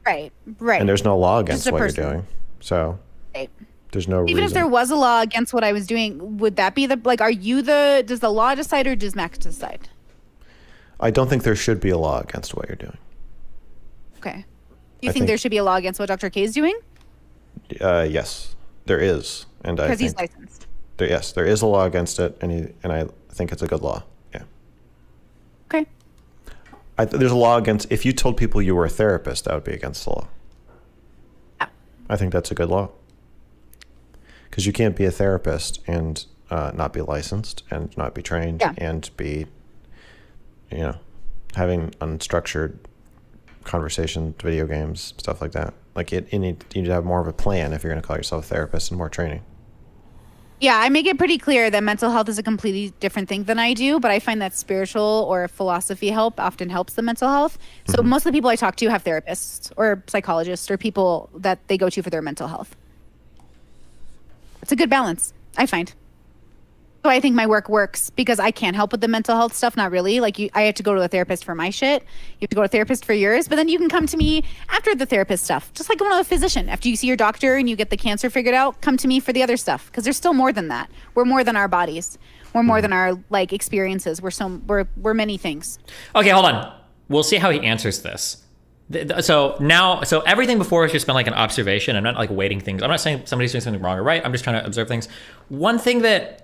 Right. And there's no law against what you're doing, so. Right. There's no Even reason. if there was a law against what I was doing, would that be does the law decide or does Max decide? I don't think there should be a law against what you're doing. Okay. Do you think there should be a law against what Dr. K is doing? Yes, there is. And because he's licensed. Yes, there is a law against it, and I think it's a good law. Yeah. Okay. There's a law against, if you told people you were a therapist, that would be against the law. Yeah. I think that's a good law. Because you can't be a therapist and not be licensed and not be trained and be, having unstructured conversation, video games, stuff like that. Like you need to have more of a plan if you're going to call yourself a therapist and more training. Yeah, I make it pretty clear that mental health is a completely different thing than I do, but I find that spiritual or philosophy help often helps the mental health. So most of the people I talk to have therapists or psychologists or people that they go to for their mental health. It's a good balance, I find. So I think my work works because I can't help with the mental health stuff. Not really. Like I have to go to a therapist for my shit. You have to go to a therapist for yours, but then you can come to me after the therapist stuff. Just like going to a physician. After you see your doctor and you get the cancer figured out, come to me for the other stuff. Because there's still more than that. We're more than our bodies. We're more than our like experiences. We're many things. Okay, hold on. We'll see how he answers this. So everything before has just been like an observation. I'm not like weighting things. I'm not saying somebody's doing something wrong or right. I'm just trying to observe things. One thing that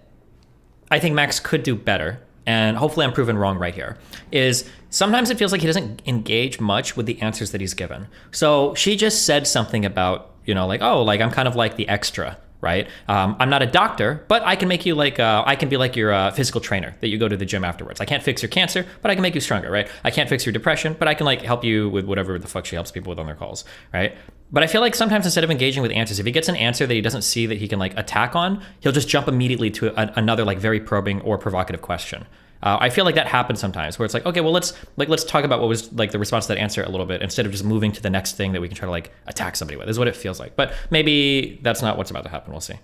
I think Max could do better, and hopefully I'm proven wrong right here, is sometimes it feels like he doesn't engage much with the answers that he's given. So she just said something about, like, oh, like I'm kind of like the extra, right? I'm not a doctor, but I can make you like, I can be like your physical trainer that you go to the gym afterwards. I can't fix your cancer, but I can make you stronger, right? I can't fix your depression, but I can like help you with whatever the fuck she helps people with on their calls, right? But I feel like sometimes instead of engaging with answers, if he gets an answer that he doesn't see that he can like attack on, he'll just jump immediately to another like very probing or provocative question. I feel like that happens sometimes where it's like, okay, well, let's talk about what was like the response to that answer a little bit instead of just moving to the next thing that we can try to like attack somebody with, is what it feels like. But maybe that's not what's about to happen. We'll see.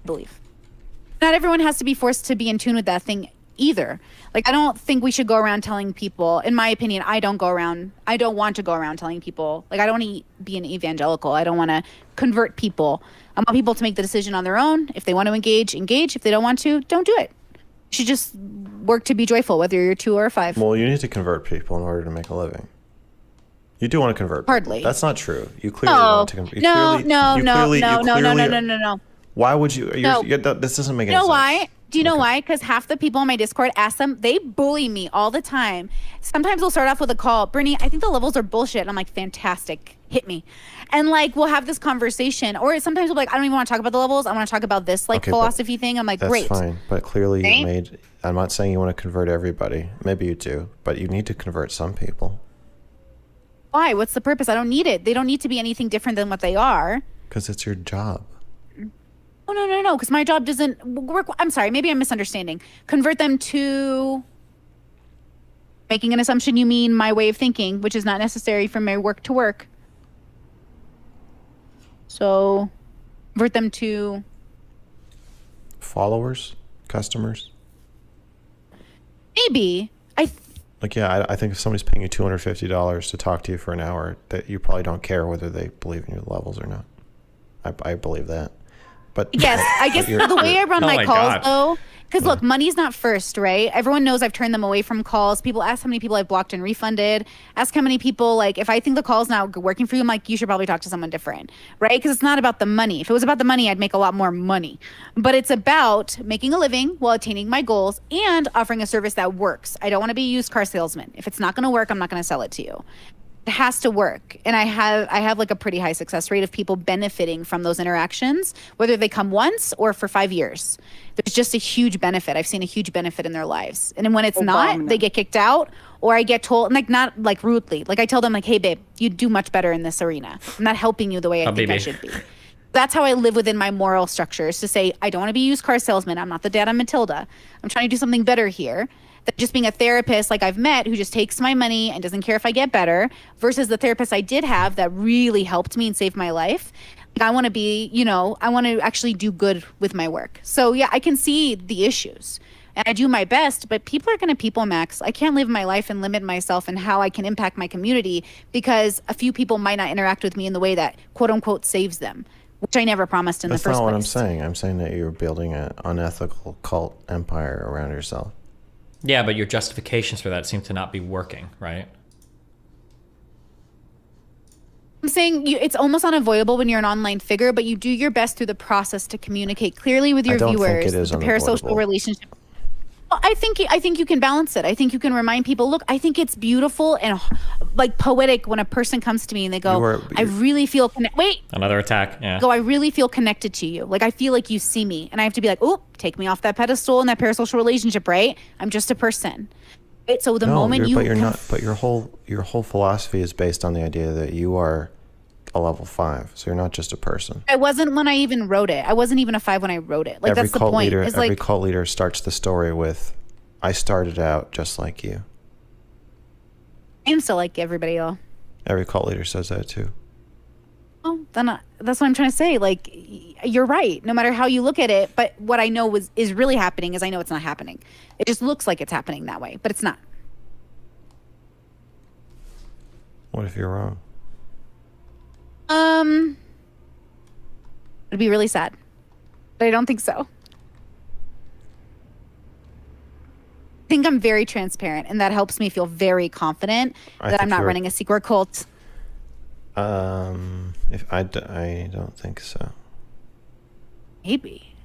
Believe. Not everyone has to be forced to be in tune with that thing either. Like, I don't think we should go around telling people, in my opinion, I don't want to go around telling people, like, I don't want to be an evangelical. I don't want to convert people. I want people to make the decision on their own. If they want to engage. If they don't want to, don't do it. You should just work to be joyful, whether you're 2 or 5. Well, you need to convert people in order to make a living. You do want to convert people. Hardly. That's not true. You clearly want to convert. No. Why would you? No. This doesn't make any sense. You know why? Do you know why? Because half the people on my Discord, ask them, they bully me all the time. Sometimes we'll start off with a call, Brittany, I think the levels are bullshit. And I'm like, fantastic, hit me. And like, we'll have this conversation. Or sometimes we'll be like, I don't even want to talk about the levels. I want to talk about this like philosophy thing. I'm like, that's great. That's fine. But clearly I'm not saying you want to convert everybody. Maybe you do, but you need to convert some people. Why? What's the purpose? I don't need it. They don't need to be anything different than what they are. Because it's your job. Oh, no, because my job doesn't work. I'm sorry, maybe I'm misunderstanding. Convert them to making an assumption you mean my way of thinking, which is not necessary for my work to work. So, convert them to followers, customers. Maybe. I think if somebody's paying you $250 to talk to you for an hour, that you probably don't care whether they believe in your levels or not. I believe that. But I guess the way I run my calls, though, because look, money's not first, right? Everyone knows I've turned them away from calls. People ask how many people I've blocked and refunded. Ask how many people, like, if I think the call's not working for you, I'm like, you should probably talk to someone different, right? Because it's not about the money. If it was about the money, I'd make a lot more money. But it's about making a living while attaining my goals and offering a service that works. I don't want to be a used car salesman. If it's not going to work, I'm not going to sell it to you. It has to work. And I have like a pretty high success rate of people benefiting from those interactions, whether they come once or for 5 years. There's just a huge benefit. I've seen a huge benefit in their lives. And then when it's not, they get kicked out, or I get told, like, not like rudely. Like, I tell them, like, hey, babe, you do much better in this arena. I'm not helping you the way I think I should be. That's how I live within my moral structure, is to say, I don't want to be a used car salesman. I'm not the dad of Matilda. I'm trying to do something better here. That just being a therapist like I've met who just takes my money and doesn't care if I get better, versus the therapist I did have that really helped me and saved my life. Like, I want to be, I want to actually do good with my work. So yeah, I can see the issues and I do my best, but people are going to people max. I can't live my life and limit myself in how I can impact my community because a few people might not interact with me in the way that quote unquote saves them, which I never promised in the first place. That's not what I'm saying. I'm saying that you're building an unethical cult empire around yourself. Yeah, but your justifications for that seem to not be working, right? I'm saying it's almost unavoidable when you're an online figure, but you do your best through the process to communicate clearly with your viewers. The parasocial relationship. Well, I think you can balance it. I think you can remind people, look, I think it's beautiful and like poetic when a person comes to me and they go, I really feel another attack. Yeah. I really feel connected to you. Like, I feel like you see me, and I have to be like, oh, take me off that pedestal in that parasocial relationship, right? I'm just a person. Right? So the moment you, but you're not. But your whole philosophy is based on the idea that you are a level 5, so you're not just a person. I wasn't when I even wrote it. I wasn't even a 5 when I wrote it. Like, that's the point. Every cult leader starts the story with, I started out just like you. I'm still like everybody else. Every cult leader says that too. Oh, then that's what I'm trying to say. Like, you're right, no matter how you look at it. But what I know is really happening is I know it's not happening. It just looks like it's happening that way, but it's not. What if you're wrong? It'd be really sad, but I don't think so. I think I'm very transparent, and that helps me feel very confident that I'm not running a secret cult. I don't think so. Maybe.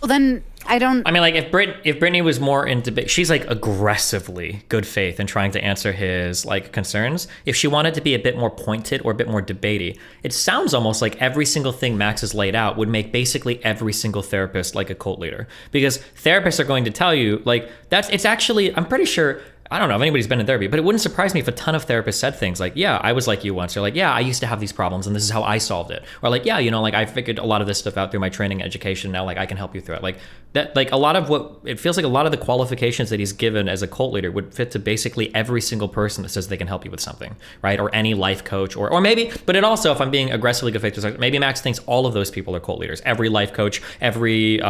Well, then I don't. I mean, like if Brittany was more in debate, she's like aggressively good faith in trying to answer his like concerns. If she wanted to be a bit more pointed or a bit more debatey, it sounds almost like every single thing Max has laid out would make basically every single therapist like a cult leader, because therapists are going to tell you like it's actually, I'm pretty sure, I don't know if anybody's been in therapy, but it wouldn't surprise me if a ton of therapists said things like, yeah, I was like you once, or like, yeah, I used to have these problems and this is how I solved it. Or like, yeah, like I figured a lot of this stuff out through my training and education. Now, like I can help you through it. Like that, like a lot of what it feels like a lot of the qualifications that he's given as a cult leader would fit to basically every single person that says they can help you with something, right? Or any life coach, or maybe, but it also, if I'm being aggressively good faith, maybe Max thinks all of those people are cult leaders. Every life coach, every,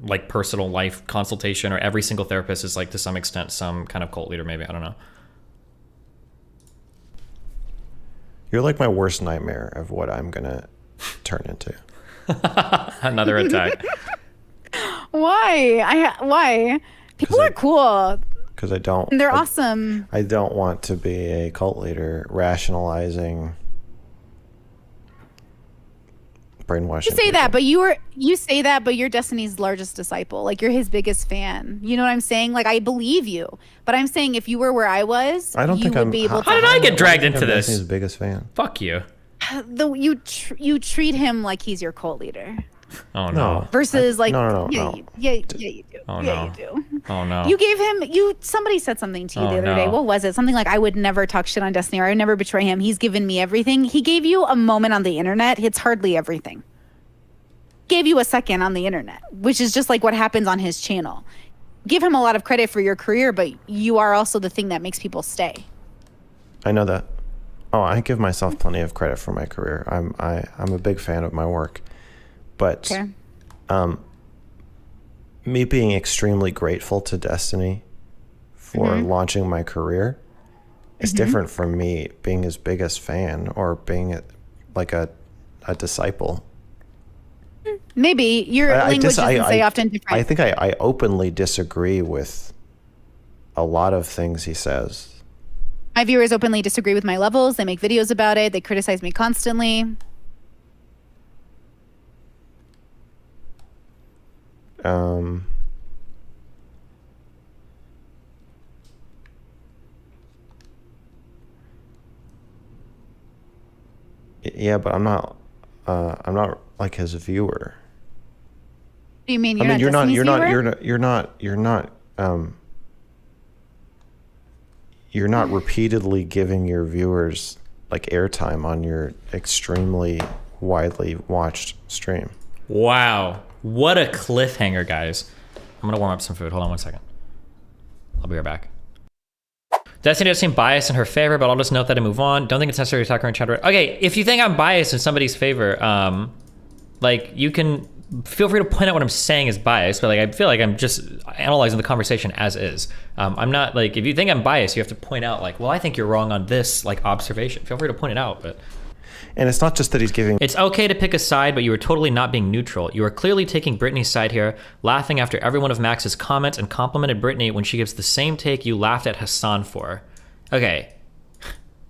like personal life consultation, or every single therapist is like to some extent some kind of cult leader, maybe. I don't know. You're like my worst nightmare of what I'm gonna turn into. Another attack. Why? People are cool. Because I don't. They're awesome. I don't want to be a cult leader rationalizing brainwashing. You say that, but you say that, but you're Destiny's largest disciple. Like you're his biggest fan. You know what I'm saying? Like I believe you, but I'm saying if you were where I was, I don't think I'm. How did I get dragged into this? Destiny's biggest fan. Fuck you. You treat him like he's your cult leader. Oh no. Versus like no. You do. Oh yeah, no. you do. Oh no. You gave him somebody said something to you the other day. What was it? Something like, I would never talk shit on Destiny, or I would never betray him. He's given me everything. He gave you a moment on the internet. It's hardly everything. Gave you a second on the internet, which is just like what happens on his channel. Give him a lot of credit for your career, but you are also the thing that makes people stay. I know that. Oh, I give myself plenty of credit for my career. I'm a big fan of my work. But me being extremely grateful to Destiny for launching my career is different from me being his biggest fan or being like a disciple. Maybe your language doesn't say often different. I think I openly disagree with a lot of things he says. My viewers openly disagree with my levels. They make videos about it. They criticize me constantly. Yeah, but I'm not like his viewer. What do you mean? You're not repeatedly giving your viewers like airtime on your extremely widely watched stream. Wow. What a cliffhanger, guys. I'm going to warm up some food. Hold on one second. I'll be right back. Destiny does seem biased in her favor, but I'll just note that and move on. Don't think it's necessary to attack her in chat. Okay, if you think I'm biased in somebody's favor, like you can feel free to point out what I'm saying is biased, but like I feel like I'm just analyzing the conversation as is. I'm not like, if you think I'm biased, you have to point out like, well, I think you're wrong on this like observation. Feel free to point it out, but. And it's not just that he's giving. It's okay to pick a side, but you are totally not being neutral. You are clearly taking Brittany's side here, laughing after every one of Max's comments, and complimented Brittany when she gives the same take you laughed at Hassan for. Okay.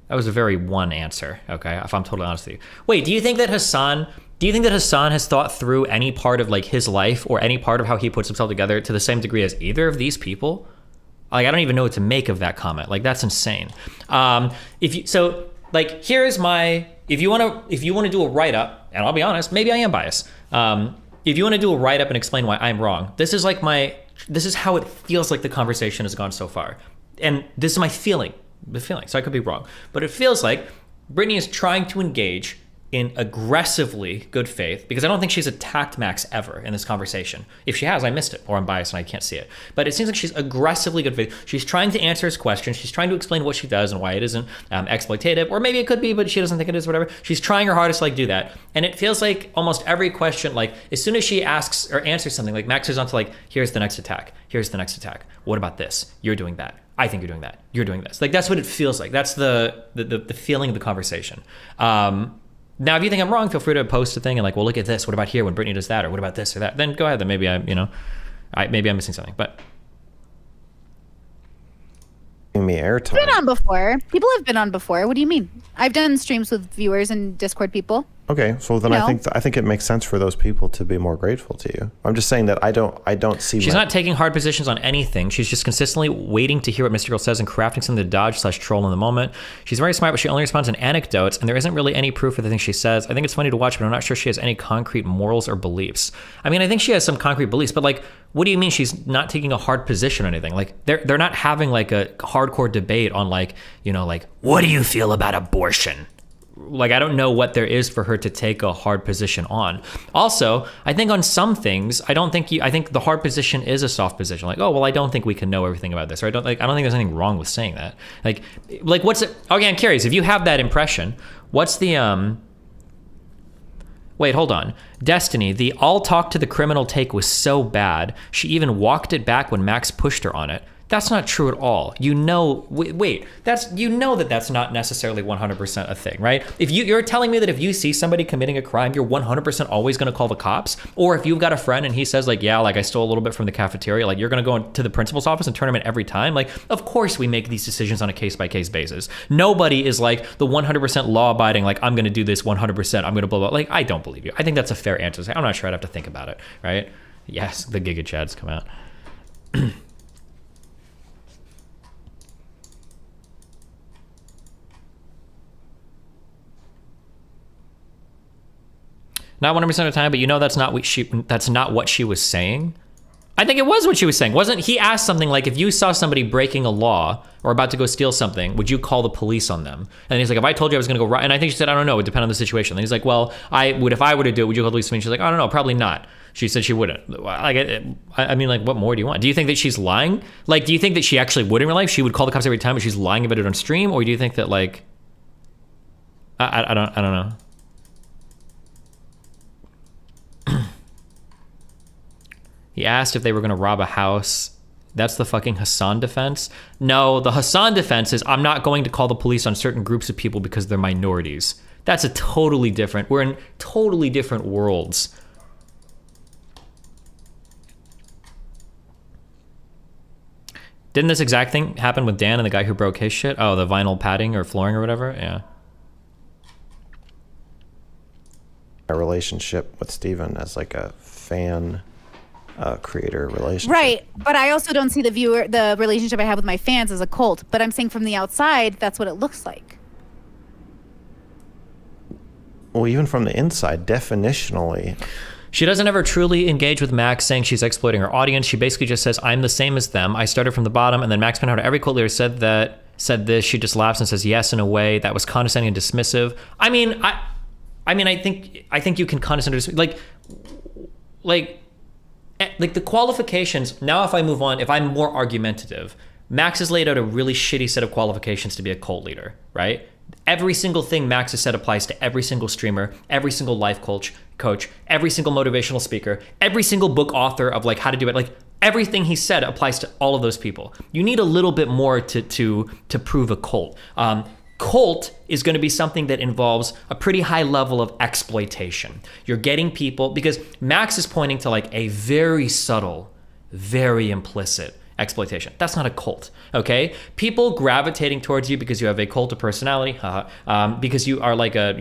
That was a very one answer, okay, if I'm totally honest with you. Wait, do you think that Hassan has thought through any part of like his life or any part of how he puts himself together to the same degree as either of these people? Like, I don't even know what to make of that comment. Like, that's insane. If you want to do a write-up, and I'll be honest, maybe I am biased. If you want to do a write-up and explain why I'm wrong, this is how it feels like the conversation has gone so far. And this is my feeling, so I could be wrong. But it feels like Brittany is trying to engage in aggressively good faith, because I don't think she's attacked Max ever in this conversation. If she has, I missed it, or I'm biased and I can't see it. But it seems like she's aggressively good faith. She's trying to answer his questions. She's trying to explain what she does and why it isn't exploitative, or maybe it could be, but she doesn't think it is, whatever. She's trying her hardest to like do that. And it feels like almost every question, like as soon as she asks or answers something, like Max goes on to like, here's the next attack. Here's the next attack. What about this? You're doing that. I think you're doing that. You're doing this. Like that's what it feels like. That's the feeling of the conversation. Now, if you think I'm wrong, feel free to post a thing and like, well, look at this. What about here when Brittany does that? Or what about this or that? Then go ahead. Then maybe maybe I'm missing something. But me airtime. Been on before. People have been on before. What do you mean? I've done streams with viewers and Discord people. Okay, so then I think it makes sense for those people to be more grateful to you. I'm just saying that I don't see. She's not taking hard positions on anything. She's just consistently waiting to hear what MrGirl says and crafting something to dodge/troll in the moment. She's very smart, but she only responds in anecdotes, and there isn't really any proof of the things she says. I think it's funny to watch, but I'm not sure she has any concrete morals or beliefs. I mean, I think she has some concrete beliefs, but like, what do you mean she's not taking a hard position or anything? Like, they're not having like a hardcore debate on like, you know, like, what do you feel about abortion? Like, I don't know what there is for her to take a hard position on. Also, I think on some things, I think the hard position is a soft position. Like, oh, well, I don't think we can know everything about this. Or I don't think there's anything wrong with saying that. Like what's it? Okay, I'm curious. If you have that impression, what's the, wait, hold on. Destiny, the "I'll talk to the criminal" take was so bad, she even walked it back when Max pushed her on it. That's not true at all. You know, wait, that's not necessarily 100% a thing, right? If you're telling me that if you see somebody committing a crime, you're 100% always gonna call the cops, or if you've got a friend and he says like, yeah, like I stole a little bit from the cafeteria, like you're gonna go into the principal's office and turn him in every time. Like, of course we make these decisions on a case-by-case basis. Nobody is like the 100% law-abiding, like I'm gonna do this 100%, I'm gonna blah, blah. Like, I don't believe you. I think that's a fair answer to say. I'm not sure, I'd have to think about it, right? Yes, the Giga Chads come out. Not 100% of the time, but you know that's not what she was saying. I think it was what she was saying. Wasn't he asked something like, if you saw somebody breaking a law or about to go steal something, would you call the police on them? And he's like, if I told you I was gonna go right, and I think she said, I don't know, it would depend on the situation. And he's like, well, I would if I were to do it, would you call the police? And she's like, I don't know, probably not. She said she wouldn't. Like, I mean, like, what more do you want? Do you think that she's lying? Like, do you think that she actually would in real life? She would call the cops every time, but she's lying about it on stream? Or do you think that like, I don't know. He asked if they were going to rob a house. That's the fucking Hassan defense. No, the Hassan defense is I'm not going to call the police on certain groups of people because they're minorities. That's a totally different, we're in totally different worlds. Didn't this exact thing happen with Dan and the guy who broke his shit? Oh, the vinyl padding or flooring or whatever? Yeah. A relationship with Steven as like a fan creator relationship. Right, but I also don't see the relationship I have with my fans as a cult, but I'm saying from the outside, that's what it looks like. Well, even from the inside, definitionally. She doesn't ever truly engage with Max, saying she's exploiting her audience. She basically just says, I'm the same as them. I started from the bottom, and then Max pointed out every cult leader said this. She just laughs and says yes in a way that was condescending and dismissive. I mean, I think you can condescend, like the qualifications. Now, if I move on, if I'm more argumentative, Max has laid out a really shitty set of qualifications to be a cult leader, right? Every single thing Max has said applies to every single streamer, every single life coach, every single motivational speaker, every single book author of like how to do it. Like everything he said applies to all of those people. You need a little bit more to prove a cult. Cult is going to be something that involves a pretty high level of exploitation. You're getting people, because Max is pointing to like a very subtle, very implicit exploitation. That's not a cult, okay? People gravitating towards you because you have a cult of personality, because you are like a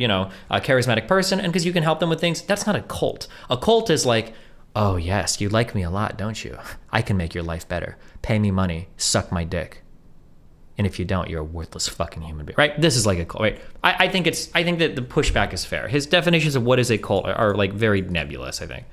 charismatic person, and because you can help them with things. That's not a cult. A cult is like, oh yes, you like me a lot, don't you? I can make your life better. Pay me money, suck my dick. And if you don't, you're a worthless fucking human being, right? This is like a cult, right? I think that the pushback is fair. His definitions of what is a cult are like very nebulous, I think.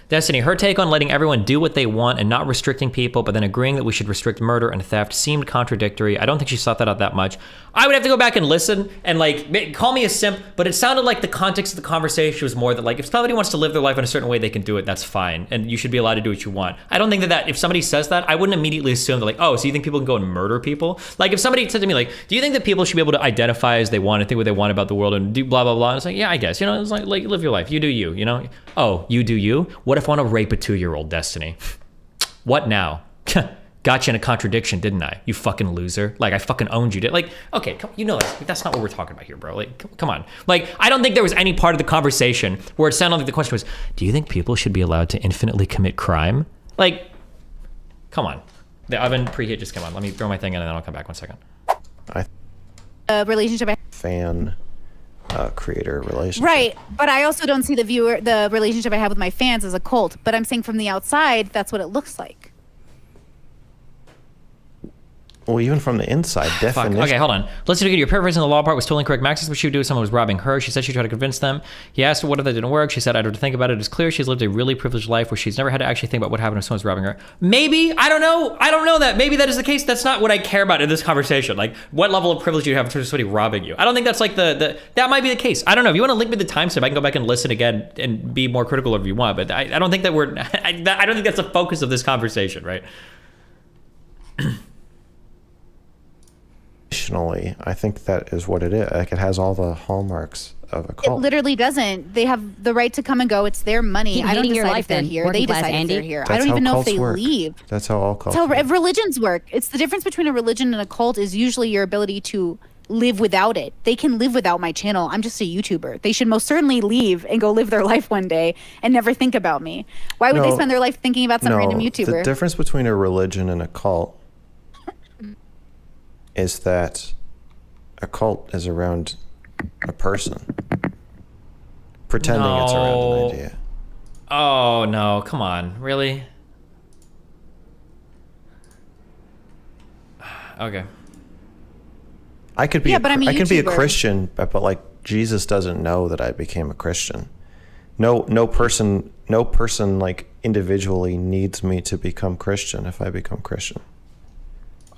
Destiny, her take on letting everyone do what they want and not restricting people, but then agreeing that we should restrict murder and theft seemed contradictory. I don't think she sought that out that much. I would have to go back and listen and like call me a simp, but it sounded like the context of the conversation was more that like if somebody wants to live their life in a certain way, they can do it. That's fine, and you should be allowed to do what you want. I don't think that if somebody says that, I wouldn't immediately assume that like, oh, so you think people can go and murder people? Like if somebody said to me like, do you think that people should be able to identify as they want and think what they want about the world and do blah blah blah? And it's like, yeah, I guess, it's like live your life. You do you, Oh, you do you? What if I want to rape a 2-year-old, Destiny? What now? Got you in a contradiction, didn't I? You fucking loser. Like, I fucking owned you. Like, okay, that's not what we're talking about here, bro. Like, come on. Like, I don't think there was any part of the conversation where it sounded like the question was, do you think people should be allowed to infinitely commit crime? Like, come on. The oven preheat just came on. Let me throw my thing in and then I'll come back 1 second. relationship I fan creator relationship. Right, but I also don't see the relationship I have with my fans as a cult. But I'm saying from the outside, that's what it looks like. Well, even from the inside, definition. Okay, hold on. Let's do it again. Your paraphrasing the law part was totally incorrect. Max asked what she would do if someone was robbing her. She said she tried to convince them. He asked her what if that didn't work. She said, I don't think about it. It's clear she's lived a really privileged life where she's never had to actually think about what happened if someone's robbing her. Maybe. I don't know. I don't know that. Maybe that is the case. That's not what I care about in this conversation. Like, what level of privilege do you have in terms of somebody robbing you? I don't think that's like that might be the case. I don't know. If you want to link me the timestamp, I can go back and listen again and be more critical if you want. But I don't think that I don't think that's the focus of this conversation, right? I think that is what it is. Like, it has all the hallmarks of a cult. It literally doesn't. They have the right to come and go. It's their money. Keep I don't hating your decide life if they're then, here. working They class decide if Andy. they're here. That's I don't how even know if cults they work. leave. That's how all cults That's how work. religions work. It's the difference between a religion and a cult is usually your ability to live without it. They can live without my channel. I'm just a YouTuber. They should most certainly leave and go live their life one day and never think about me. Why would they spend their life thinking about some random YouTuber? The difference between a religion and a cult is that a cult is around a person pretending it's around an idea. Oh, no. Come on. Really? Okay. I could be but I'm a I can be a YouTuber. Christian, but like Jesus doesn't know that I became a Christian. No person like individually needs me to become Christian if I become Christian.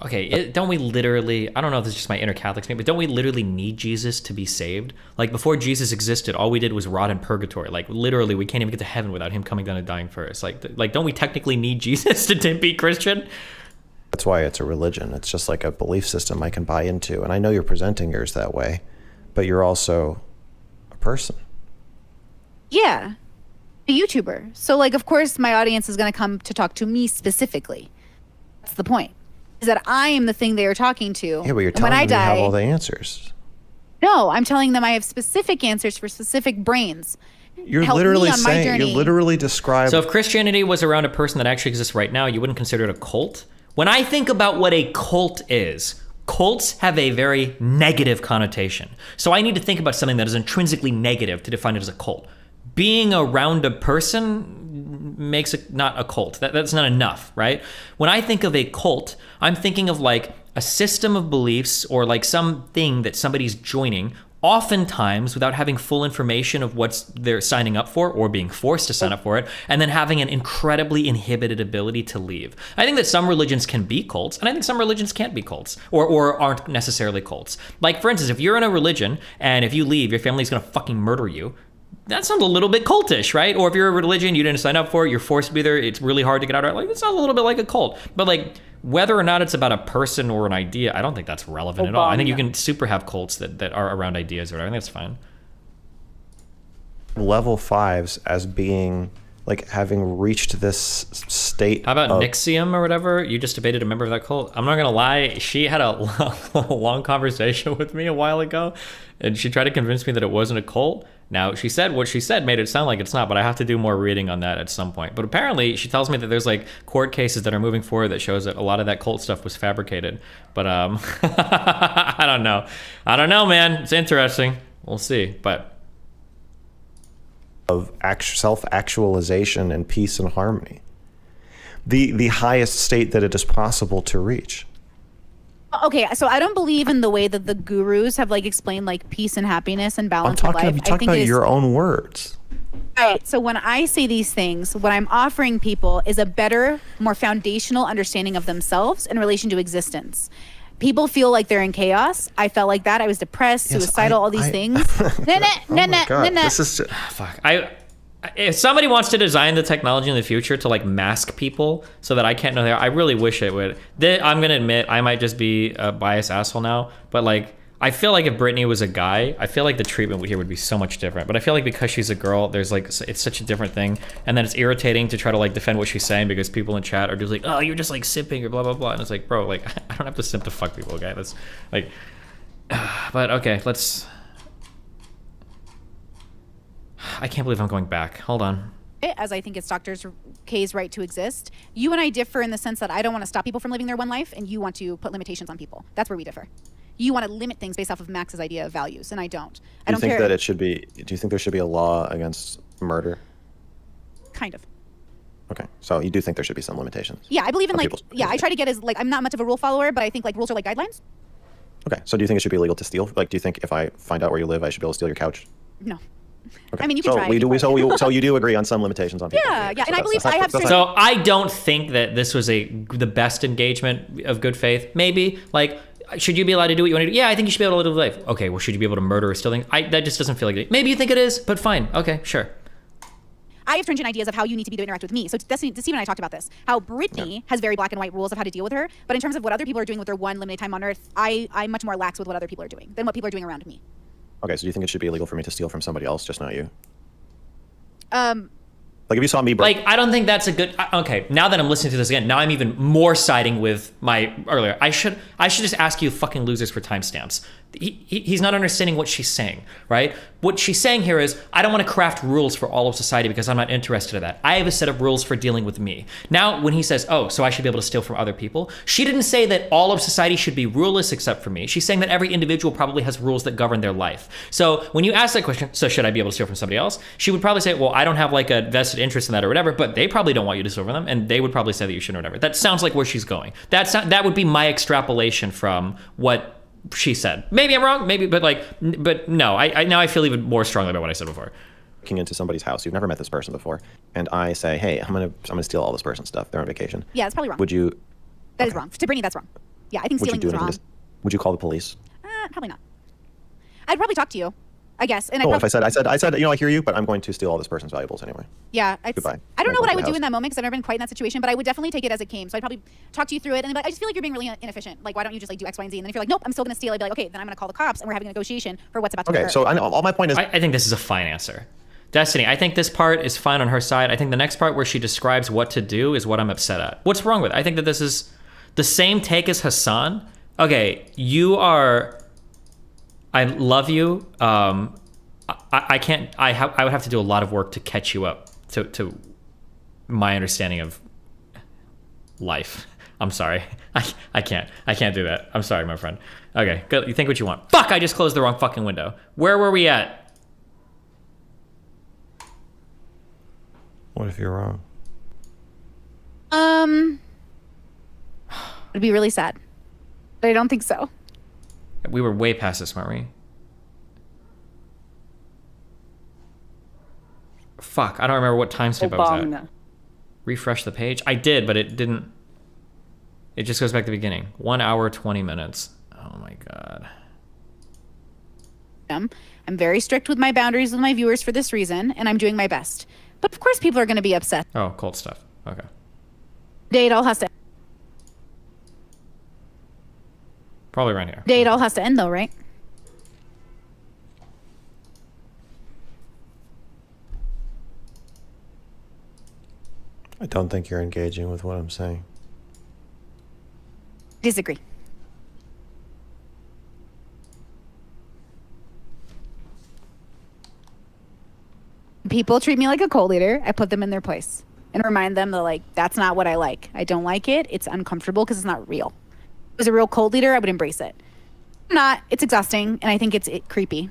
Okay, don't we literally, I don't know if this is just my inner Catholic thing, but don't we literally need Jesus to be saved? Like, before Jesus existed, all we did was rot in purgatory. Like, literally, we can't even get to heaven without him coming down and dying first. Like, don't we technically need Jesus to be Christian? That's why it's a religion. It's just like a belief system I can buy into. And I know you're presenting yours that way, but you're also a person. Yeah. A YouTuber. So, like, of course, my audience is going to come to talk to me specifically. That's the point. Is that I am the thing they are talking to. Yeah, but you're And when telling I them you have die, all the answers. no, I'm telling them I have specific answers for specific brains. You're Help me literally on my saying, journey. you're literally describing. So if Christianity was around a person that actually exists right now, you wouldn't consider it a cult? When I think about what a cult is, cults have a very negative connotation. So I need to think about something that is intrinsically negative to define it as a cult. Being around a person makes it not a cult. That's not enough, right? When I think of a cult, I'm thinking of like a system of beliefs or like something that somebody's joining, oftentimes without having full information of what they're signing up for or being forced to sign up for it, and then having an incredibly inhibited ability to leave. I think that some religions can be cults, and I think some religions can't be cults or aren't necessarily cults. Like, for instance, if you're in a religion and if you leave, your family's gonna fucking murder you, that sounds a little bit cultish, right? Or if you're a religion, you didn't sign up for it, you're forced to be there, it's really hard to get out of it. Like, it sounds a little bit like a cult. But like, whether or not it's about a person or an idea, I don't think that's relevant at all. I think you can super have cults that are around ideas or whatever. I think that's fine. Level 5s as being like having reached this state. How about of, Nixium or whatever? You just debated a member of that cult. I'm not gonna lie, she had a long conversation with me a while ago, and she tried to convince me that it wasn't a cult. Now, she said what she said made it sound like it's not, but I have to do more reading on that at some point. But apparently, she tells me that there's like court cases that are moving forward that shows that a lot of that cult stuff was fabricated. But I don't know. I don't know, man. It's interesting. We'll see. But of self-actualization and peace and harmony. The highest state that it is possible to reach. Okay, so I don't believe in the way that the gurus have like explained like peace and happiness and balance of life. I'm talking about your own words. Right. So when I say these things, what I'm offering people is a better, more foundational understanding of themselves in relation to existence. People feel like they're in chaos. I felt like that. I was depressed, suicidal, all these things. This is just, fuck. If somebody wants to design the technology in the future to like mask people so that I can't know they are, I really wish it would. I'm gonna admit I might just be a biased asshole now, but like I feel like if Brittany was a guy, I feel like the treatment here would be so much different. But I feel like because she's a girl, there's like it's such a different thing, and then it's irritating to try to like defend what she's saying because people in chat are just like, oh, you're just like simping or blah blah blah, and it's like, bro, like I don't have to simp to fuck people, okay? That's like, but okay, let's. I can't believe I'm going back. Hold on. As I think it's Dr. K's right to exist. You and I differ in the sense that I don't want to stop people from living their one life, and you want to put limitations on people. That's where we differ. you want to limit things based off of Max's idea of values, and I don't. I Do don't you think care. that it should be? Do you think there should be a law against murder? Kind of. Okay, so you do think there should be some limitations? Yeah, I believe in on like, people's yeah, I try to get as like, I'm not much of a rule follower, but I think like rules are like guidelines. Okay, so do you think it should be illegal to steal? Like, do you think if I find out where you live, I should be able to steal your couch? No. Okay. I mean, you can so try. So you do agree on some limitations on people? Yeah, yeah, So and I believe I have that's certain- So I don't think that this was the best engagement of good faith. Maybe, like, should you be allowed to do what you want to do? Yeah, I think you should be able to live life. Okay, well, should you be able to murder or steal things? That just doesn't feel like it. Maybe you think it is, but fine. Okay, sure. I have stringent ideas of how you need to be to interact with me. So Steve and I talked about this. How Brittany has very black and white rules of how to deal with her. But in terms of what other people are doing with their one limited time on Earth, I'm much more lax with what other people are doing than what people are doing around me. Okay, so do you think it should be illegal for me to steal from somebody else, just not you? Um, Like if you saw me break. Like, I don't think that's a good. Okay, now that I'm listening to this again, now I'm even more siding with my earlier. I should just ask you fucking losers for timestamps. He's not understanding what she's saying, right? What she's saying here is, I don't want to craft rules for all of society because I'm not interested in that. I have a set of rules for dealing with me. Now, when he says, oh, so I should be able to steal from other people, she didn't say that all of society should be ruleless except for me. She's saying that every individual probably has rules that govern their life. So when you ask that question, so should I be able to steal from somebody else? She would probably say, well, I don't have like a vested interest in that or whatever, but they probably don't want you to steal from them, and they would probably say that you shouldn't or whatever. That sounds like where she's going. That would be my extrapolation from what she said. Maybe I'm wrong, maybe, but no, I now I feel even more strongly about what I said before. Walking into somebody's house, you've never met this person before, and I say, hey, I'm gonna steal all this person's stuff. They're on vacation. yeah, it's probably wrong. Would you? That is wrong. To Brittany, that's wrong. Yeah, I think Would you stealing do is anything? wrong. Would you call the police? Probably not. I'd probably talk to you, I guess. And Oh, I if I said, you know, I hear you, but I'm going to steal all this person's valuables anyway. yeah, Goodbye. I don't know what I Go to would the do in house. that moment because I've never been quite in that situation, but I would definitely take it as it came. So I'd probably talk to you through it, and then be like, I just feel like you're being really inefficient. Like, why don't you just like do X, Y, and Z? And then if you're like, nope, I'm still gonna steal, I'd be like, okay, then I'm gonna call the cops, and we're having a negotiation for what's about to Okay, occur. so all my point is, I think this is a fine answer. Destiny, I think this part is fine on her side. I think the next part where she describes what to do is what I'm upset at. What's wrong with it? I think that this is the same take as Hassan. Okay, I love you. I can't. I would have to do a lot of work to catch you up to my understanding of life. I'm sorry. I can't do that. I'm sorry, my friend. Okay, go. You think what you want. Fuck! I just closed the wrong fucking window. Where were we at? what if you're wrong? It'd be really sad, but I don't think so. We were way past this, weren't we? Fuck! I don't remember what timestamp I was at. Refresh the page. I did, but it didn't. It just goes back to the beginning. 1 hour, 20 minutes. Oh my god. I'm very strict with my boundaries with my viewers for this reason, and I'm doing my best. But of course, people are going to be upset. Oh, cold stuff. Okay. Day it all has to. Probably right here. Day it all has to end, though, right? I don't think you're engaging with what I'm saying. Disagree. People treat me like a cult leader. I put them in their place and remind them that, like, that's not what I like. I don't like it. It's uncomfortable because it's not real. If it was a real cult leader, I would embrace it. I'm not. It's exhausting, and I think it's creepy.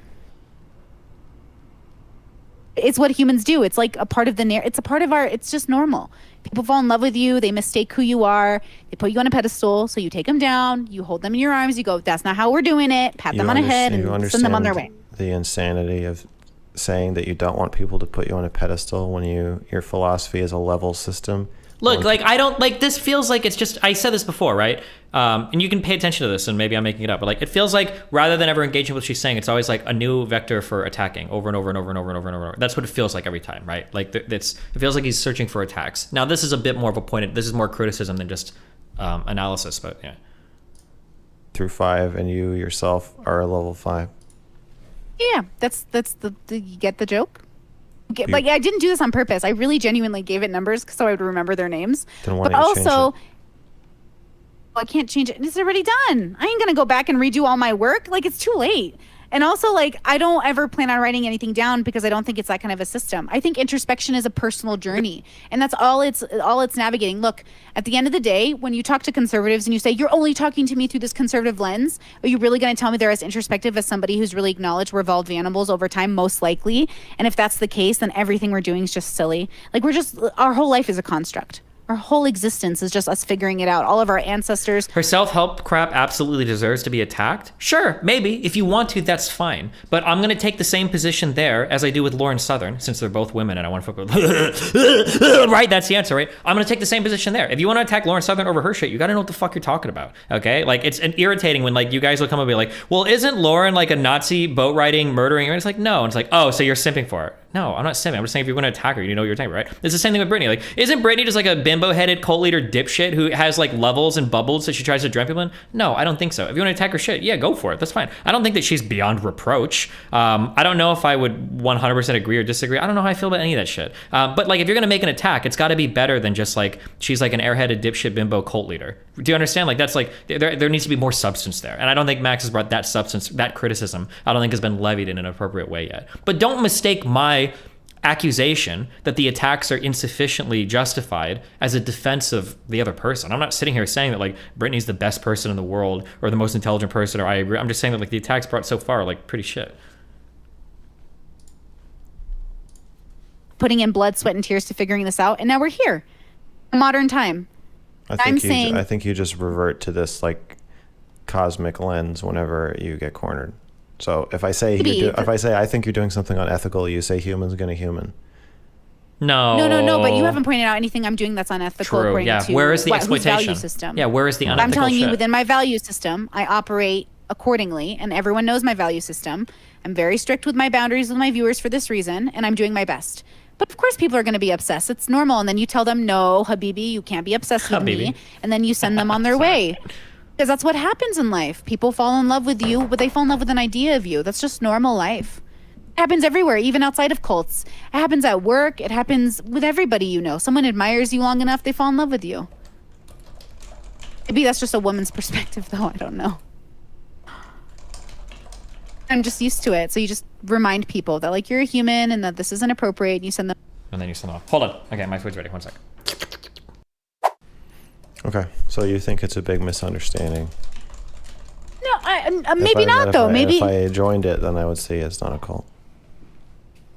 It's what humans do. It's like a part of the it's a part of our. It's just normal. People fall in love with you. They mistake who you are. They put you on a pedestal. So you take them down. You hold them in your arms. You go, that's not how we're doing it. Pat them on the head and send them on their way. The insanity of saying that you don't want people to put you on a pedestal when your philosophy is a level system. Look, like, I don't, like, this feels like it's just, I said this before, right? And you can pay attention to this, and maybe I'm making it up, but, like, it feels like rather than ever engaging with what she's saying, it's always like a new vector for attacking over and over and over and over and over and over. That's what it feels like every time, right? Like, it feels like he's searching for attacks. Now, this is a bit more of a point. This is more criticism than just analysis, but yeah. Through 5, and you yourself are a level 5. Yeah, that's you get the joke. Like, I didn't do this on purpose. I really genuinely gave it numbers so I would remember their names. Then why But don't you change also, it? I can't change it. It's already done. I ain't gonna go back and redo all my work. Like, it's too late. And also, like, I don't ever plan on writing anything down because I don't think it's that kind of a system. I think introspection is a personal journey, and that's all it's navigating. Look, at the end of the day, when you talk to conservatives and you say, you're only talking to me through this conservative lens, are you really going to tell me they're as introspective as somebody who's really acknowledged we're evolved animals over time? Most likely. And if that's the case, then everything we're doing is just silly. Like, our whole life is a construct. Our whole existence is just us figuring it out. All of our ancestors. Her self-help crap absolutely deserves to be attacked. Sure, maybe. If you want to, that's fine. But I'm going to take the same position there as I do with Lauren Southern, since they're both women and I want to fuck with... Right, that's the answer, right? I'm going to take the same position there. If you want to attack Lauren Southern over her shit, you got to know what the fuck you're talking about, okay? Like, it's irritating when, like, you guys will come up and be like, well, isn't Lauren, like, a Nazi boat riding, murdering? And it's like, no. And it's like, oh, so you're simping for her. No, I'm not simping. I'm just saying if you're going to attack her, you know what you're saying, right? It's the same thing with Brittany. Like, isn't Brittany just like a bimbo-headed cult leader dipshit who has like levels and bubbles that she tries to drown people in? No, I don't think so. If you want to attack her shit, yeah, go for it. That's fine. I don't think that she's beyond reproach. I don't know if I would 100% agree or disagree. I don't know how I feel about any of that shit. But like, if you're going to make an attack, it's got to be better than just like, she's like an airheaded dipshit bimbo cult leader. Do you understand? Like, that's like, there needs to be more substance there. And I don't think Max has brought that substance, that criticism, I don't think has been levied in an appropriate way yet. But don't mistake my accusation that the attacks are insufficiently justified as a defense of the other person. I'm not sitting here saying that like Brittany's the best person in the world or the most intelligent person, or I agree. I'm just saying that like the attacks brought so far are like pretty shit. Putting in blood, sweat, and tears to figuring this out, and now we're here. Modern time. I think you just revert to this like cosmic lens whenever you get cornered. So if I say I think you're doing something unethical, you say human's gonna human. No. But you haven't pointed out anything I'm doing that's unethical. True. Yeah. To where is the exploitation? Value system. Yeah. Where is the unethical I'm telling shit? you, within my value system, I operate accordingly, and everyone knows my value system. I'm very strict with my boundaries with my viewers for this reason, and I'm doing my best. But of course, people are going to be obsessed. It's normal. And then you tell them, no, Habibi, you can't be obsessed with me. And then you send them on their way. Because that's what happens in life. People fall in love with you, but they fall in love with an idea of you. That's just normal life. It happens everywhere, even outside of cults. It happens at work. It happens with everybody you know. Someone admires you long enough, they fall in love with you. Maybe that's just a woman's perspective, though. I don't know. I'm just used to it. So you just remind people that, like, you're a human and that this isn't appropriate. And you send them. And then you send them off. Hold on. Okay, my food's ready. 1 sec. Okay, so you think it's a big misunderstanding? No, maybe not, though. Maybe if I joined it, then I would say it's not a cult.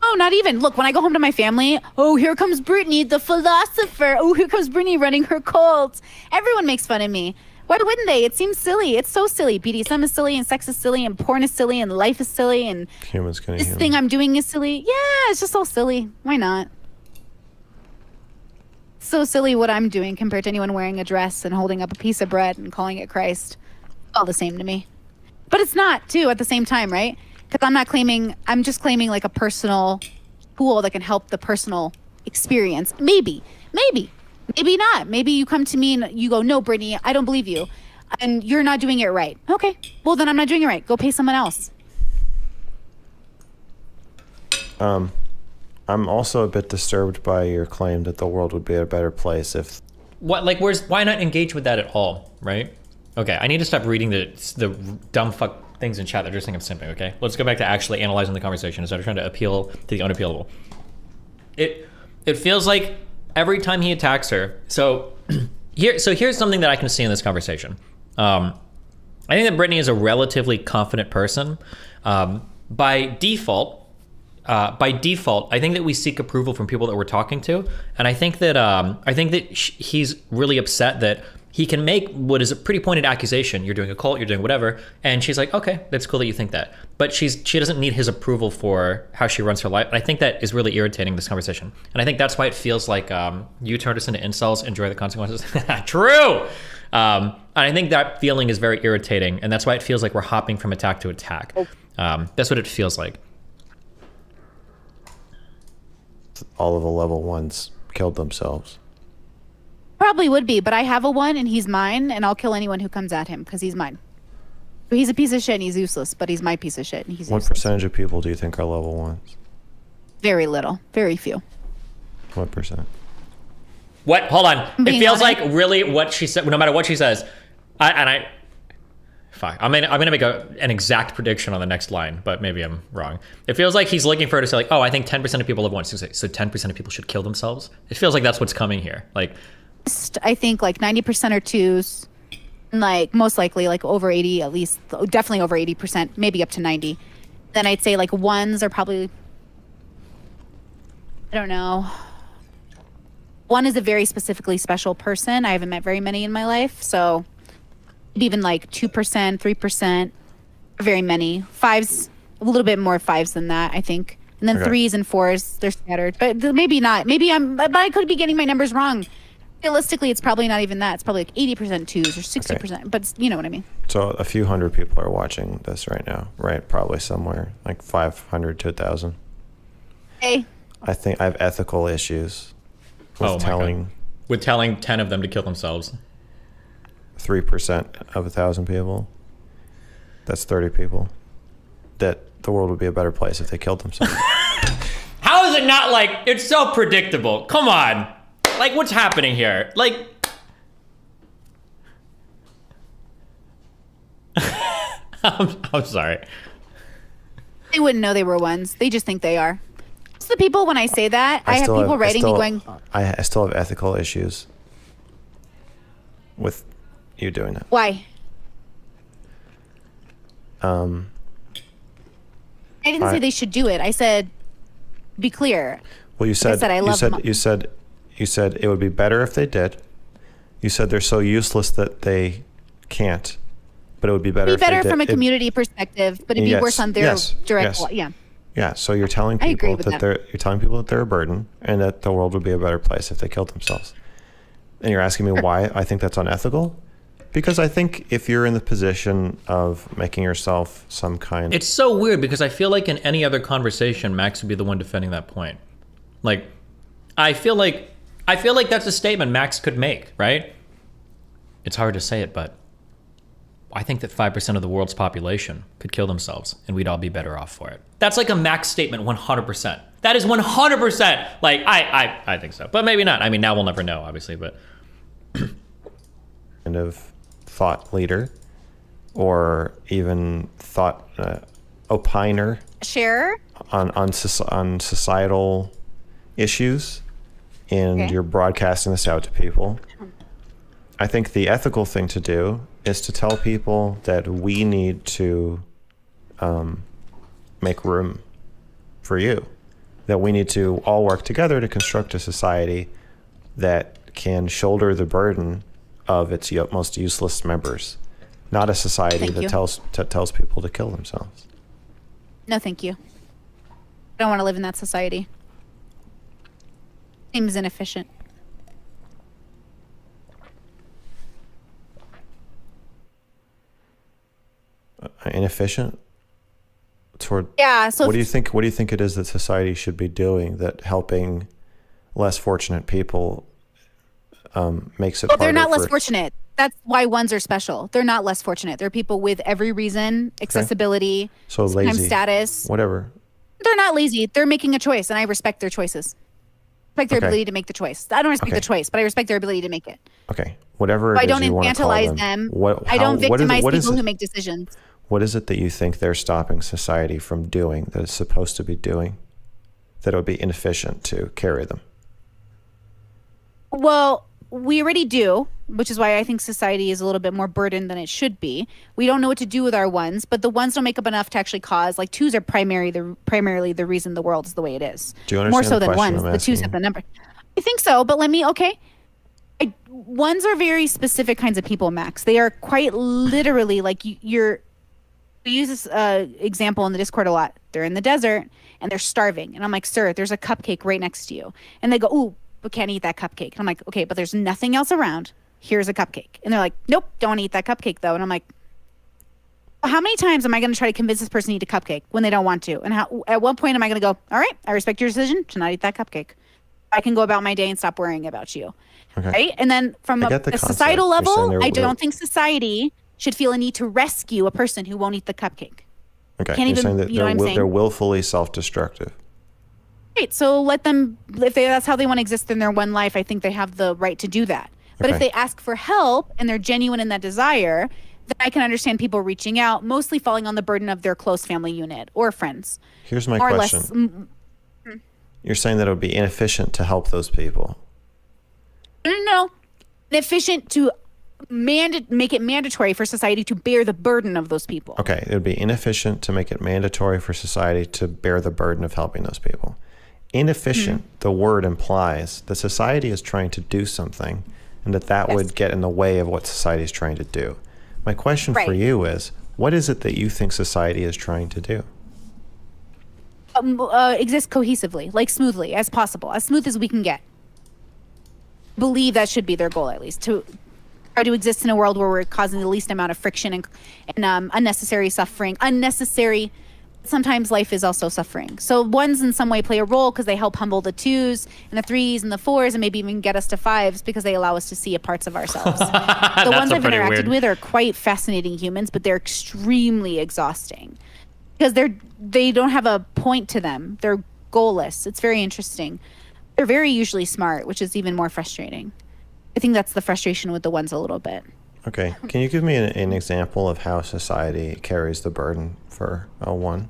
Oh, not even. Look, when I go home to my family, oh, here comes Brittany, the philosopher. Oh, here comes Brittany running her cult. Everyone makes fun of me. Why wouldn't they? It seems silly. It's so silly. BDSM is silly, and sex is silly, and porn is silly, and life is silly, and this thing I'm doing is silly. Yeah, it's just all silly. Why not? So silly what I'm doing compared to anyone wearing a dress and holding up a piece of bread and calling it Christ. All the same to me. But it's not, too, at the same time, right? Because I'm just claiming like a personal tool that can help the personal experience. Maybe not. Maybe you come to me and you go, no, Brittany, I don't believe you. And you're not doing it right. Okay, well, then I'm not doing it right. Go pay someone else. I'm also a bit disturbed by your claim that the world would be a better place if... why not engage with that at all, right? Okay, I need to stop reading the dumb fuck things in chat that are just think I'm simping, okay? Let's go back to actually analyzing the conversation instead of trying to appeal to the unappealable. It feels like every time he attacks her, so here's something that I can see in this conversation. I think that Brittany is a relatively confident person. By default, I think that we seek approval from people that we're talking to, and I think that he's really upset that he can make what is a pretty pointed accusation. You're doing a cult, you're doing whatever, and she's like, okay, that's cool that you think that, but she doesn't need his approval for how she runs her life. And I think that is really irritating, this conversation, and I think that's why it feels like you turned us into incels. Enjoy the consequences. True. And I think that feeling is very irritating, and that's why it feels like we're hopping from attack to attack. That's what it feels like. All of the level ones killed themselves. Probably would be, but I have a 1 and he's mine, and I'll kill anyone who comes at him because he's mine. He's a piece of shit and he's useless, but he's my piece of shit and he's What useless. percentage of people do you think are level ones? Very little. Very few. What percent? What? Hold on. It feels honest. like really what she said, no matter what she says. Fuck. I'm gonna make an exact prediction on the next line, but maybe I'm wrong. It feels like he's looking for her to say like, oh, I think 10% of people live once. So 10% of people should kill themselves. It feels like that's what's coming here. Like, I think like 90% are twos, and like most likely like over 80, at least definitely over 80%, maybe up to 90. Then I'd say like ones are probably, I don't know. One is a very specifically special person. I haven't met very many in my life, so even like 2%, 3%, very many. Fives, a little bit more fives than that, I think. And then threes and fours, they're scattered. But maybe not. But I could be getting my numbers wrong. Realistically, it's probably not even that. It's probably like 80% twos or 60%. But you know what I mean. So a few hundred people are watching this right now, right? Probably somewhere like 500 to 1,000. Hey. I think I have ethical issues with with telling 10 of them to kill themselves. 3% of 1,000 people. That's 30 people. That the world would be a better place if they killed themselves. How is it not like, it's so predictable? Come on. Like, what's happening here? Like, I'm sorry. They wouldn't know they were ones. They just think they are. So the people, when I say that, I have people writing me going, I still have ethical issues with you doing that. why? I didn't say they should do it. I said, be clear. Well, you said I love them. you said it would be better if they did. You said they're so useless that they can't, but it would be better. It'd be better if they from did. a community perspective, but it'd be worse on their direct. Yeah. Yeah. So you're telling I agree people with that. you're telling people that they're a burden and that the world would be a better place if they killed themselves. And you're asking me why I think that's unethical? Because I think if you're in the position of making yourself some kind... It's so weird because I feel like in any other conversation, Max would be the one defending that point. Like, I feel like that's a statement Max could make, right? It's hard to say it, but I think that 5% of the world's population could kill themselves and we'd all be better off for it. That's like a Max statement 100%. That is 100%. Like, I think so. But maybe not. I mean, now we'll never know, obviously, but... kind of thought leader or even thought opiner Share on societal issues, and you're broadcasting this out to people. I think the ethical thing to do is to tell people that we need to make room for you, that we need to all work together to construct a society that can shoulder the burden of its most useless members, not a society that tells people to kill themselves. No, thank you. I don't want to live in that society. Seems inefficient. Inefficient? Toward Yeah. So what do you think? What do you think it is that society should be doing that helping less fortunate people makes it? Well, they're not less fortunate. That's why ones are special. They're not less fortunate. They're people with every reason, accessibility, so lazy, status, whatever. They're not lazy. They're making a choice, and I respect their choices. Respect their ability to make the choice. I don't respect the choice, but I respect their ability to make it. Okay, whatever. So I don't infantilize them. I don't victimize people who make decisions. What is it that you think they're stopping society from doing that it's supposed to be doing, that it would be inefficient to carry them? Well, we already do, which is why I think society is a little bit more burdened than it should be. We don't know what to do with our ones, but the ones don't make up enough to actually cause, like twos are primarily the reason the world is the way it is. Do you understand more so the than question ones? I'm The twos asking? have the number. I think so, but ones are very specific kinds of people, Max. They are quite literally like we use this example in the Discord a lot. They're in the desert and they're starving. And I'm like, sir, there's a cupcake right next to you. And they go, ooh, but can't eat that cupcake. And I'm like, okay, but there's nothing else around. Here's a cupcake. And they're like, nope, don't eat that cupcake though. And I'm like, how many times am I going to try to convince this person to eat a cupcake when they don't want to? And at what point am I going to go, all right, I respect your decision to not eat that cupcake. I can go about my day and stop worrying about you. Okay. Right? And then from a societal level, I don't think society should feel a need to rescue a person who won't eat the cupcake. Okay, Can't you're even, saying that you know what I'm saying? they're willfully self-destructive. Right, so let them, if that's how they want to exist in their one life, I think they have the right to do that. But if they ask for help and they're genuine in that desire, then I can understand people reaching out, mostly falling on the burden of their close family unit or friends. Here's my More or question. You're saying that it would be inefficient to help those people. No. Inefficient to make it mandatory for society to bear the burden of those people. Okay, it would be inefficient to make it mandatory for society to bear the burden of helping those people. Inefficient, the word implies that society is trying to do something and that would get in the way of what society is trying to do. My question for you is, what is it that you think society is trying to do? Exist cohesively, like smoothly as possible, as smooth as we can get. Believe that should be their goal, at least, to try to exist in a world where we're causing the least amount of friction and unnecessary suffering. Sometimes life is also suffering. So ones in some way play a role because they help humble the twos and the threes and the fours and maybe even get us to fives because they allow us to see a parts of ourselves. The ones I've interacted with are quite fascinating humans, but they're extremely exhausting because they don't have a point to them. They're goalless. It's very interesting. They're very usually smart, which is even more frustrating. I think that's the frustration with the ones a little bit. Okay. Can you give me an example of how society carries the burden for a one?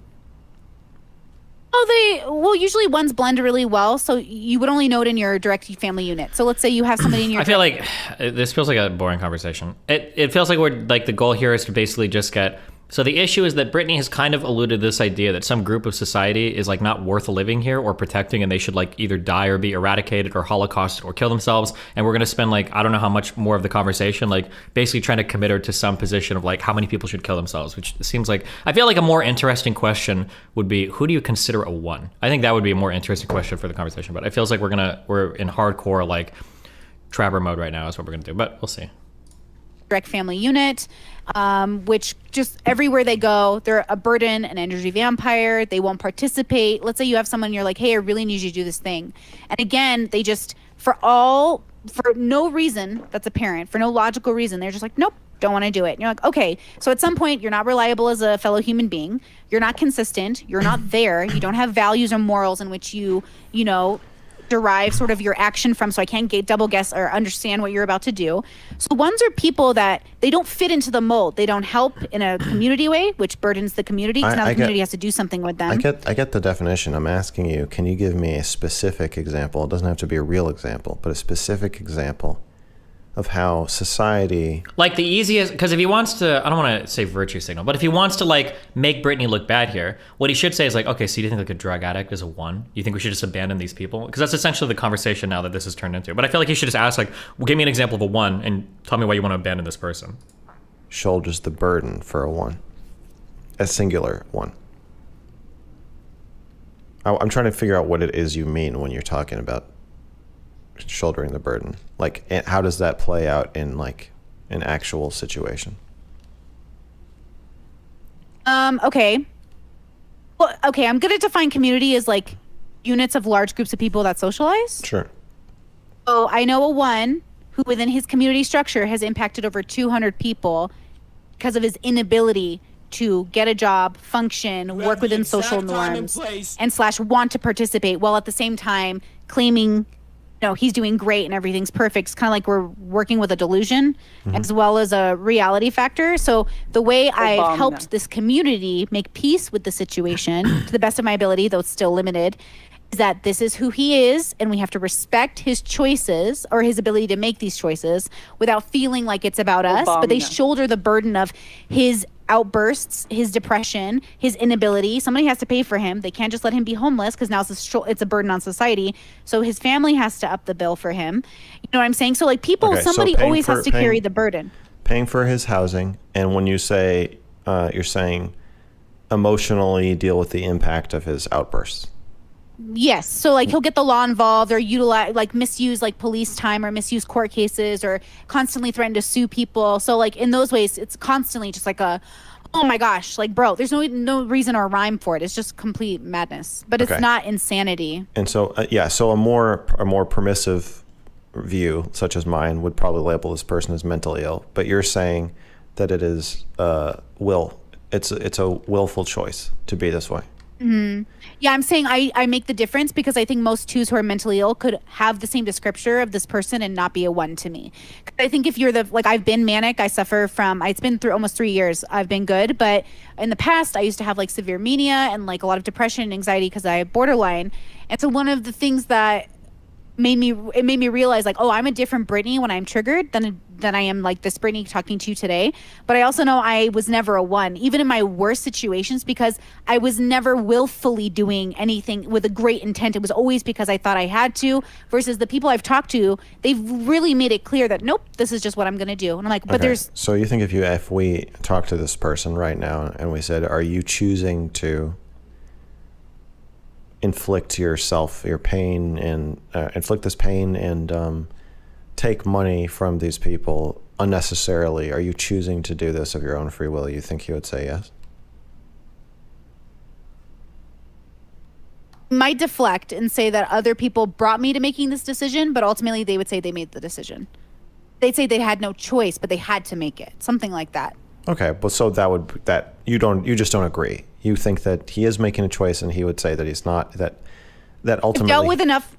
Usually ones blend really well, so you would only know it in your direct family unit. So let's say you have somebody in your... I feel like this feels like a boring conversation. It feels like the goal here is to basically just get... So the issue is that Brittany has kind of alluded to this idea that some group of society is like not worth living here or protecting, and they should like either die or be eradicated or holocaust or kill themselves. And we're going to spend like, I don't know how much more of the conversation, like basically trying to commit her to some position of like how many people should kill themselves, which seems like, I feel like a more interesting question would be, who do you consider a one? I think that would be a more interesting question for the conversation, but it feels like we're in hardcore like trapper mode right now is what we're going to do, but we'll see. Direct family unit, which just everywhere they go, they're a burden, an energy vampire. They won't participate. Let's say you have someone, you're like, hey, I really need you to do this thing. And again, they just, for no reason that's apparent, for no logical reason, they're just like, nope, don't want to do it. And you're like, okay. So at some point, you're not reliable as a fellow human being. You're not consistent. You're not there. You don't have values or morals in which you derive sort of your action from, so I can't double guess or understand what you're about to do. So ones are people that they don't fit into the mold. They don't help in a community way, which burdens the community because now the community has to do something with them. I get the definition. I'm asking you, can you give me a specific example? It doesn't have to be a real example, but a specific example of how society... Like the easiest, because if he wants to, I don't want to say virtue signal, but if he wants to like make Brittany look bad here, what he should say is like, okay, so do you think like a drug addict is a one? You think we should just abandon these people? Because that's essentially the conversation now that this has turned into. But I feel like he should just ask like, well, give me an example of a one and tell me why you want to abandon this person. Shoulders the burden for a one. A singular one. I'm trying to figure out what it is you mean when you're talking about shouldering the burden. Like, how does that play out in like an actual situation? Okay. Well, okay, I'm going to define community as like units of large groups of people that socialize. Sure. So I know a one who within his community structure has impacted over 200 people because of his inability to get a job, function, work within social norms, and / want to participate, while at the same time claiming he's doing great and everything's perfect. It's kind of like we're working with a delusion as well as a reality factor. So the way I've helped this community make peace with the situation to the best of my ability, though it's still limited, is that this is who he is, and we have to respect his choices or his ability to make these choices without feeling like it's about us. But they shoulder the burden of his outbursts, his depression, his inability. Somebody has to pay for him. They can't just let him be homeless because now it's a burden on society. So his family has to up the bill for him. You know what I'm saying? So like somebody always has to carry the burden. Paying for his housing, and when you say, you're saying emotionally deal with the impact of his outbursts. Yes. So like he'll get the law involved or utilize like misuse like police time or misuse court cases or constantly threaten to sue people. So like in those ways, it's constantly just like oh my gosh, like bro, there's no reason or rhyme for it. It's just complete madness, but it's not insanity. And so, so a more permissive view such as mine would probably label this person as mentally ill, but you're saying that it is it's a willful choice to be this way. Yeah, I'm saying I make the difference because I think most twos who are mentally ill could have the same descriptor of this person and not be a one to me. 'Cause I think if you're like, I've been manic, I suffer from, it's been through almost 3 years. I've been good, but in the past I used to have like severe mania and like a lot of depression and anxiety because I have borderline. And so one of the things that made me realize like, oh, I'm a different Brittany when I'm triggered than I am like this Brittany talking to you today. But I also know I was never a one, even in my worst situations, because I was never willfully doing anything with a great intent. It was always because I thought I had to, versus the people I've talked to, they've really made it clear that nope, this is just what I'm gonna do. And I'm like, but there's So you think if we talk to this person right now and we said, are you choosing to inflict yourself your pain and inflict this pain and take money from these people unnecessarily, are you choosing to do this of your own free will? You think he would say yes? might deflect and say that other people brought me to making this decision, but ultimately they would say they made the decision. They'd say they had no choice, but they had to make it. Something like that. Okay, but so you just don't agree. You think that he is making a choice, and he would say that he's not. That ultimately. I've dealt with enough.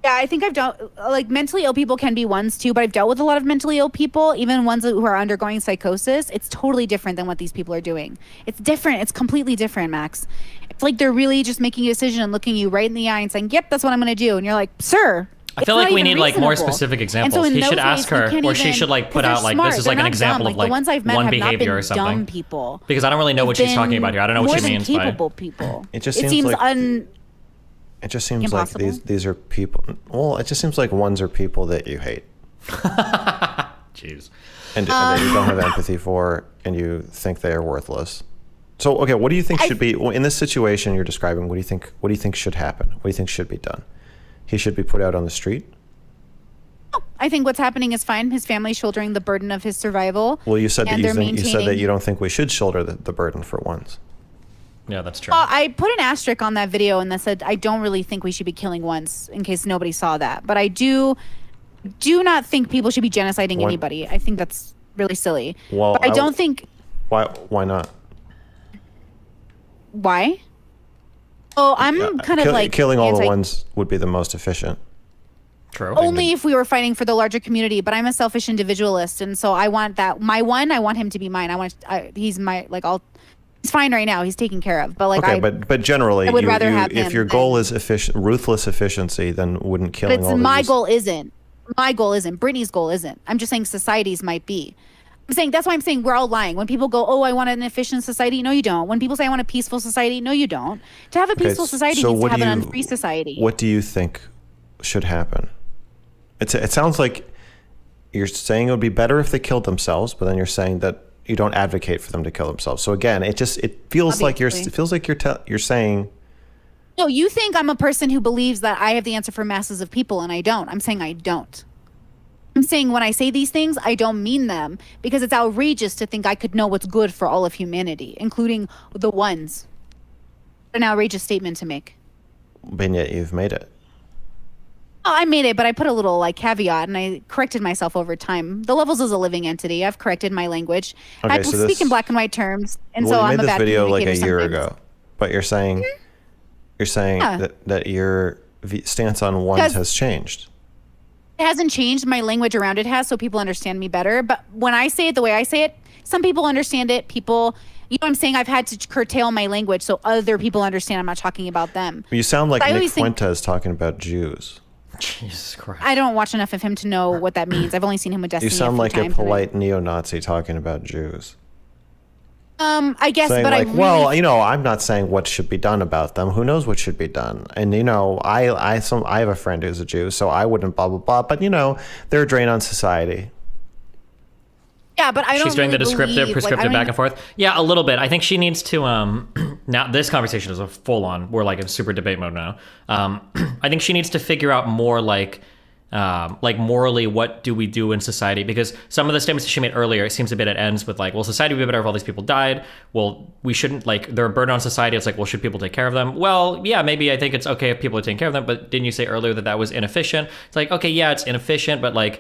Yeah, I think I've dealt, like, mentally ill people can be ones too, but I've dealt with a lot of mentally ill people, even ones who are undergoing psychosis. It's totally different than what these people are doing. It's different. It's completely different, Max. It's like they're really just making a decision and looking you right in the eye and saying, "Yep, that's what I'm going to do." And you're like, "Sir." I feel like we need like more specific examples. He should ask her, or she should like put out like this is like an example of like one behavior or something. Dumb people. Because I don't really know what she's talking about here. I don't know what she means by capable people. It just seems like it just seems impossible. like these are people. Well, it just seems like ones are people that you hate. Jeez. And that you don't have empathy for, and you think they are worthless. So, okay, what do you think should be in this situation you're describing? What do you think should happen? What do you think should be done? He should be put out on the street? I think what's happening is fine. His family's shouldering the burden of his survival. Well, you said that you don't think we should shoulder the burden for once. Yeah, that's true. I put an asterisk on that video and that said I don't really think we should be killing once, in case nobody saw that. But I do not think people should be genociding anybody. I think that's really silly. Well, but I don't think. Why not? Why? Oh, I'm kind of like killing all the ones would be the most efficient. True. Only if we were fighting for the larger community. But I'm a selfish individualist, and so I want that. I want him to be mine. He's my he's fine right now. He's taken care of. But like, okay, but generally, I would rather have him. If your goal is ruthless efficiency, then wouldn't killing all my goal isn't. My goal isn't. Brittany's goal isn't. I'm just saying society's might be. I'm saying that's why I'm saying we're all lying. When people go, "Oh, I want an efficient society," no, you don't. When people say, "I want a peaceful society," no, you don't. To have a peaceful society means to have an unfree society. What do you think should happen? It sounds like you're saying it would be better if they killed themselves, but then you're saying that you don't advocate for them to kill themselves. So again, it feels like you're saying. No, you think I'm a person who believes that I have the answer for masses of people, and I don't. I'm saying I don't. I'm saying when I say these things, I don't mean them because it's outrageous to think I could know what's good for all of humanity, including the ones. An outrageous statement to make. And yet you've made it. Oh, I made it, but I put a little caveat, and I corrected myself over time. The Levels is a living entity. I've corrected my language. Okay, I speak in black and white terms, and so you I'm made a bad this video like a communicator year sometimes. ago, but you're saying that your stance on ones has changed. It hasn't changed. My language around it has, so people understand me better. But when I say it the way I say it, some people understand it. People, you know what I'm saying? I've had to curtail my language so other people understand I'm not talking about them. You sound like Nick Fuentes talking about Jews. Jesus Christ. I don't watch enough of him to know what that means. I've only seen him with Destiny. You sound like a times, polite neo-Nazi talking about Jews. I guess, saying but like, I really... well, I'm not saying what should be done about them. Who knows what should be done? And I have a friend who's a Jew, so I wouldn't blah blah blah. But they're a drain on society. Yeah, but I don't. She's doing really the descriptive, prescriptive back and forth. Yeah, a little bit. I think she needs to. Now this conversation is a full on. We're like in super debate mode now. I think she needs to figure out more like morally, what do we do in society? Because some of the statements that she made earlier, it seems a bit it ends with like, well, society would be better if all these people died. Well, we shouldn't, like, they're a burden on society. It's like, well, should people take care of them? Well, yeah, maybe I think it's okay if people are taking care of them, but didn't you say earlier that was inefficient? It's like, okay, yeah, it's inefficient, but like,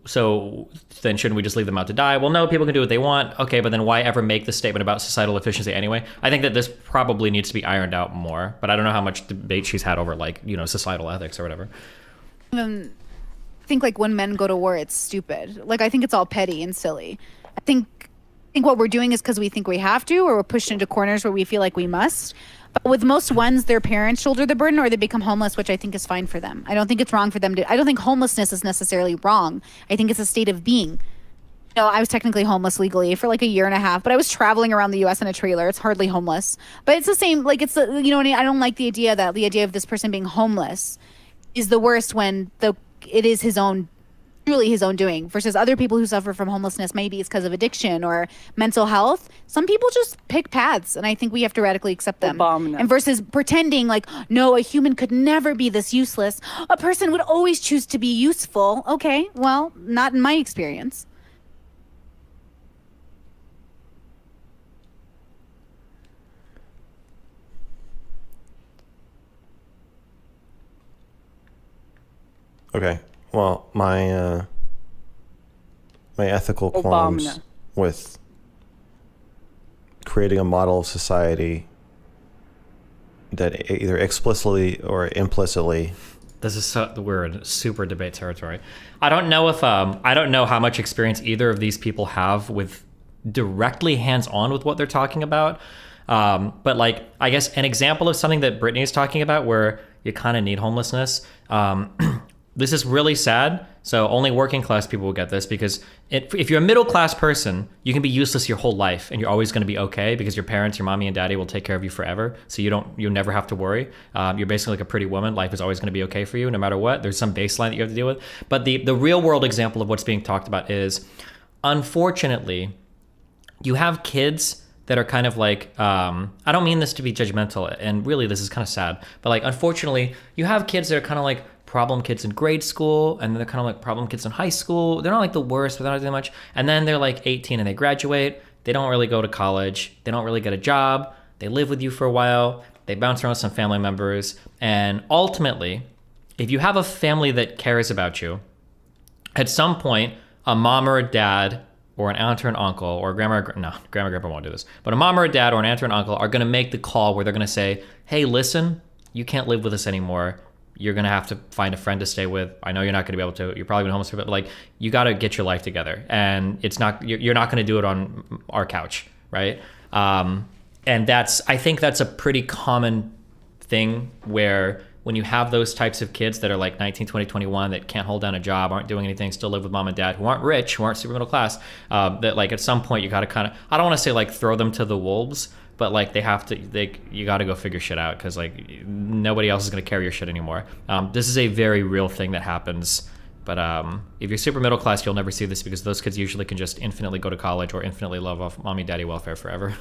so then shouldn't we just leave them out to die? Well, no, people can do what they want. Okay, but then why ever make the statement about societal efficiency anyway? I think that this probably needs to be ironed out more, but I don't know how much debate she's had over, like, you know, societal ethics or whatever. I think like when men go to war, it's stupid. Like, I think it's all petty and silly. I think what we're doing is because we think we have to, or we're pushed into corners where we feel like we must. But with most ones, their parents shoulder the burden, or they become homeless, which I think is fine for them. I don't think it's wrong for them to. I don't think homelessness is necessarily wrong. I think it's a state of being. You know, I was technically homeless legally for like a year and a half, but I was traveling around the U.S. in a trailer. It's hardly homeless, but it's the same. Like, it's the, you know, I don't like the idea of this person being homeless is the worst when it is truly his own doing, versus other people who suffer from homelessness. Maybe it's because of addiction or mental health. Some people just pick paths, and I think we have to radically accept them. And versus pretending like, no, a human could never be this useless. A person would always choose to be useful. Okay, well, not in my experience. Okay. Well, my ethical qualms with creating a model of society that either explicitly or implicitly. This is we're in super debate territory. I don't know how much experience either of these people have with directly hands-on with what they're talking about. But like, I guess an example of something that Brittany is talking about where you kind of need homelessness. This is really sad. So only working class people will get this, because if you're a middle class person, you can be useless your whole life and you're always going to be okay because your parents, your mommy and daddy will take care of you forever. So you'll never have to worry. You're basically like a pretty woman. Life is always going to be okay for you no matter what. There's some baseline that you have to deal with. But the real world example of what's being talked about is, unfortunately, you have kids that are kind of like, I don't mean this to be judgmental, and really this is kind of sad, but like, unfortunately, you have kids that are kind of like problem kids in grade school, and then they're kind of like problem kids in high school. They're not like the worst, but they're not doing much. And then they're like 18 and they graduate. They don't really go to college. They don't really get a job. They live with you for a while. They bounce around with some family members. And ultimately, if you have a family that cares about you, at some point, a mom or a dad or an aunt or an uncle or grandma grandpa won't do this, but a mom or a dad or an aunt or an uncle are going to make the call where they're going to say, hey, listen, you can't live with us anymore. You're going to have to find a friend to stay with. I know you're not going to be able to. You're probably been homeless for a bit, but like, you got to get your life together. And you're not going to do it on our couch, right? And I think that's a pretty common thing, where when you have those types of kids that are like 19, 20, 21, that can't hold down a job, aren't doing anything, still live with mom and dad, who aren't rich, who aren't super middle class, that like at some point you got to kind of, I don't want to say like throw them to the wolves, but like you got to go figure shit out, because like nobody else is going to carry your shit anymore. This is a very real thing that happens. But if you're super middle class, you'll never see this, because those kids usually can just infinitely go to college or infinitely live off mommy daddy welfare forever.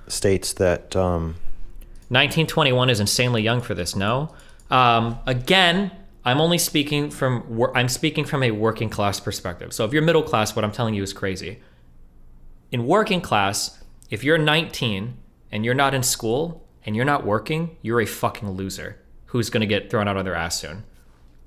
States that 1921 is insanely young for this. No, again, I'm speaking from a working class perspective. So if you're middle class, what I'm telling you is crazy. In working class, if you're 19 and you're not in school and you're not working, you're a fucking loser who's going to get thrown out of their ass soon.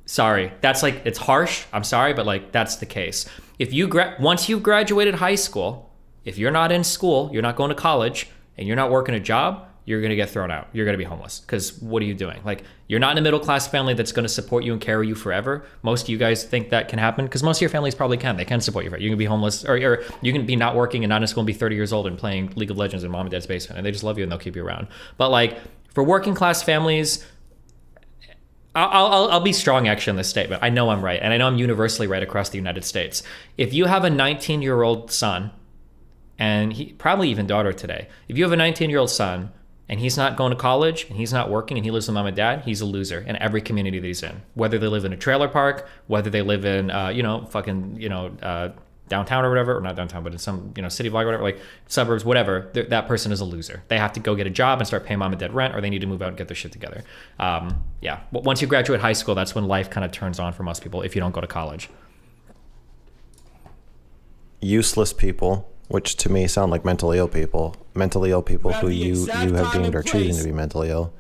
Sorry, that's like, it's harsh. I'm sorry, but like, that's the case. If you once you've graduated high school, if you're not in school, you're not going to college, and you're not working a job, you're going to get thrown out. You're going to be homeless, because what are you doing? Like, you're not in a middle class family that's going to support you and carry you forever. Most of you guys think that can happen, because most of your families probably can. They can support you forever. You can be homeless, or you can be not working and not in school and be 30 years old and playing League of Legends in mom and dad's basement, and they just love you and they'll keep you around. But like, for working class families, I'll be strong actually in this statement. I know I'm right, and I know I'm universally right across the United States. If you have a 19-year-old son, and he probably even daughter today, if you have a 19-year-old son and he's not going to college and he's not working and he lives with mom and dad, he's a loser in every community that he's in. Whether they live in a trailer park, whether they live in downtown or whatever, or not downtown, but in some city block or whatever, like suburbs, whatever, that person is a loser. They have to go get a job and start paying mom and dad rent, or they need to move out and get their shit together. Yeah, but once you graduate high school, that's when life kind of turns on for most people if you don't go to college. Useless people, which to me sound like mentally ill people who you have deemed are choosing to be mentally ill,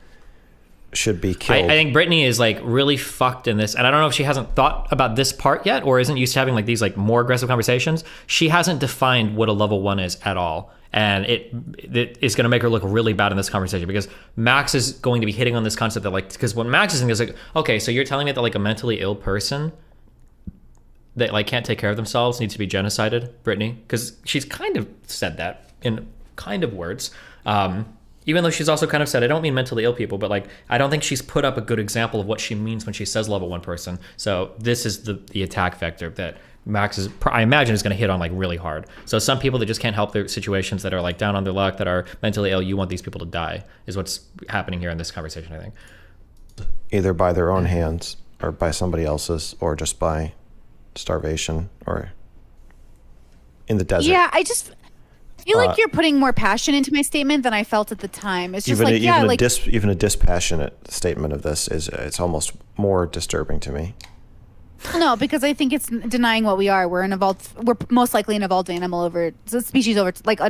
should be killed. I think Brittany is like really fucked in this, and I don't know if she hasn't thought about this part yet, or isn't used to having like these like more aggressive conversations. She hasn't defined what a level 1 is at all, and it is going to make her look really bad in this conversation, because Max is going to be hitting on this concept that like, because what Max is thinking is like, okay, so you're telling me that like a mentally ill person that like can't take care of themselves needs to be genocided, Brittany? Because she's kind of said that in kind of words. Even though she's also kind of said, I don't mean mentally ill people, but like, I don't think she's put up a good example of what she means when she says level 1 person. So this is the attack vector that Max is, I imagine, is going to hit on like really hard. So some people that just can't help their situations, that are like down on their luck, that are mentally ill, you want these people to die, is what's happening here in this conversation, I think. Either by their own hands or by somebody else's, or just by starvation or in the desert. Yeah, I feel like you're putting more passion into my statement than I felt at the time. It's just even a dispassionate statement of this it's almost more disturbing to me. No, because I think it's denying what we are. We're most likely an evolved animal an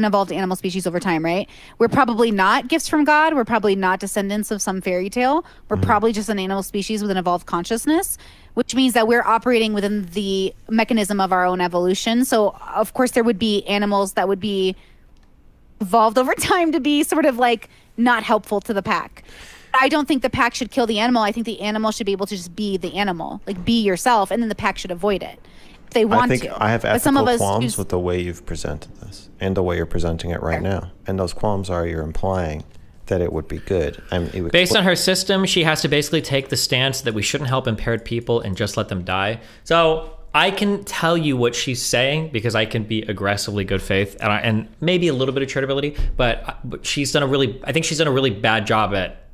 evolved animal species over time, right? We're probably not gifts from God. We're probably not descendants of some fairy tale. We're probably just an animal species with an evolved consciousness, which means that we're operating within the mechanism of our own evolution. So of course there would be animals that would be evolved over time to be sort of like not helpful to the pack. I don't think the pack should kill the animal. I think the animal should be able to just be the animal, like be yourself, and then the pack should avoid it if they want to. I have ethical qualms with the way you've presented this and the way you're presenting it right now. And those qualms are you're implying that it would be good. Based on her system, she has to basically take the stance that we shouldn't help impaired people and just let them die. So I can tell you what she's saying because I can be aggressively good faith and maybe a little bit of charitability, but she's done I think she's done a really bad job at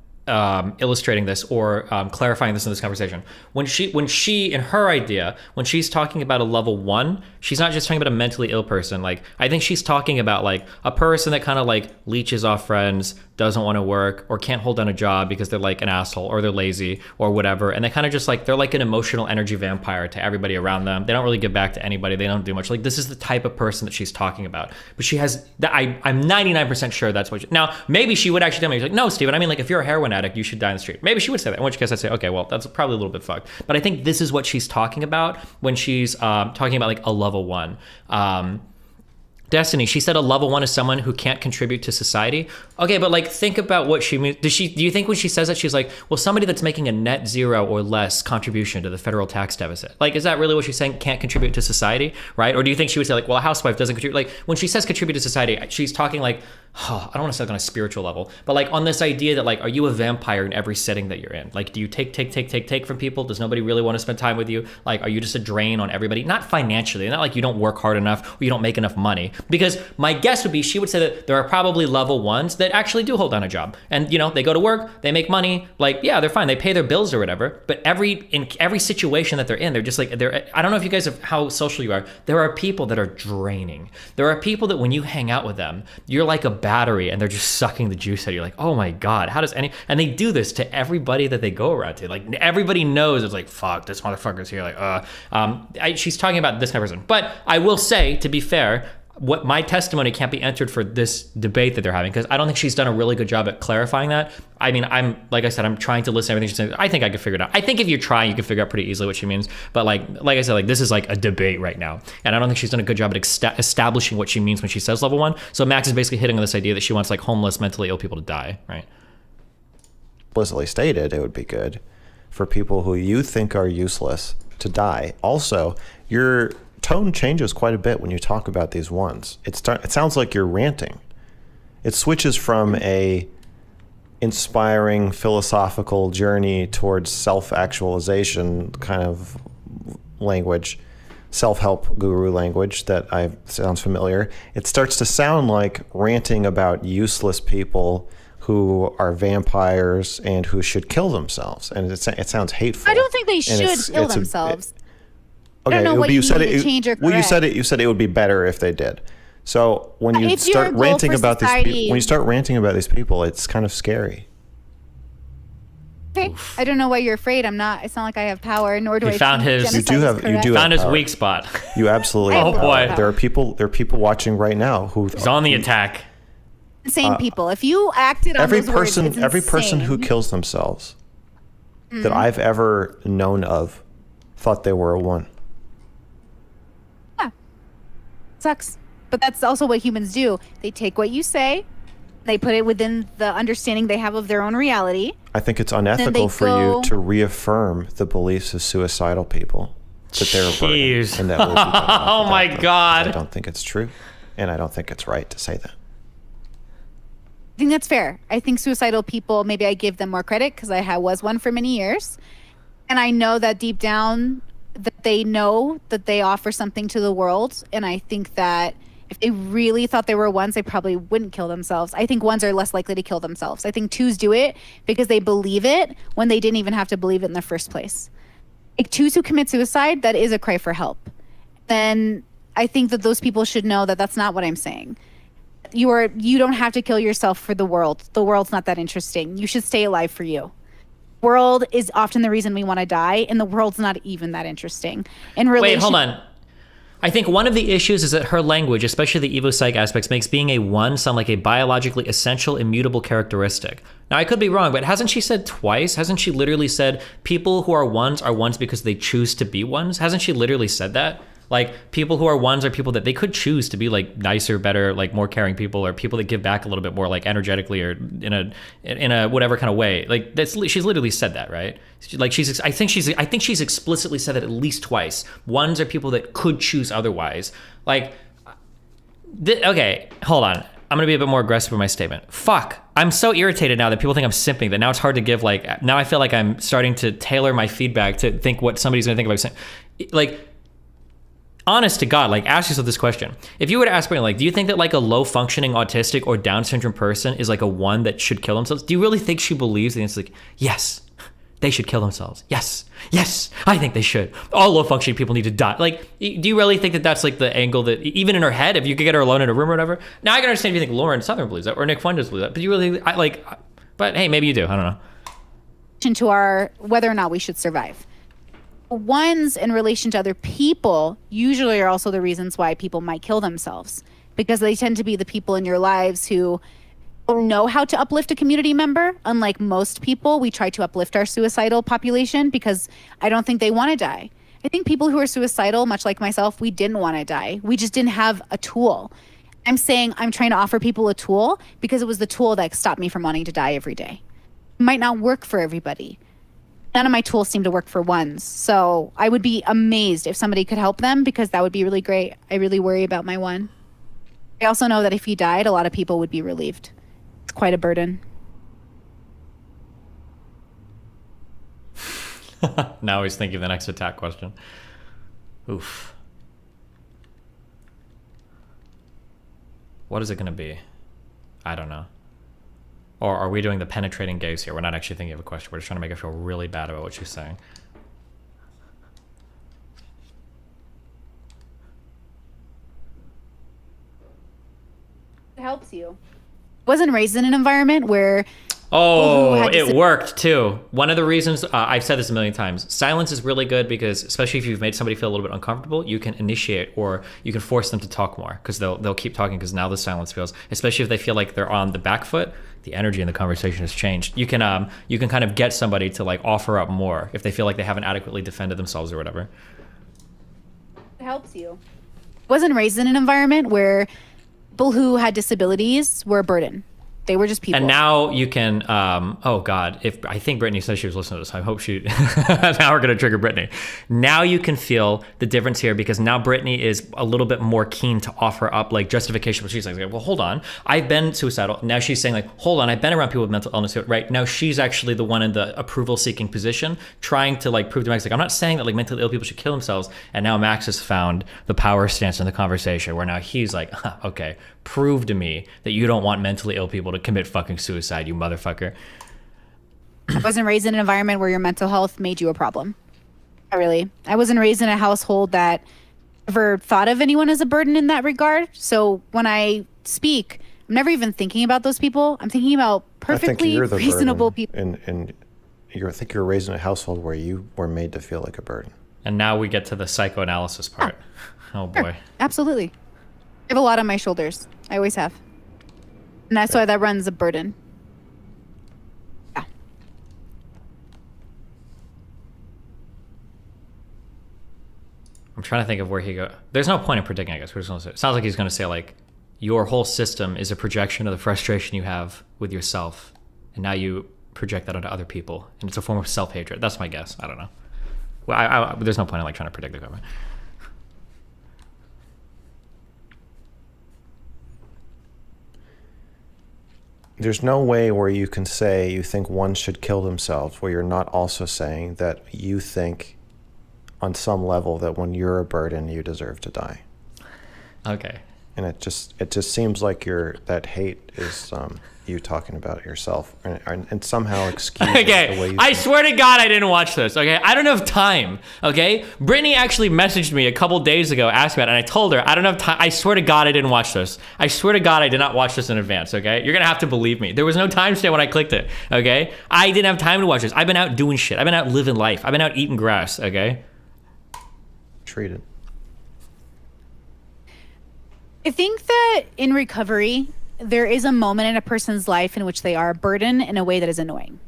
illustrating this or clarifying this in this conversation. When she in her idea, when she's talking about a level 1, she's not just talking about a mentally ill person. Like, I think she's talking about like a person that kind of like leeches off friends, doesn't want to work, or can't hold down a job because they're like an asshole or they're lazy or whatever, and they kind of just like, they're like an emotional energy vampire to everybody around them. They don't really give back to anybody. They don't do much. Like, this is the type of person that she's talking about. But she has I'm 99% sure that's what now maybe she would actually tell me, she's like, no, Steven, I mean, like, if you're a heroin addict, you should die in the street. Maybe she would say that, in which case I'd say, okay, well, that's probably a little bit fucked. But I think this is what she's talking about when she's talking about like a level 1. Destiny, she said a level 1 is someone who can't contribute to society. Okay, but like, think about what she means. Do you think when she says that, she's like, well, somebody that's making a net 0 or less contribution to the federal tax deficit? Like, is that really what she's saying? Can't contribute to society, right? Or do you think she would say like, well, a housewife doesn't contribute? Like, when she says contribute to society, she's talking like, I don't want to say like on a spiritual level, but like on this idea that like, are you a vampire in every setting that you're in? Like, do you take from people? Does nobody really want to spend time with you? Like, are you just a drain on everybody? Not financially, not like you don't work hard enough or you don't make enough money. Because my guess would be she would say that there are probably level 1s that actually do hold down a job. And, you know, they go to work, they make money, like, yeah, they're fine. They pay their bills or whatever. But in every situation that they're in, they're just like, I don't know if you guys have how social you are. There are people that are draining. There are people that when you hang out with them, you're like a battery and they're just sucking the juice out of you. Like, oh my God, how does and they do this to everybody that they go around to. Like, everybody knows it's like, fuck, this motherfucker's here. Like, she's talking about this kind of person. But I will say, to be fair, what my testimony can't be entered for this debate that they're having, because I don't think she's done a really good job at clarifying that. I mean, like I said, I'm trying to listen to everything she's saying. I think I could figure it out. I think if you try, you can figure out pretty easily what she means. But like I said, like, this is like a debate right now, and I don't think she's done a good job at establishing what she means when she says level 1. So Max is basically hitting on this idea that she wants like homeless, mentally ill people to die, right? Explicitly stated, it would be good for people who you think are useless to die. Also, your tone changes quite a bit when you talk about these ones. It sounds like you're ranting. It switches from a inspiring philosophical journey towards self-actualization kind of language, self-help guru language that sounds familiar. It starts to sound like ranting about useless people who are vampires and who should kill themselves. And it sounds hateful. I don't think they should kill themselves. Okay, I don't know what you need to change or correct. Well, you said it would be better if they did. So when you start ranting about these people, it's kind of scary. Okay, I don't know why you're afraid. I'm not. It's not like I have power, nor do I. Found his. You do found his weak spot. You absolutely. Oh boy, there are people watching right now who. He's on the attack. Insane people. If you acted on every those words, it's person insane. who kills themselves that I've ever known of thought they were a 1. Yeah. Sucks. But that's also what humans do. They take what you say, they put it within the understanding they have of their own reality. I think it's unethical for you to reaffirm the beliefs of suicidal people that they're a burden. And that will be oh my God. I don't think it's true, and I don't think it's right to say that. I think that's fair. I think suicidal people, maybe I give them more credit because I was one for many years. And I know that deep down that they know that they offer something to the world. And I think that if they really thought they were 1s, they probably wouldn't kill themselves. I think 1s are less likely to kill themselves. I think 2s do it because they believe it when they didn't even have to believe it in the first place. Like 2s who commit suicide, that is a cry for help. Then I think that those people should know that that's not what I'm saying. You don't have to kill yourself for the world. The world's not that interesting. You should stay alive for you. World is often the reason we want to die, and the world's not even that interesting. Wait, hold on. I think one of the issues is that her language, especially the evo-psych aspects, makes being a 1 sound like a biologically essential, immutable characteristic. Now, I could be wrong, but hasn't she said twice? Hasn't she literally said people who are 1s because they choose to be 1s? Hasn't she literally said that? Like, people who are 1s are people that they could choose to be, like, nicer, better, like, more caring people, or people that give back a little bit more, like, energetically, or in a whatever kind of way. Like, she's literally said that, right? Like, I think she's explicitly said that at least twice. 1s are people that could choose otherwise. Like, okay, hold on. I'm gonna be a bit more aggressive with my statement. Fuck, I'm so irritated now that people think I'm simping that now it's hard to give, like, now I feel like I'm starting to tailor my feedback to think what somebody's gonna think about saying. Like, honest to God, like, ask yourself this question. If you were to ask me, like, do you think that, like, a low-functioning autistic or Down syndrome person is, like, a 1 that should kill themselves? Do you really think she believes? And it's like, yes, they should kill themselves. Yes, I think they should. All low-functioning people need to die. Like, do you really think that that's, like, the angle that, even in her head, if you could get her alone in a room or whatever? Now, I can understand if you think Lauren Southern believes that, or Nick Fundas believes that, but you really, but hey, maybe you do. I don't know. To our whether or not we should survive. 1s in relation to other people usually are also the reasons why people might kill themselves, because they tend to be the people in your lives who don't know how to uplift a community member. Unlike most people, we try to uplift our suicidal population because I don't think they want to die. I think people who are suicidal, much like myself, we didn't want to die. We just didn't have a tool. I'm saying I'm trying to offer people a tool because it was the tool that stopped me from wanting to die every day. It might not work for everybody. None of my tools seem to work for 1s. So I would be amazed if somebody could help them, because that would be really great. I really worry about my 1. I also know that if he died, a lot of people would be relieved. It's quite a burden. Now he's thinking of the next attack question. Oof. What is it going to be? I don't know. Or are we doing the penetrating gaze here? We're not actually thinking of a question. We're just trying to make her feel really bad about what she's saying. It helps you. Wasn't raised in an environment where... Oh, it worked too. One of the reasons, I've said this a million times, silence is really good because, especially if you've made somebody feel a little bit uncomfortable, you can initiate or you can force them to talk more, because they'll keep talking because now the silence feels, especially if they feel like they're on the back foot, the energy in the conversation has changed. You can kind of get somebody to, like, offer up more if they feel like they haven't adequately defended themselves or whatever. It helps you. Wasn't raised in an environment where people who had disabilities were a burden. They were just people. And now you can, oh God, I think Brittany said she was listening to this. I hope she, now we're going to trigger Brittany. Now you can feel the difference here, because now Brittany is a little bit more keen to offer up, like, justification. But she's like, well, hold on. I've been suicidal. Now she's saying, like, hold on. I've been around people with mental illness. Right now she's actually the one in the approval seeking position, trying to, like, prove to Max, like, I'm not saying that, like, mentally ill people should kill themselves. And now Max has found the power stance in the conversation where now he's like, okay, prove to me that you don't want mentally ill people to commit fucking suicide, you motherfucker. I wasn't raised in an environment where your mental health made you a problem. Not really. I wasn't raised in a household that ever thought of anyone as a burden in that regard. So when I speak, I'm never even thinking about those people. I'm thinking about perfectly reasonable people. And I think you're raised in a household where you were made to feel like a burden. And now we get to the psychoanalysis part. Oh boy. Sure. Absolutely. I have a lot on my shoulders. I always have. And that's why that runs a burden. Yeah. I'm trying to think of where he go. There's no point in predicting, I guess. We're just gonna say, it sounds like he's going to say, like, your whole system is a projection of the frustration you have with yourself, and now you project that onto other people, and it's a form of self-hatred. That's my guess. I don't know. Well, there's no point in like trying to predict the government. There's no way where you can say you think one should kill themselves where you're not also saying that you think on some level that when you're a burden, you deserve to die. Okay. And it just seems like that hate is you talking about yourself and somehow excusing the way you I swear to God I didn't watch this, okay? I don't have time, okay? Brittany actually messaged me a couple days ago, asked me about it, and I told her, I don't have time. I swear to God I didn't watch this. I swear to God I did not watch this in advance, okay? You're gonna have to believe me. There was no timestamp when I clicked it, okay? I didn't have time to watch this. I've been out doing shit. I've been out living life. I've been out eating grass, okay? treated. I think that in recovery, there is a moment in a person's life in which they are a burden in a way that is annoying.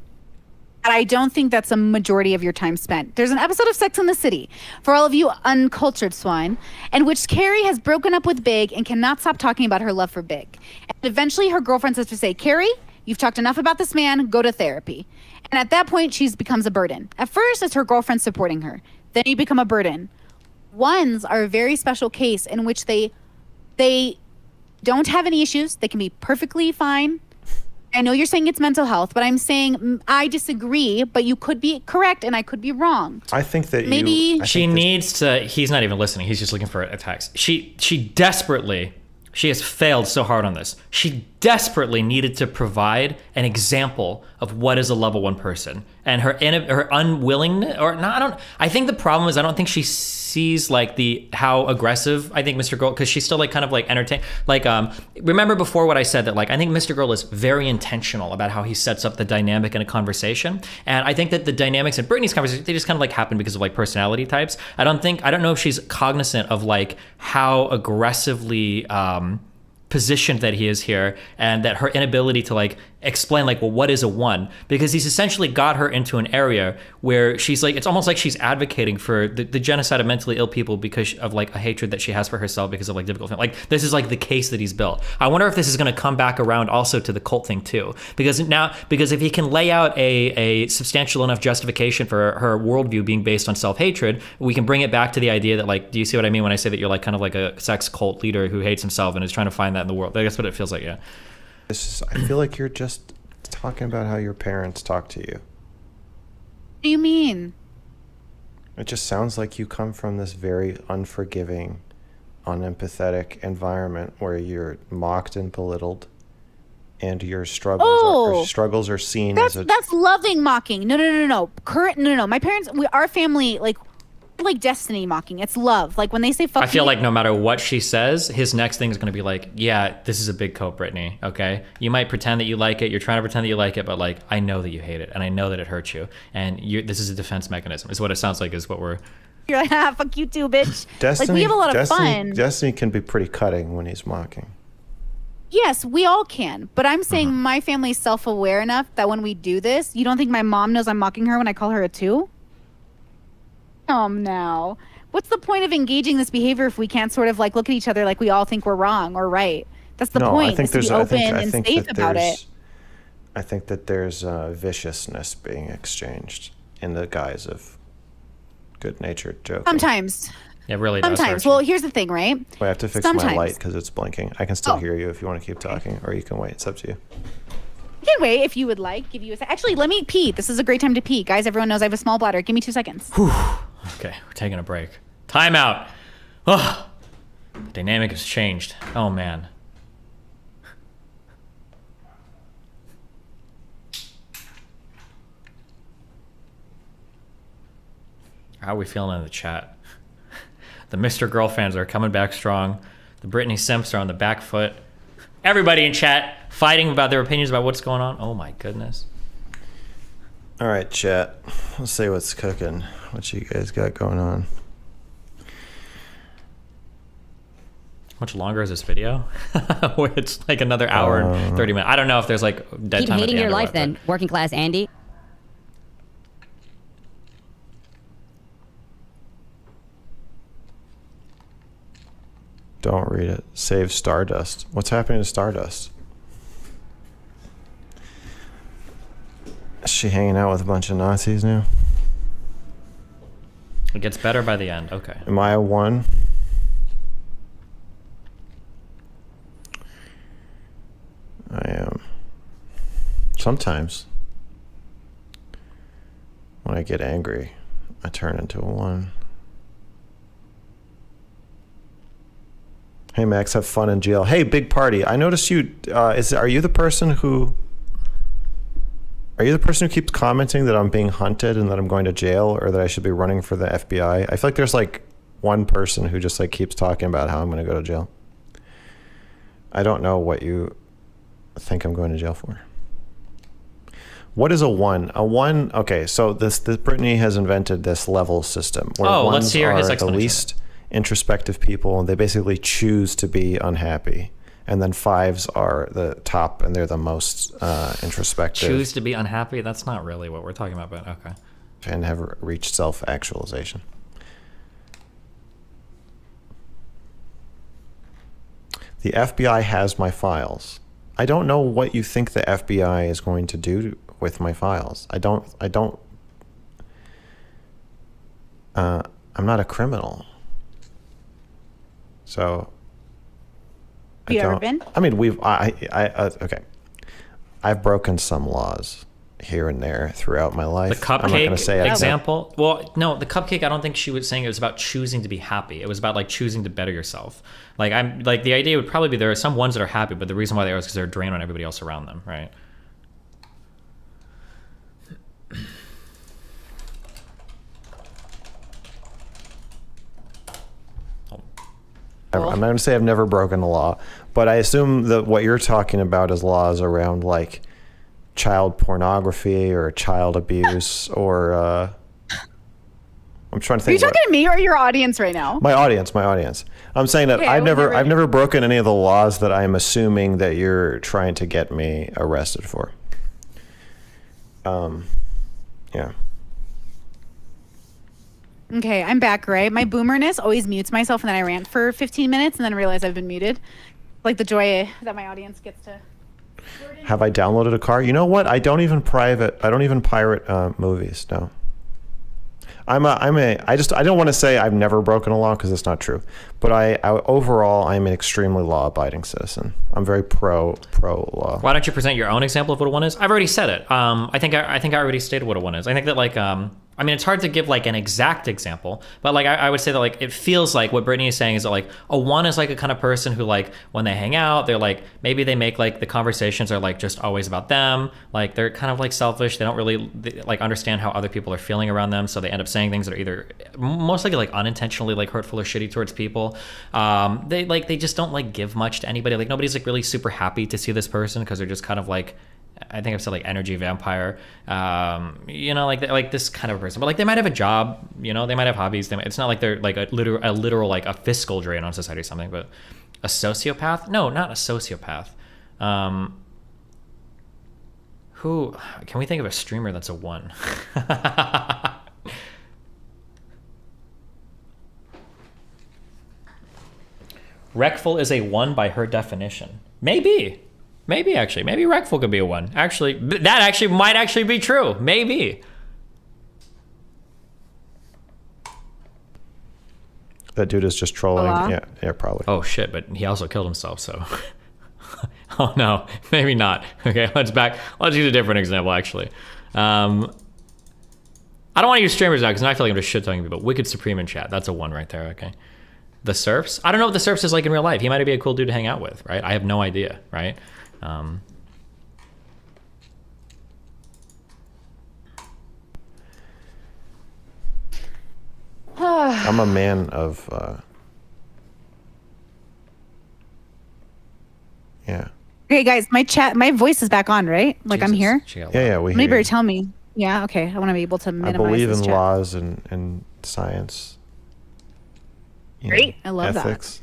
And I don't think that's a majority of your time spent. There's an episode of Sex and the City, for all of you uncultured swine, in which Carrie has broken up with Big and cannot stop talking about her love for Big. And eventually her girlfriend says to say, Carrie, you've talked enough about this man, go to therapy. And at that point, she becomes a burden. At first, it's her girlfriend supporting her. Then you become a burden. Ones are a very special case in which they don't have any issues. They can be perfectly fine. I know you're saying it's mental health, but I'm saying I disagree, but you could be correct and I could be wrong. I think that maybe she needs to, he's not even listening. He's just looking for attacks. She desperately, she has failed so hard on this. She desperately needed to provide an example of what is a level 1 person, and her unwillingness, or not. I think the problem is I don't think she sees like how aggressive I think MrGirl, because she's still like kind of like entertained. Like remember before what I said that like I think MrGirl is very intentional about how he sets up the dynamic in a conversation, and I think that the dynamics in Brittany's conversation, they just kind of like happen because of like personality types. I don't know if she's cognizant of like how aggressively positioned that he is here, and that her inability to like explain like, well, what is a 1, because he's essentially got her into an area where she's like, it's almost like she's advocating for the genocide of mentally ill people because of like a hatred that she has for herself because of like difficult things. Like this is like the case that he's built. I wonder if this is going to come back around also to the cult thing too, because if he can lay out a substantial enough justification for her worldview being based on self-hatred, we can bring it back to the idea that like, do you see what I mean when I say that you're like kind of like a sex cult leader who hates himself and is trying to find that in the world? That's what it feels like. Yeah. I feel like you're just talking about how your parents talk to you. What do you mean? It just sounds like you come from this very unforgiving, unempathetic environment where you're mocked and belittled, and your struggles are seen as that's loving mocking. No. My parents, our family, like destiny mocking. It's love. Like when they say fuck I feel me, like no matter what she says, his next thing is going to be like, yeah, this is a big coat, Brittany, okay? You might pretend that you like it, you're trying to pretend that you like it, but like, I know that you hate it, and I know that it hurts you, and this is a defense mechanism, is what it sounds like, is what we're... You're like, fuck you too, bitch. Destiny, like we have a lot of fun. Destiny can be pretty cutting when he's mocking. Yes, we all can, but I'm saying my family's self-aware enough that when we do this, you don't think my mom knows I'm mocking her when I call her a 2? Now. What's the point of engaging this behavior if we can't sort of like look at each other like we all think we're wrong or right? That's the point. I think is to be open and safe about it. it. I think that there's viciousness being exchanged in the guise of good-natured joking. Sometimes. Yeah, really does. Sometimes. Well, here's the thing, right? I have to fix my light because it's blinking. I can still hear you if you want to keep talking, or you can wait. It's up to you. You can wait if you would like. Give you a Actually, let me pee. This is a great time to pee. Guys, everyone knows I have a small bladder. Give me 2 seconds. Whew. Okay, we're taking a break. Time out. Oh, the dynamic has changed. Oh, man. How are we feeling in the chat? The MrGirl fans are coming back strong. The Brittany Simps are on the back foot. Everybody in chat fighting about their opinions about what's going on. Oh my goodness. All right, chat. Let's see what's cooking. What you guys got going on? How much longer is this video? It's like another hour and 30 minutes. I don't know if there's like dead Keep time hating at the your end or life what, then, working class Andy. Don't read it. Save Stardust. What's happening to Stardust? Is she hanging out with a bunch of Nazis now? It gets better by the end. Okay. Am I a 1? I am. Sometimes when I get angry, I turn into a 1. Hey Max, have fun in jail. Hey, big party. I noticed you. Are you the person who? Are you the person who keeps commenting that I'm being hunted and that I'm going to jail, or that I should be running for the FBI? I feel like there's like one person who just like keeps talking about how I'm going to go to jail. I don't know what you think I'm going to jail for. What is a 1? A 1. Okay, so this Brittany has invented this level system where let's hear his are the explanation. least introspective people, and they basically choose to be unhappy. And then 5s are the top, and they're the most introspective. Choose to be unhappy? That's not really what we're talking about, but okay. And have reached self-actualization. The FBI has my files. I don't know what you think the FBI is going to do with my files. I'm not a criminal. So Have you ever been? I mean, okay. I've broken some laws here and there throughout my life. The cupcake I'm not gonna say example. Well, no, the cupcake. I don't think she was saying it was about choosing to be happy. It was about like choosing to better yourself. Like I'm like the idea would probably be there are some ones that are happy, but the reason why they are is because they're drained on everybody else around them, right? I'm not going to say I've never broken a law, but I assume that what you're talking about is laws around like child pornography or child abuse or I'm trying to think. Are you talking to me or your audience right now? My audience. I'm saying that Okay, I've whatever. never broken any of the laws that I'm assuming that you're trying to get me arrested for. Yeah. Okay, I'm back, right? My boomerness always mutes myself, and then I rant for 15 minutes, and then realize I've been muted. Like the joy that my audience gets to. Have I downloaded a car? You know what? I don't even pirate movies. No. I don't want to say I've never broken a law because it's not true. But overall, I'm an extremely law-abiding citizen. I'm very pro law. Why don't you present your own example of what a 1 is? I've already said it. I think I already stated what a 1 is. I think that like I mean, it's hard to give like an exact example, but like I would say that like it feels like what Brittany is saying is that like a 1 is like a kind of person who like when they hang out, they're like maybe they make like the conversations are like just always about them. Like they're kind of like selfish. They don't really like understand how other people are feeling around them, so they end up saying things that are either most likely like unintentionally like hurtful or shitty towards people. They just don't like give much to anybody. Like nobody's like really super happy to see this person because they're just kind of like. I think I've said like energy vampire, like this kind of person, but like they might have a job, they might have hobbies. It's not like they're like a literal like a fiscal drain on society or something, but a sociopath? No, not a sociopath. Who can we think of a streamer that's a 1? Wreckful is a 1 by her definition. Maybe actually. Maybe Wreckful could be a 1. Actually, that actually might actually be true. Maybe. That dude is just trolling. Hello? Yeah, probably. Oh shit, but he also killed himself, so. Oh no, maybe not. Okay, let's use a different example actually. I don't want to use streamers now because now I feel like I'm just shit talking people. Wicked Supreme in chat. That's a 1 right there, okay. The Surfs? I don't know what the Surfs is like in real life. He might be a cool dude to hang out with, right? I have no idea, right? I'm a man of yeah. Okay, guys, my voice is back on, right? Like I'm here. Yeah, we hear Maybe you. tell me. Yeah, okay. I want to be able to I minimize believe this in chat. laws and science. Great. I love that. ethics.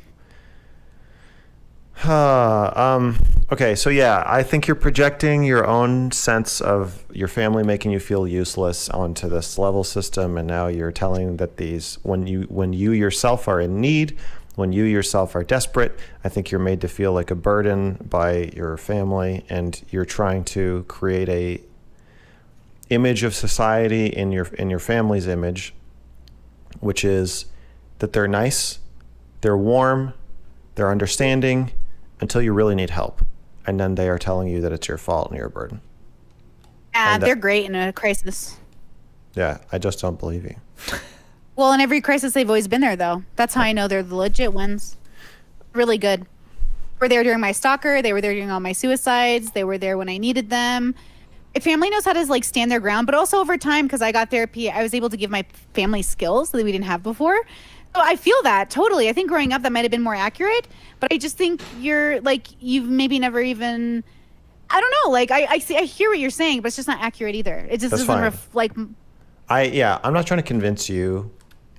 Okay, so yeah, I think you're projecting your own sense of your family making you feel useless onto this level system, and now you're telling that when you yourself are in need, when you yourself are desperate. I think you're made to feel like a burden by your family, and you're trying to create a image of society in your family's image, which is that they're nice, they're warm, they're understanding, until you really need help. And then they are telling you that it's your fault and you're a burden. They're great in a crisis. Yeah, I just don't believe you. Well, in every crisis, they've always been there, though. That's how I know they're the legit ones. Really good. They were there during my stalker. They were there during all my suicides. They were there when I needed them. My family knows how to like stand their ground, but also over time, because I got therapy, I was able to give my family skills that we didn't have before. So I feel that totally. I think growing up that might have been more accurate, but I just think you've maybe never even, I don't know. Like I hear what you're saying, but it's just not accurate either. It just That's doesn't fine. I'm not trying to convince you.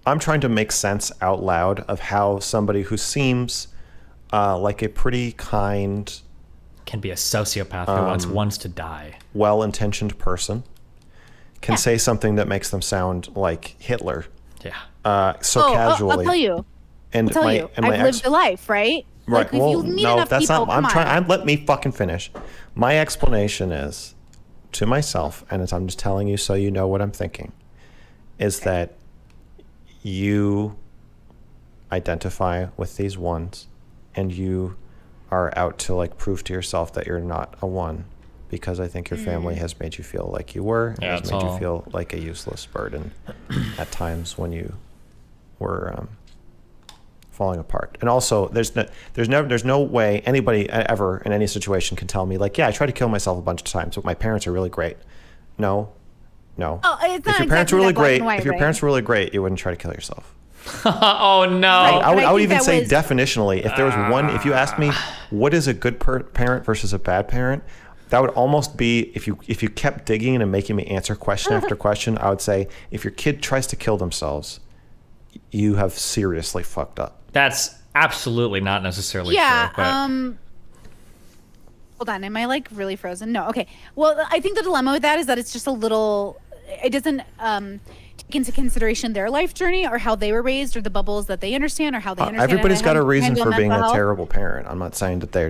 I'm trying to make sense out loud of how somebody who seems like a pretty kind, can be a sociopath who wants to die, well-intentioned person can say something that makes them sound like Hitler. Yeah. Casually. I'll tell you. And I've lived a life, right? Right. Like, if you meet enough that's people, not. Let me fucking finish. My explanation is to myself, and I'm just telling you so you know what I'm thinking, is that you identify with these ones, and you are out to like prove to yourself that you're not a one, because I think your family has made you feel like you were, and has made you feel like a useless burden at times when you were falling apart. And also, there's no way anybody ever in any situation can tell me like, yeah, I tried to kill myself a bunch of times, but my parents are really great. No. Oh, it's not If your parents were really great, white, if your parents were really great, you wouldn't try to kill yourself. Oh no! Right. I would even say definitionally, if there was one, if you asked me what is a good parent versus a bad parent, that would almost be, if you kept digging and making me answer question after question, I would say if your kid tries to kill themselves, you have seriously fucked up. That's absolutely not necessarily true. But hold on, am I like really frozen? No. Okay. Well, I think the dilemma with that is that it's just a little, it doesn't take into consideration their life journey or how they were raised or the bubbles that they understand or how they understand. Everybody's got a reason for being mental a health. terrible parent. I'm not saying that I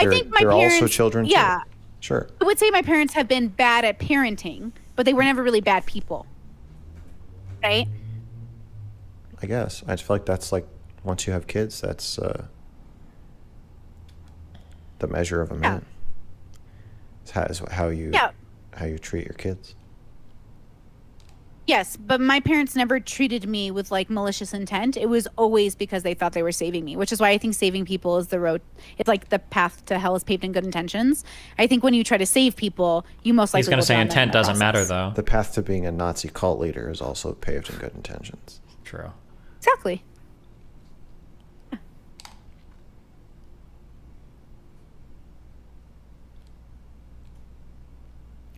think my they're parents, also children too. Yeah. Sure. I would say my parents have been bad at parenting, but they were never really bad people. Right? I guess. I just feel like that's like, once you have kids, that's the measure of a man. Is how you treat your kids. Yes, but my parents never treated me with like malicious intent. It was always because they thought they were saving me, which is why I think saving people is the road. It's like the path to hell is paved in good intentions. I think when you try to save people, you most likely he's going to say down intent that doesn't matter, process. though. The path to being a Nazi cult leader is also paved in good intentions. True. Exactly.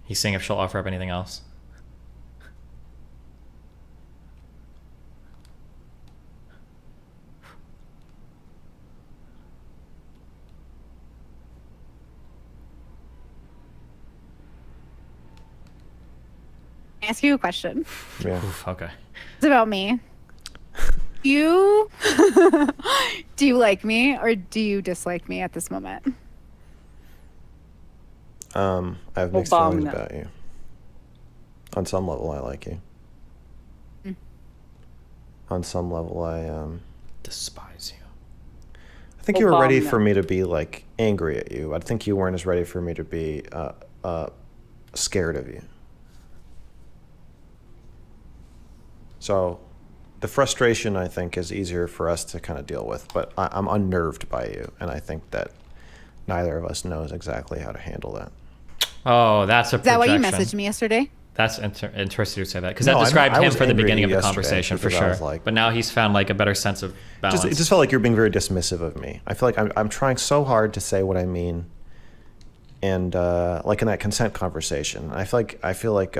He's saying if she'll offer up anything else. Ask you a question. Yeah. Oof, okay. It's about me. Do you like me or do you dislike me at this moment? I have mixed feelings about you. On some level, I like you. On some level, I despise you. I think you were ready for me to be like angry at you. I think you weren't as ready for me to be scared of you. So the frustration, I think, is easier for us to kind of deal with, but I'm unnerved by you, and I think that neither of us knows exactly how to handle that. Oh, that's a projection. Is that why you messaged me yesterday? That's interesting to say that, because that described him for the beginning of the conversation, for sure. But now he's found like a better sense of balance. It just felt like you're being very dismissive of me. I feel like I'm trying so hard to say what I mean, and like in that consent conversation, I feel like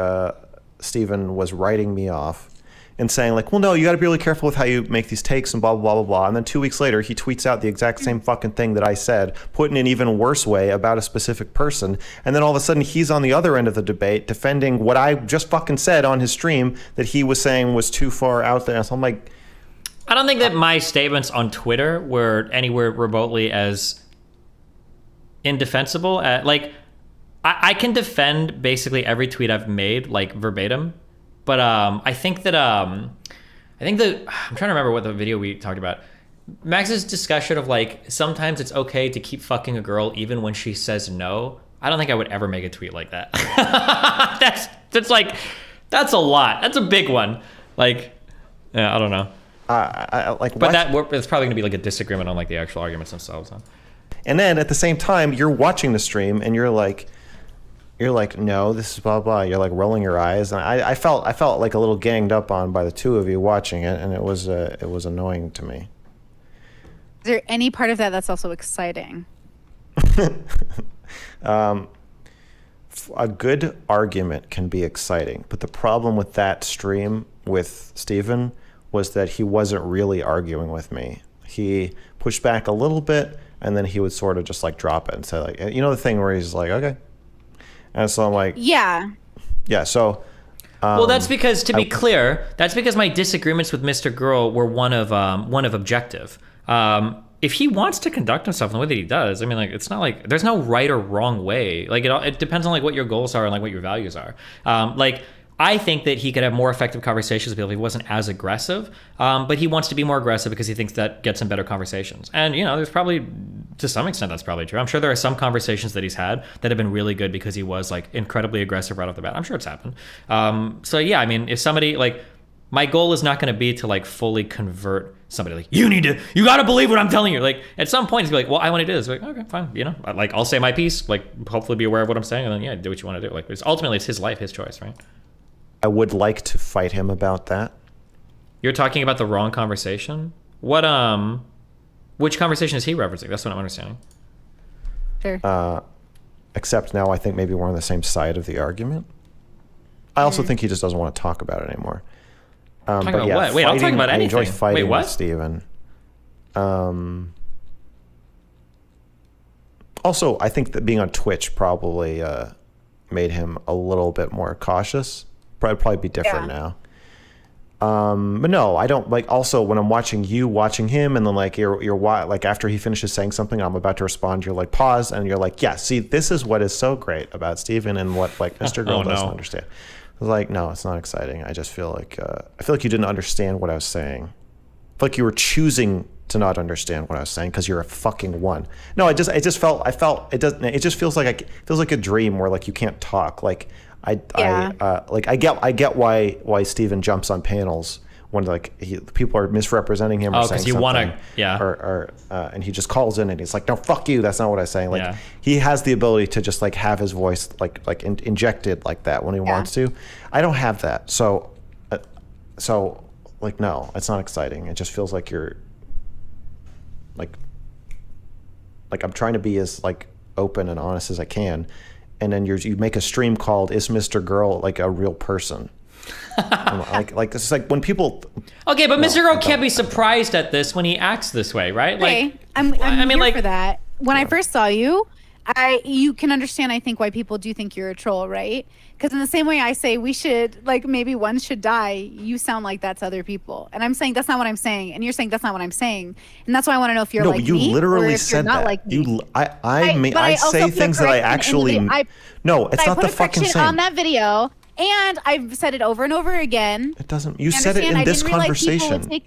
Stephen was writing me off and saying like, well, no, you got to be really careful with how you make these takes and blah, blah, blah, blah. And then 2 weeks later, he tweets out the exact same fucking thing that I said, put in an even worse way about a specific person. And then all of a sudden he's on the other end of the debate defending what I just fucking said on his stream that he was saying was too far out there. And so I'm like, I don't think that my statements on Twitter were anywhere remotely as indefensible. I can defend basically every tweet I've made, like verbatim, but I think that I'm trying to remember what the video we talked about. Max's discussion of like sometimes it's okay to keep fucking a girl even when she says no. I don't think I would ever make a tweet like that. That's a lot. That's a big one. Like, yeah, I don't know. It's probably gonna be like a disagreement on like the actual arguments themselves. Huh? And then at the same time, you're watching the stream and you're like, no, this is blah blah. You're like rolling your eyes, and I felt like a little ganged up on by the two of you watching it, and it was annoying to me. Is there any part of that that's also exciting? A good argument can be exciting, but the problem with that stream with Steven was that he wasn't really arguing with me. He pushed back a little bit, and then he would sort of just like drop it and say like, the thing where he's like, okay. And so I'm like, yeah. So, well, that's because, to be clear, that's because my disagreements with MrGirl were one of objective. If he wants to conduct himself in the way that he does, I mean, like, it's not like there's no right or wrong way. Like, it depends on like what your goals are and like what your values are. I think that he could have more effective conversations with people if he wasn't as aggressive, but he wants to be more aggressive because he thinks that gets him better conversations. And, there's probably, to some extent, that's probably true. I'm sure there are some conversations that he's had that have been really good because he was, like, incredibly aggressive right off the bat. I'm sure it's happened. So, yeah, I mean, if somebody, like, my goal is not going to be to, like, fully convert somebody. Like, you got to believe what I'm telling you. Like, at some point, he's like, well, I want to do this. Like, okay, fine. Like, I'll say my piece, like, hopefully be aware of what I'm saying, and then, yeah, do what you want to do. Like, ultimately, it's his life, his choice, right? I would like to fight him about that. You're talking about the wrong conversation? Which conversation is he referencing? That's what I'm understanding. Sure. Except now I think maybe we're on the same side of the argument. I also think he just doesn't want to talk about it anymore. Talking about what? Wait, I'll talk about anything. I enjoy fighting with Steven. Also, I think that being on Twitch probably made him a little bit more cautious. Probably be different now. But no, I don't like. Also, when I'm watching him, and then like you're like after he finishes saying something, I'm about to respond. You're like pause, and you're like, yeah. See, this is what is so great about Steven and what like MrGirl doesn't understand. I was like, no, it's not exciting. I just feel like you didn't understand what I was saying. I feel like you were choosing to not understand what I was saying because you're a fucking one. No, it just felt it doesn't. It just feels like a dream where like you can't talk. Like I get why Steven jumps on panels when like people are misrepresenting him or saying something. Or and he just calls in and he's like, no, fuck you. That's not what I'm saying. Like he has the ability to just like have his voice like injected like that when he wants to. I don't have that. So like, no, it's not exciting. It just feels like you're like I'm trying to be as like open and honest as I can. And then you make a stream called "Is MrGirl like a real person?" like it's like when people. Okay, but MrGirl can't be surprised at this when he acts this way, right? Like, I'm here like, for that. When I first saw you, you can understand, I think, why people do think you're a troll, right? Because in the same way I say we should, like, maybe one should die, you sound like that's other people. And I'm saying that's not what I'm saying. And you're saying that's not what I'm saying. And that's why I want to know if you're like me. No, you literally said that. Like I say things that I actually... No, it's not the fucking same. On that video, and I've said it over and over again. It doesn't... You said it in this conversation.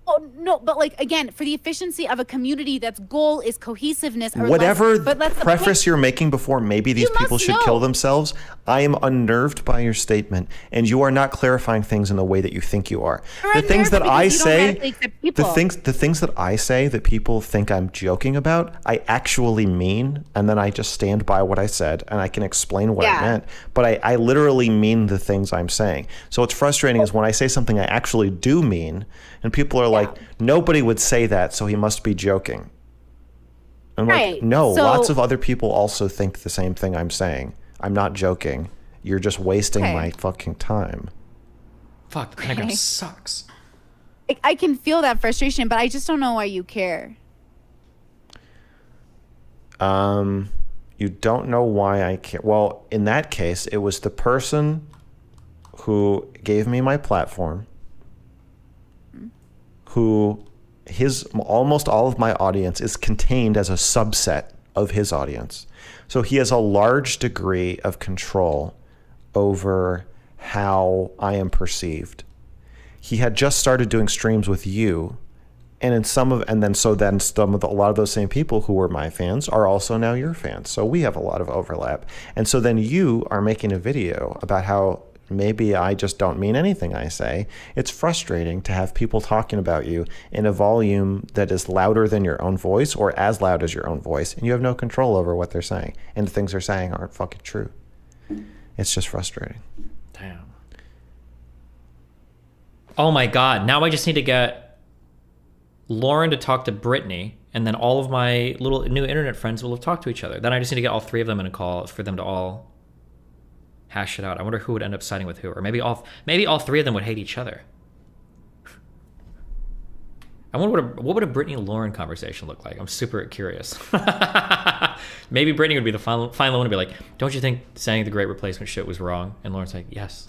Oh, no, but like, again, for the efficiency of a community that's goal is cohesiveness. Or whatever preface you're making before maybe these people should kill themselves, I am unnerved by your statement, and you are not clarifying things in the way that you think you are. The things that I say, the things that I say that people think I'm joking about, I actually mean, and then I just stand by what I said, and I can explain what I meant, but I literally mean the things I'm saying. So what's frustrating is when I say something I actually do mean, and people are like, nobody would say that, so he must be joking. I'm like, no, lots of other people also think the same thing I'm saying. I'm not joking. You're just wasting my fucking time. Fuck, the pentagram sucks. I can feel that frustration, but I just don't know why you care. You don't know why I care. Well, in that case, it was the person who gave me my platform, who almost all of my audience is contained as a subset of his audience. So he has a large degree of control over how I am perceived. He had just started doing streams with you, and then some of a lot of those same people who were my fans are also now your fans. So we have a lot of overlap. And so then you are making a video about how maybe I just don't mean anything I say. It's frustrating to have people talking about you in a volume that is louder than your own voice or as loud as your own voice, and you have no control over what they're saying. And the things they're saying aren't fucking true. It's just frustrating. Damn. Oh my God. Now I just need to get Lauren to talk to Brittany, and then all of my little new internet friends will have talked to each other. Then I just need to get all three of them in a call for them to all hash it out. I wonder who would end up siding with who, or maybe all three of them would hate each other. I wonder what would a Brittany Lauren conversation look like. I'm super curious. Maybe Brittany would be the final one to be like, "Don't you think saying the Great Replacement shit was wrong?" And Lauren's like, "Yes."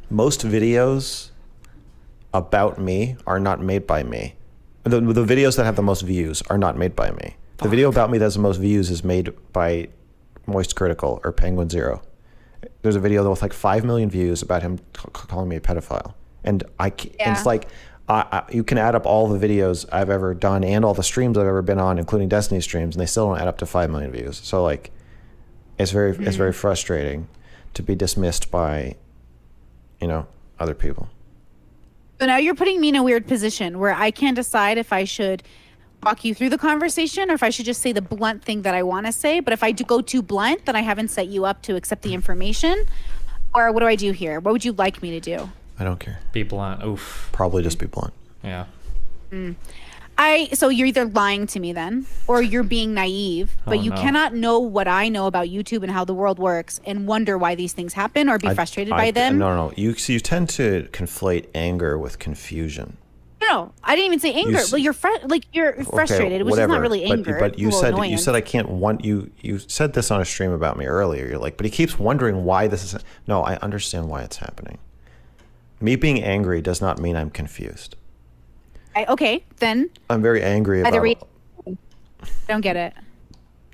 Most videos about me are not made by me. The videos that have the most views are not made by me. The video about me that has the most views is made by Moist Critical or Penguin Zero. There's a video with like 5 million views about him calling me a pedophile. And it's like, you can add up all the videos I've ever done and all the streams I've ever been on, including Destiny streams, and they still don't add up to 5 million views. So like, it's very frustrating to be dismissed by, other people. So now you're putting me in a weird position where I can't decide if I should walk you through the conversation or if I should just say the blunt thing that I want to say. But if I do go too blunt, then I haven't set you up to accept the information. Or what do I do here? What would you like me to do? I don't care. Be blunt. Oof. Probably just be blunt. Yeah. So you're either lying to me then, or you're being naive, but you cannot know what I know about YouTube and how the world works and wonder why these things happen or be frustrated by them. No. You tend to conflate anger with confusion. No, I didn't even say anger. You're frustrated, which is not really anger. But you said I can't want you. You said this on a stream about me earlier. You're like, but he keeps wondering why this is. No, I understand why it's happening. Me being angry does not mean I'm confused. Okay, then. I'm very angry about. I don't get it.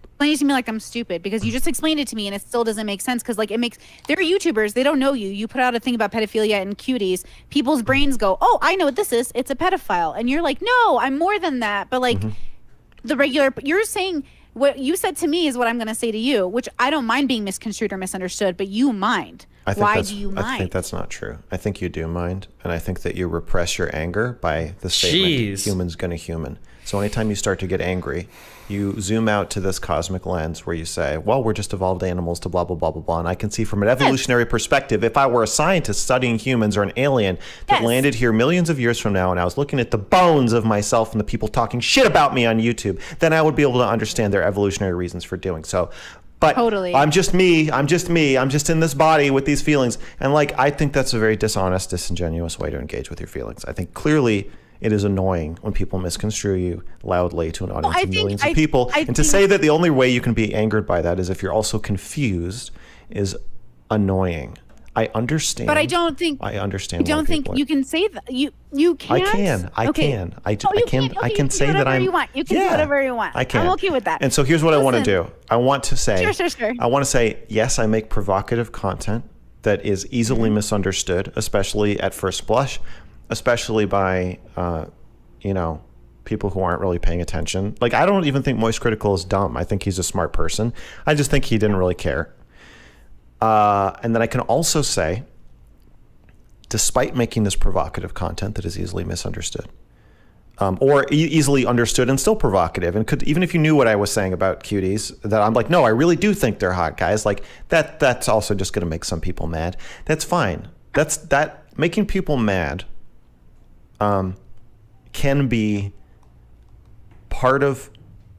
Explain it to me like I'm stupid, because you just explained it to me and it still doesn't make sense, because like they're YouTubers, they don't know you. You put out a thing about pedophilia and cuties. People's brains go, oh, I know what this is. It's a pedophile. And you're like, no, I'm more than that. But like you're saying what you said to me is what I'm going to say to you, which I don't mind being misconstrued or misunderstood, but you mind. Why do you mind? I think that's not true. I think you do mind. And I think that you repress your anger by the statement, human's gonna human. So anytime you start to get angry, you zoom out to this cosmic lens where you say, well, we're just evolved animals to blah, blah, blah, blah, blah. And I can see from an evolutionary perspective, if I were a scientist studying humans or an alien that landed here millions of years from now, and I was looking at the bones of myself and the people talking shit about me on YouTube, then I would be able to understand their evolutionary reasons for doing so. But totally. I'm just me. I'm just in this body with these feelings. And like, I think that's a very dishonest, disingenuous way to engage with your feelings. I think clearly it is annoying when people misconstrue you loudly to an audience of millions of people. And to say that the only way you can be angered by that is if you're also confused is annoying. I understand. But I don't think. I understand. I don't think you can say that. You can't. I can. I can say that I'm. You want. You can do whatever you want. I can. I'm okay with that. And so here's what I want to do. I want to say. Sure. I want to say yes. I make provocative content that is easily misunderstood, especially at first blush, especially by, people who aren't really paying attention. Like, I don't even think Moist Critical is dumb. I think he's a smart person. I just think he didn't really care. And then I can also say, despite making this provocative content that is easily misunderstood, or easily understood and still provocative, and even if you knew what I was saying about cuties, that I'm like, no, I really do think they're hot guys. Like that's also just going to make some people mad. That's fine. That making people mad can be part of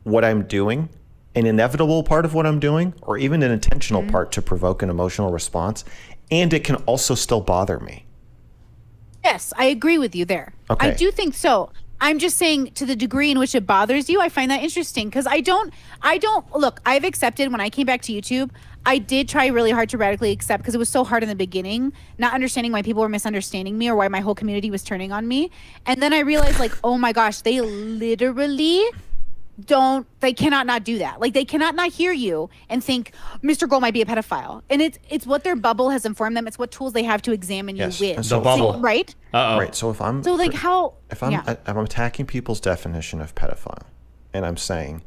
what I'm doing, an inevitable part of what I'm doing, or even an intentional part to provoke an emotional response, and it can also still bother me. Yes, I agree with you there. Okay. I do think so. I'm just saying, to the degree in which it bothers you, I find that interesting, because I don't look, I've accepted when I came back to YouTube, I did try really hard to radically accept, because it was so hard in the beginning, not understanding why people were misunderstanding me or why my whole community was turning on me. And then I realized, like, oh my gosh, they literally they cannot not do that. Like, they cannot not hear you and think Mr. Girl might be a pedophile. And it's what their bubble has informed them. It's what tools they have to examine you with. So, the bubble. See, right? Uh-oh. Right. So if I'm if I'm attacking people's definition of pedophile, and I'm saying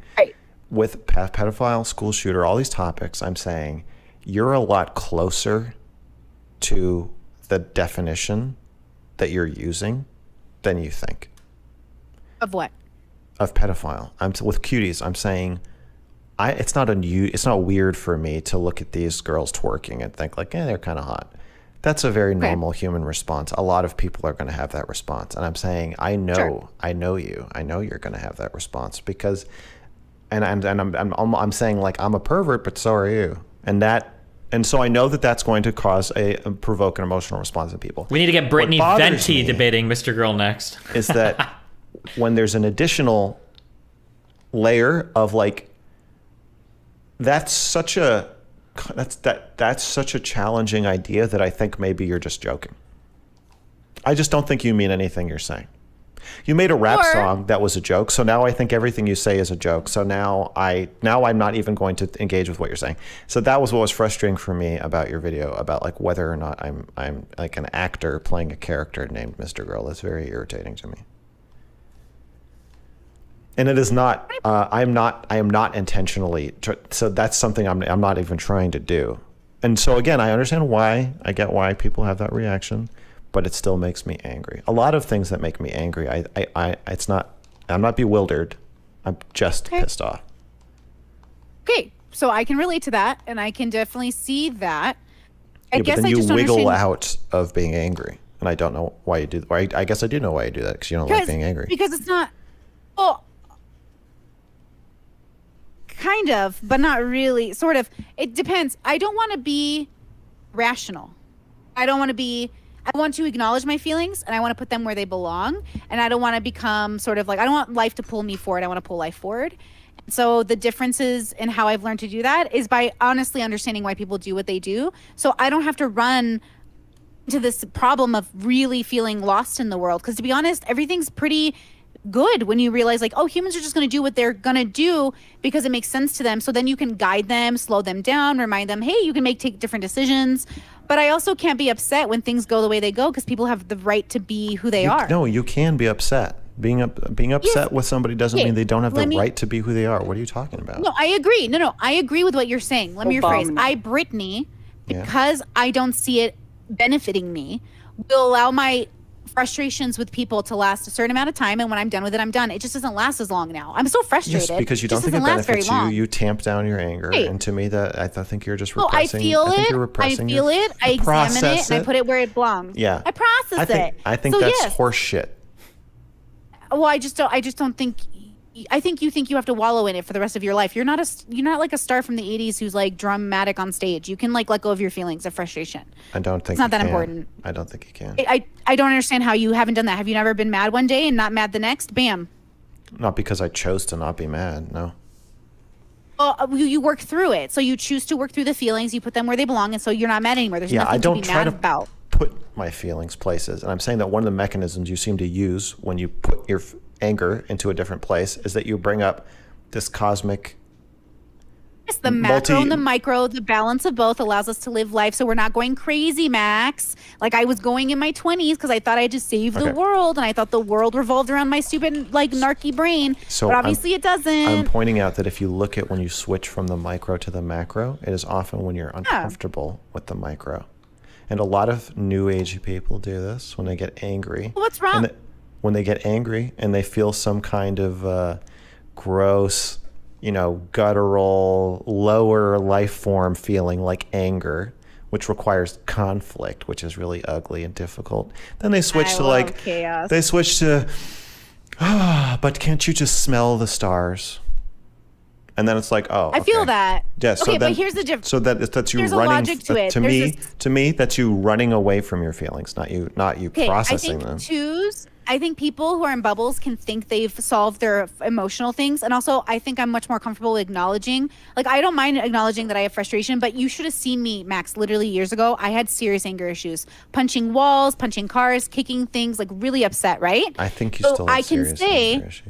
with pedophile, school shooter, all these topics, I'm saying you're a lot closer to the definition that you're using than you think. Of what? Of pedophile. With cuties, I'm saying it's not weird for me to look at these girls twerking and think like, they're kind of hot. That's a very normal human response. A lot of people are going to have that response. And I'm saying, I know you. I know you're going to have that response because, and I'm saying, like, I'm a pervert, but so are you. And so I know that that's going to provoke an emotional response in people. We need to get Brittany Venti debating Mr. Girl next. Is that when there's an additional layer of, like, that's such a challenging idea that I think maybe you're just joking. I just don't think you mean anything you're saying. You made a rap song that was a joke, so now I think everything you say is a joke. So now I'm not even going to engage with what you're saying. So that was what was frustrating for me about your video, about, like, whether or not I'm like an actor playing a character named Mr. Girl. That's very irritating to me. And it is not. I am not intentionally. So that's something I'm not even trying to do. And so again, I understand why. I get why people have that reaction, but it still makes me angry. A lot of things that make me angry. It's not. I'm not bewildered. I'm just pissed off. Okay, so I can relate to that, and I can definitely see that. I guess but then I just you wiggle understand... out of being angry, and I don't know why you do. Or I guess I do know why you do that, because you don't like being angry. Because it's not. Well, kind of, but not really. Sort of. It depends. I don't want to be rational. I want to acknowledge my feelings, and I want to put them where they belong. And I don't want to become sort of like, I don't want life to pull me forward. I want to pull life forward. And so the differences in how I've learned to do that is by honestly understanding why people do what they do. So I don't have to run into this problem of really feeling lost in the world. Because to be honest, everything's pretty good when you realize, like, oh, humans are just going to do what they're going to do because it makes sense to them. So then you can guide them, slow them down, remind them, hey, you can take different decisions. But I also can't be upset when things go the way they go, because people have the right to be who they are. No, you can be upset. Being upset with somebody doesn't mean they don't have the right to be who they are. What are you talking about? No, I agree. No, I agree with what you're saying. Let me rephrase. Brittany, because I don't see it benefiting me, will allow my frustrations with people to last a certain amount of time, and when I'm done with it, I'm done. It just doesn't last as long now. I'm so frustrated. Yes, because you don't think it benefits you. You tamp down your anger, and to me, that I think you're just repressing. I feel it. You're repressing I feel it. I examine it, and I put it where it belongs. Yeah, I process it. I think that's horse shit. Well, I just don't think. I think you have to wallow in it for the rest of your life. You're not like a star from the 80s who's like dramatic on stage. You can like let go of your feelings of frustration. I don't think it's not that important. I don't think you can. I don't understand how you haven't done that. Have you never been mad one day and not mad the next? Bam. Not because I chose to not be mad. No. Well, you work through it. So you choose to work through the feelings. You put them where they belong, and so you're not mad anymore. There's nothing to be mad about. Put my feelings places, and I'm saying that one of the mechanisms you seem to use when you put your anger into a different place is that you bring up this cosmic. Yes, the macro and the micro, the balance of both allows us to live life, so we're not going crazy, Max. Like I was going in my 20s because I thought I had to save the world, and I thought the world revolved around my stupid, like, narky brain. So but obviously it doesn't. I'm pointing out that if you look at when you switch from the micro to the macro, it is often when you're uncomfortable with the micro. And a lot of new age people do this when they get angry. What's wrong? When they get angry and they feel some kind of gross, guttural, lower life form feeling like anger, which requires conflict, which is really ugly and difficult. Then they switch to chaos. They switch to, but can't you just smell the stars? And then it's like, oh, I feel that. Yeah. So okay, then, but here's the difference. So that's you There's a running. logic to it. To me, that's you running away from your feelings, not you processing them. I think people who are in bubbles can think they've solved their emotional things. And also, I think I'm much more comfortable acknowledging. Like, I don't mind acknowledging that I have frustration, but you should have seen me, Max, literally years ago. I had serious anger issues. Punching walls, punching cars, kicking things, like really upset, right? I think you still have serious anger issues.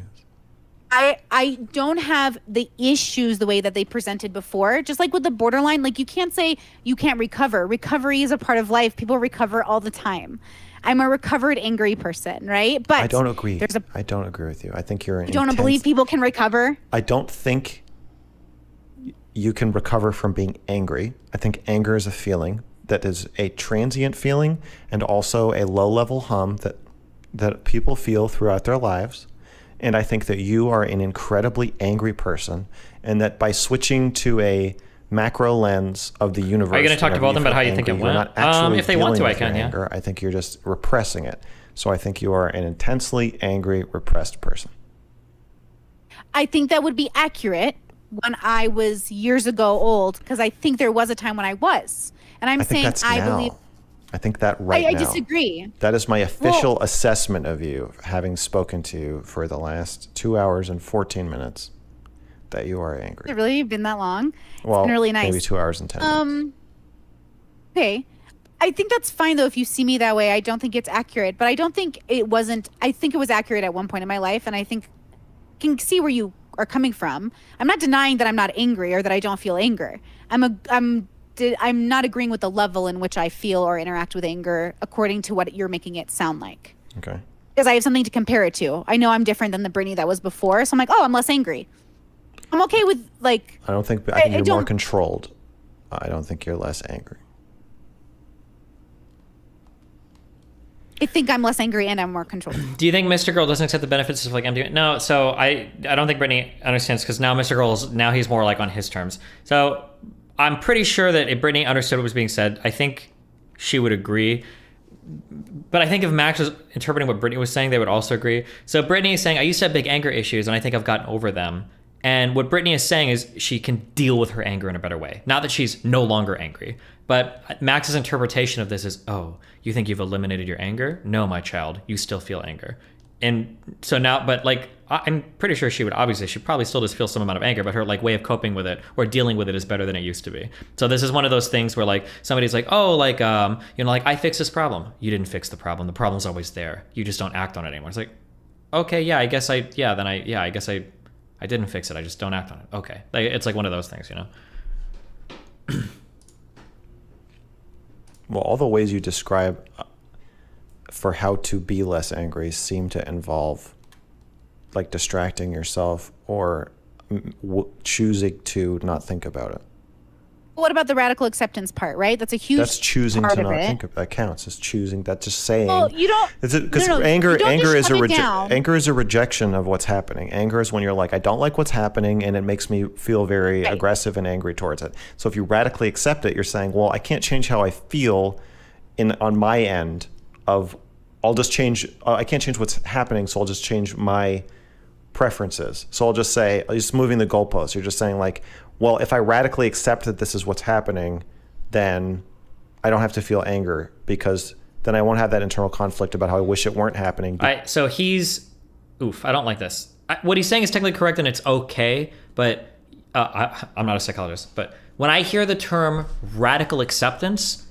I don't have the issues the way that they presented before. Just like with the borderline, like you can't say you can't recover. Recovery is a part of life. People recover all the time. I'm a recovered angry person, right? But I don't agree. I don't agree with you. I think you're. You don't believe people can recover? I don't think you can recover from being angry. I think anger is a feeling that is a transient feeling and also a low-level hum that people feel throughout their lives. And I think that you are an incredibly angry person, and that by switching to a macro lens of the universe, are you going to talk to both of them about how you think it went? If they want to, I can. Anger. I think you're just repressing it. So I think you are an intensely angry, repressed person. I think that would be accurate when I was years ago old, because I think there was a time when I was, and I'm saying I believe. I think that now. I disagree. That is my official assessment of you, having spoken to you for the last 2 hours and 14 minutes, that you are angry. Has it really been that long? Well, it's been really nice. Maybe 2 hours and 10 minutes. Okay. I think that's fine, though, if you see me that way. I don't think it's accurate, but I don't think it wasn't. I think it was accurate at one point in my life, and I think I can see where you are coming from. I'm not denying that I'm not angry or that I don't feel anger. I'm not agreeing with the level in which I feel or interact with anger according to what you're making it sound like. Okay. Because I have something to compare it to. I know I'm different than the Brittany that was before, so I'm like, oh, I'm less angry. I'm okay with, like... I think you're more controlled. I don't think you're less angry. I think I'm less angry and I'm more controlled. Do you think MrGirl doesn't accept the benefits of like empty? No, so I don't think Brittany understands, because now MrGirl he's more like on his terms. So I'm pretty sure that if Brittany understood what was being said, I think she would agree. But I think if Max was interpreting what Brittany was saying, they would also agree. So Brittany is saying, I used to have big anger issues, and I think I've gotten over them. And what Brittany is saying is she can deal with her anger in a better way. Not that she's no longer angry. But Max's interpretation of this is, oh, you think you've eliminated your anger? No, my child, you still feel anger. And so now, but like, I'm pretty sure she probably still does feel some amount of anger, but her like way of coping with it or dealing with it is better than it used to be. So this is one of those things where like somebody's like, oh, like, like I fixed this problem. You didn't fix the problem. The problem's always there. You just don't act on it anymore. It's like, okay, yeah, I guess I didn't fix it. I just don't act on it. Okay. Like, it's like one of those things, you know? Well, all the ways you describe for how to be less angry seem to involve like distracting yourself or choosing to not think about it. What about the radical acceptance part, right? That's a huge That's choosing part to not of it. think of that counts as choosing. That's just saying. Well, you don't. Because anger is a rejection of what's happening. Anger is when you're like, I don't like what's happening, and it makes me feel very aggressive and angry towards it. So if you radically accept it, you're saying, well, I can't change how I feel on my end of. I'll just change. I can't change what's happening, so I'll just change my preferences. So I'll just say, just moving the goalposts. You're just saying like, well, if I radically accept that this is what's happening, then I don't have to feel anger, because then I won't have that internal conflict about how I wish it weren't happening. So he's, I don't like this. What he's saying is technically correct and it's okay, but I'm not a psychologist. But when I hear the term radical acceptance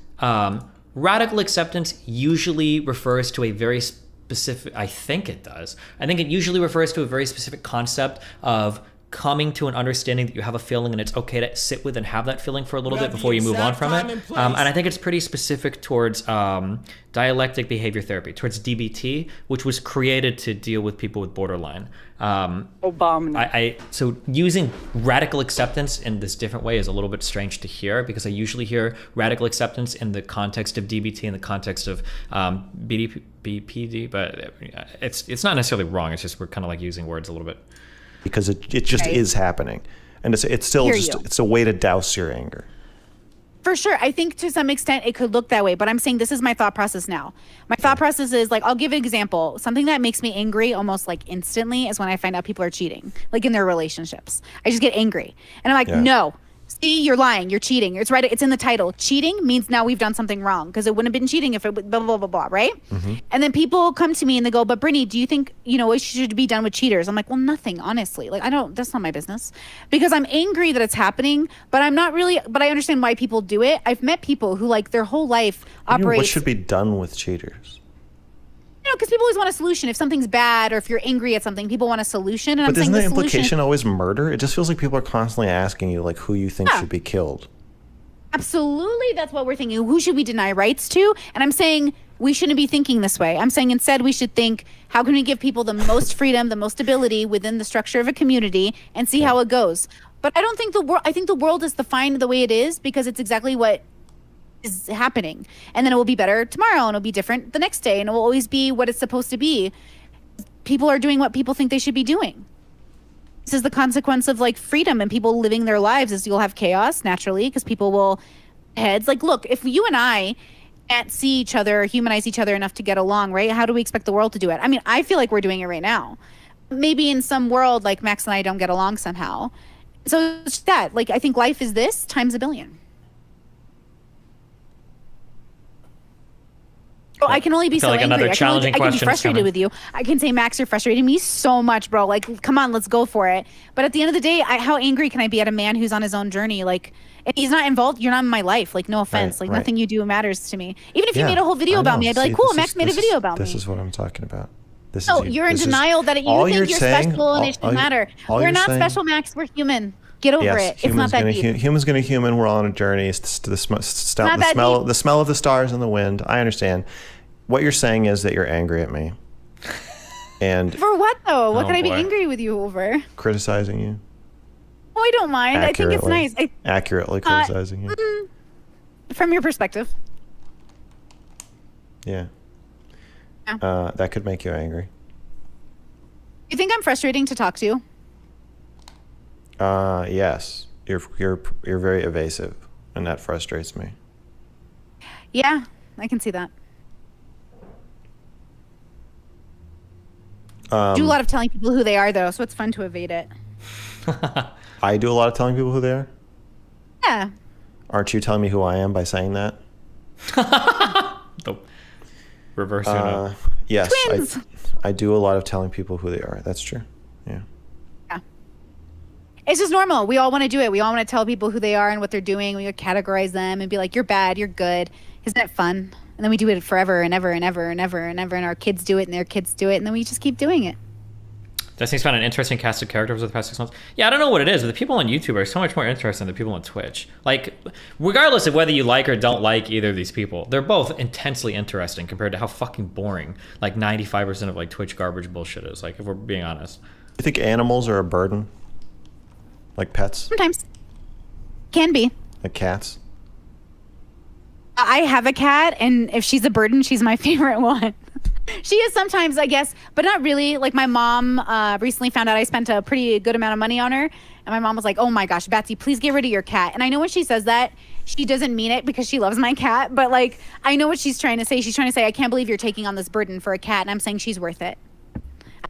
usually refers to a very specific, I think it usually refers to a very specific concept of coming to an understanding that you have a feeling and it's okay to sit with and have that feeling for a little bit before you move on from it. And I think it's pretty specific towards dialectic behavior therapy, towards DBT, which was created to deal with people with borderline. So using radical acceptance in this different way is a little bit strange to hear, because I usually hear radical acceptance in the context of DBT, in the context of BPD, but it's not necessarily wrong. It's just we're kind of like using words a little bit. Because it just is happening, and it's still just it's a way to douse your anger. For sure. I think to some extent it could look that way, but I'm saying this is my thought process now. My thought process is like, I'll give an example. Something that makes me angry almost like instantly is when I find out people are cheating, like in their relationships. I just get angry. And I'm like, no, see, you're lying. You're cheating. It's right. It's in the title. Cheating means now we've done something wrong because it wouldn't have been cheating if it blah, blah, blah, blah, right? And then people come to me and they go, but Brittany, do you think, what should be done with cheaters? I'm like, well, nothing, honestly. Like, that's not my business because I'm angry that it's happening, but I'm not really, but I understand why people do it. I've met people who like their whole life operates. What should be done with cheaters? Because people always want a solution. If something's bad or if you're angry at something, people want a solution. And but isn't the implication always murder? It just feels like people are constantly asking you like who you think should be killed. Absolutely, that's what we're thinking. Who should we deny rights to? And I'm saying we shouldn't be thinking this way. I'm saying instead we should think, how can we give people the most freedom, the most ability within the structure of a community and see how it goes. But I don't think I think the world is defined the way it is because it's exactly what is happening. And then it will be better tomorrow and it'll be different the next day and it will always be what it's supposed to be. People are doing what people think they should be doing. This is the consequence of like freedom and people living their lives is you'll have chaos naturally because people will heads. Like, look, if you and I can't see each other or humanize each other enough to get along, right? How do we expect the world to do it? I mean, I feel like we're doing it right now. Maybe in some world, like Max and I don't get along somehow. So it's that, like, I think life is this times a billion. Oh, I can only be so like angry. another challenging I can be question frustrated with you. I can say, Max, you're frustrating me so much, bro. Like, come on, let's go for it. But at the end of the day, how angry can I be at a man who's on his own journey? Like, if he's not involved, you're not in my life. Like, no offense. Like, nothing you do matters to me. Even if you made a whole video about me, I'd be like, cool, Max made a video about me. This is what I'm talking about. No, you're in denial that you think you're special and it should matter. We're not special, Max. We're human. Get over it. It's not that deep. Human's gonna human. We're all on a journey. It's the smell of the stars and the wind. I understand. What you're saying is that you're angry at me. And for what though? What can I be angry with you over? Criticizing you. Oh, I don't mind. I think it's nice. Accurately criticizing you. From your perspective. Yeah. That could make you angry. You think I'm frustrating to talk to? Yes. You're very evasive, and that frustrates me. Yeah, I can see that. Do a lot of telling people who they are, though, so it's fun to evade it. I do a lot of telling people who they are? Yeah. Aren't you telling me who I am by saying that? The reverse. Yes, Twins. I do a lot of telling people who they are. That's true. Yeah. Yeah. It's just normal. We all want to do it. We all want to tell people who they are and what they're doing. We categorize them and be like, you're bad, you're good. Isn't it fun? And then we do it forever and ever and ever and ever and ever, and our kids do it and their kids do it, and then we just keep doing it. Destiny's found an interesting cast of characters over the past 6 months. Yeah, I don't know what it is, but the people on YouTube are so much more interesting than the people on Twitch. Like, regardless of whether you like or don't like either of these people, they're both intensely interesting compared to how fucking boring, like, 95% of, like, Twitch garbage bullshit is, like, if we're being honest. You think animals are a burden? Like pets? Sometimes. Can be. Like cats? I have a cat, and if she's a burden, she's my favorite one. She is sometimes, I guess, but not really. Like, my mom recently found out I spent a pretty good amount of money on her, and my mom was like, oh my gosh, Betsy, please get rid of your cat. And I know when she says that, she doesn't mean it because she loves my cat, but, like, I know what she's trying to say. She's trying to say, I can't believe you're taking on this burden for a cat, and I'm saying she's worth it.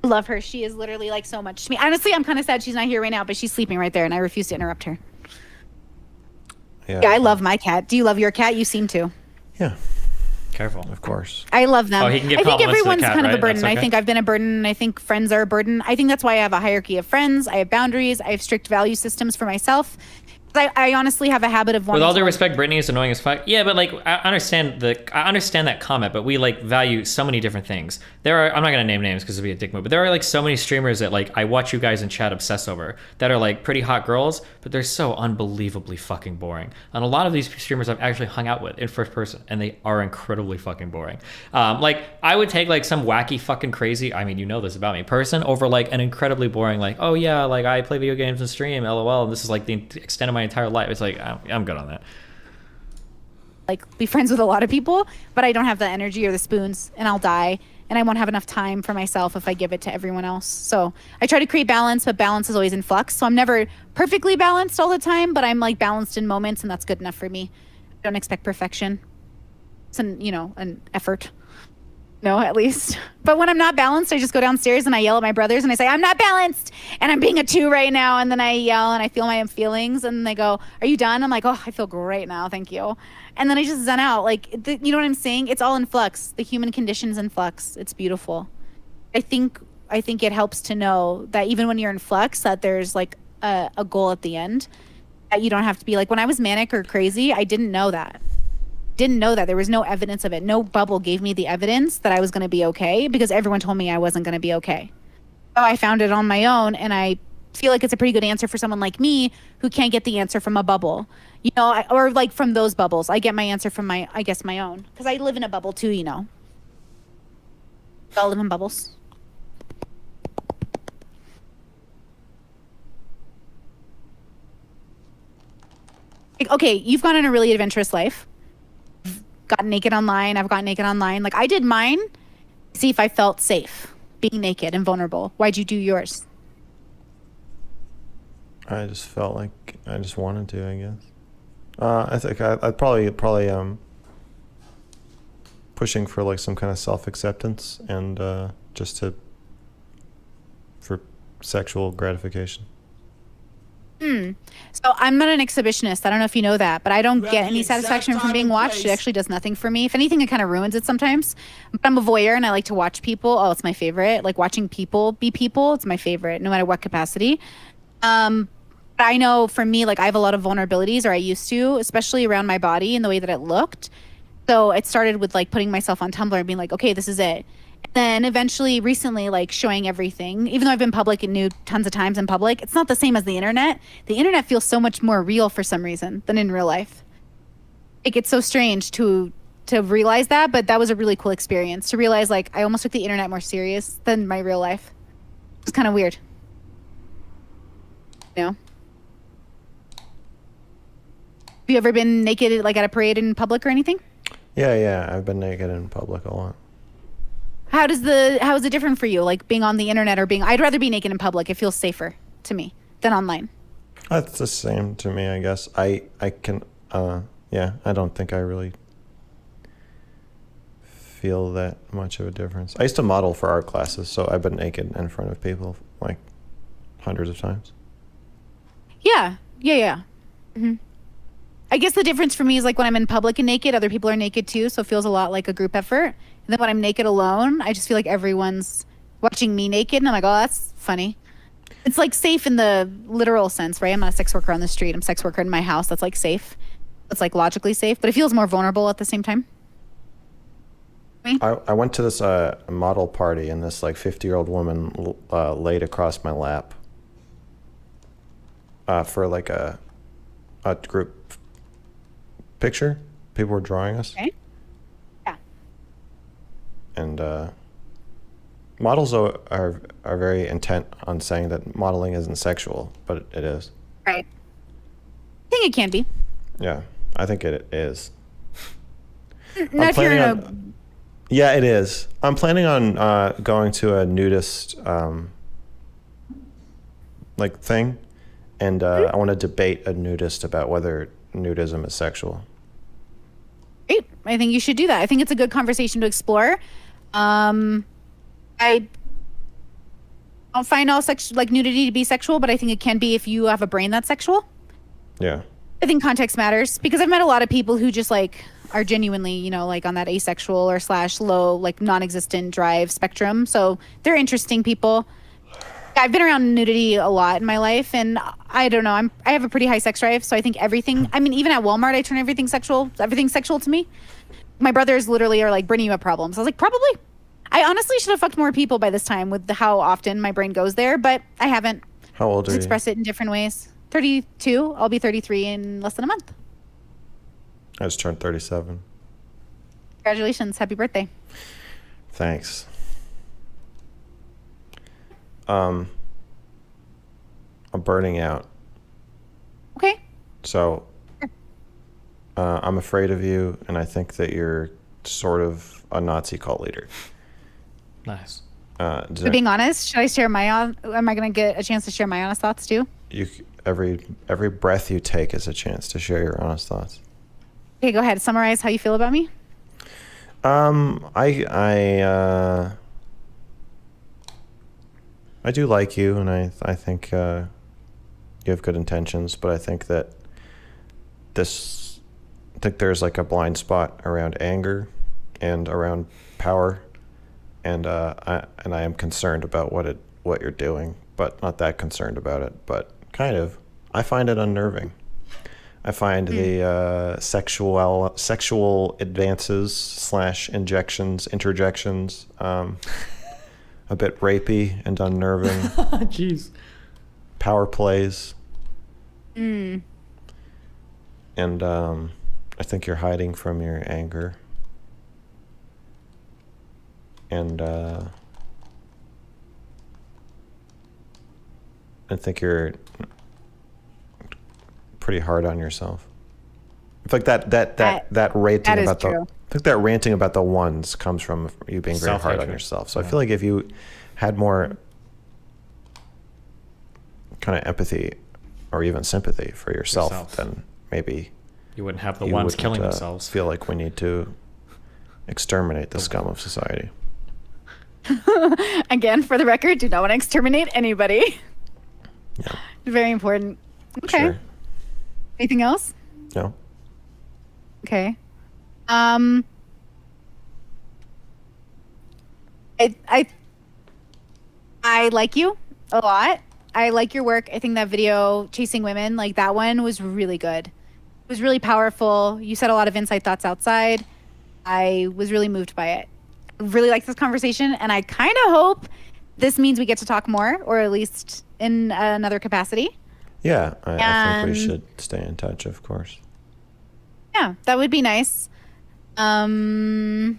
I love her. She is literally, like, so much to me. Honestly, I'm kind of sad she's not here right now, but she's sleeping right there, and I refuse to interrupt her. Yeah, I love my cat. Do you love your cat? You seem to. Yeah. Careful. Of course. I love them. Oh, he can give I think compliments to the everyone's cat, kind of a right? burden. That's okay. I think I've been a burden. I think friends are a burden. I think that's why I have a hierarchy of friends. I have boundaries. I have strict value systems for myself. I honestly have a habit of wanting. With all due to, respect, Brittany is annoying as fuck. Yeah, but like I understand that comment, but we like value so many different things. I'm not gonna name names because it'd be a dick move, but there are like so many streamers that like I watch you guys in chat obsess over that are like pretty hot girls, but they're so unbelievably fucking boring. And a lot of these streamers I've actually hung out with in first person, and they are incredibly fucking boring. Like I would take like some wacky fucking crazy, I mean you know this about me, person over like an incredibly boring like, oh yeah, like I play video games and stream, lol, and this is like the extent of my entire life. It's like I'm good on that. like be friends with a lot of people, but I don't have the energy or the spoons, and I'll die, and I won't have enough time for myself if I give it to everyone else. So I try to create balance, but balance is always in flux. So I'm never perfectly balanced all the time, but I'm like balanced in moments, and that's good enough for me. Don't expect perfection. It's an effort. No, at least. But when I'm not balanced, I just go downstairs and I yell at my brothers and I say, I'm not balanced and I'm being a 2 right now. And then I yell and I feel my feelings and they go, are you done? I'm like, oh, I feel great now. Thank you. And then I just zen out. Like, you know what I'm saying? It's all in flux. The human condition's in flux. It's beautiful. I think it helps to know that even when you're in flux, that there's like a goal at the end, that you don't have to be like, when I was manic or crazy, I didn't know that. There was no evidence of it. No bubble gave me the evidence that I was going to be okay because everyone told me I wasn't going to be okay. So I found it on my own, and I feel like it's a pretty good answer for someone like me who can't get the answer from a bubble, or like from those bubbles. I get my answer from my own, because I live in a bubble too, We all live in bubbles. Like, okay, you've gone on a really adventurous life. Got naked online. I've gotten naked online. Like, I did mine, see if I felt safe being naked and vulnerable. Why'd you do yours? I just felt like I just wanted to, I guess. I think I'd probably pushing for like some kind of self-acceptance and for sexual gratification. So I'm not an exhibitionist. I don't know if you know that, but I don't get any satisfaction from being watched. It place. actually does nothing for me. If anything, it kind of ruins it sometimes. But I'm a voyeur and I like to watch people. Oh, it's my favorite. Like watching people be people. It's my favorite, no matter what capacity. But I know for me, like I have a lot of vulnerabilities, or I used to, especially around my body and the way that it looked. So it started with like putting myself on Tumblr and being like, okay, this is it. Then eventually, recently, like showing everything, even though I've been public and nude tons of times in public, it's not the same as the internet. The internet feels so much more real for some reason than in real life. It gets so strange to realize that, but that was a really cool experience to realize like I almost took the internet more serious than my real life. It's kind of weird. Have you ever been naked like at a parade in public or anything? Yeah, I've been naked in public a lot. How is it different for you, like being on the internet or I'd rather be naked in public. It feels safer to me than online. That's the same to me, I guess. I don't think I really feel that much of a difference. I used to model for art classes, so I've been naked in front of people like hundreds of times. Yeah. Mm-hmm. I guess the difference for me is like when I'm in public and naked, other people are naked too, so it feels a lot like a group effort. And then when I'm naked alone, I just feel like everyone's watching me naked, and I'm like, oh, that's funny. It's like safe in the literal sense, right? I'm not a sex worker on the street. I'm a sex worker in my house. That's like safe. It's like logically safe, but it feels more vulnerable at the same time. I went to this model party, and this like 50-year-old woman laid across my lap for like a group picture. People were drawing us. Okay. Yeah. And models are very intent on saying that modeling isn't sexual, but it is. Right. I think it can be. Yeah, I think it is. Not if you're in a... Yeah, it is. I'm planning on going to a nudist like thing, and I want to debate a nudist about whether nudism is sexual. Great. I think you should do that. I think it's a good conversation to explore. I don't find all nudity to be sexual, but I think it can be if you have a brain that's sexual. Yeah. I think context matters, because I've met a lot of people who just like are genuinely, like on that asexual or / low, like non-existent drive spectrum. So they're interesting people. I've been around nudity a lot in my life, and I don't know. I have a pretty high sex drive, so I think everything. I mean, even at Walmart, I turn everything sexual. Everything's sexual to me. My brothers literally are like, "Brittany, you have problems." I was like, "Probably." I honestly should have fucked more people by this time with how often my brain goes there, but I haven't. How old are you? Express it in different ways. 32. I'll be 33 in less than a month. I just turned 37. Congratulations. Happy birthday. Thanks. I'm burning out. Okay. So I'm afraid of you, and I think that you're sort of a Nazi cult leader. Nice. So being honest, should I share am I going to get a chance to share my honest thoughts too? Every breath you take is a chance to share your honest thoughts. Okay, go ahead. Summarize how you feel about me. I do like you, and I think you have good intentions, but I think that there's like a blind spot around anger and around power, and I am concerned about what you're doing, but not that concerned about it, but kind of. I find it unnerving. I find the sexual advances / interjections a bit rapey and unnerving. Jeez. Power plays. And I think you're hiding from your anger. And I think you're pretty hard on yourself. In fact, that ranting about true. I think that ranting about the ones comes from you being very hard on yourself. So I feel like if you had more kind of empathy or even sympathy for yourself, then maybe you wouldn't have the ones killing themselves. Feel like we need to exterminate the scum of society. Again, for the record, do not want to exterminate anybody. Yeah. Very important. Okay. Sure. Anything else? No. Okay. I like you a lot. I like your work. I think that video, Chasing Women, like that one was really good. It was really powerful. You said a lot of inside thoughts outside. I was really moved by it. I really like this conversation, and I kind of hope this means we get to talk more, or at least in another capacity. Yeah, I think we should stay in touch, of course. Yeah, that would be nice. I don't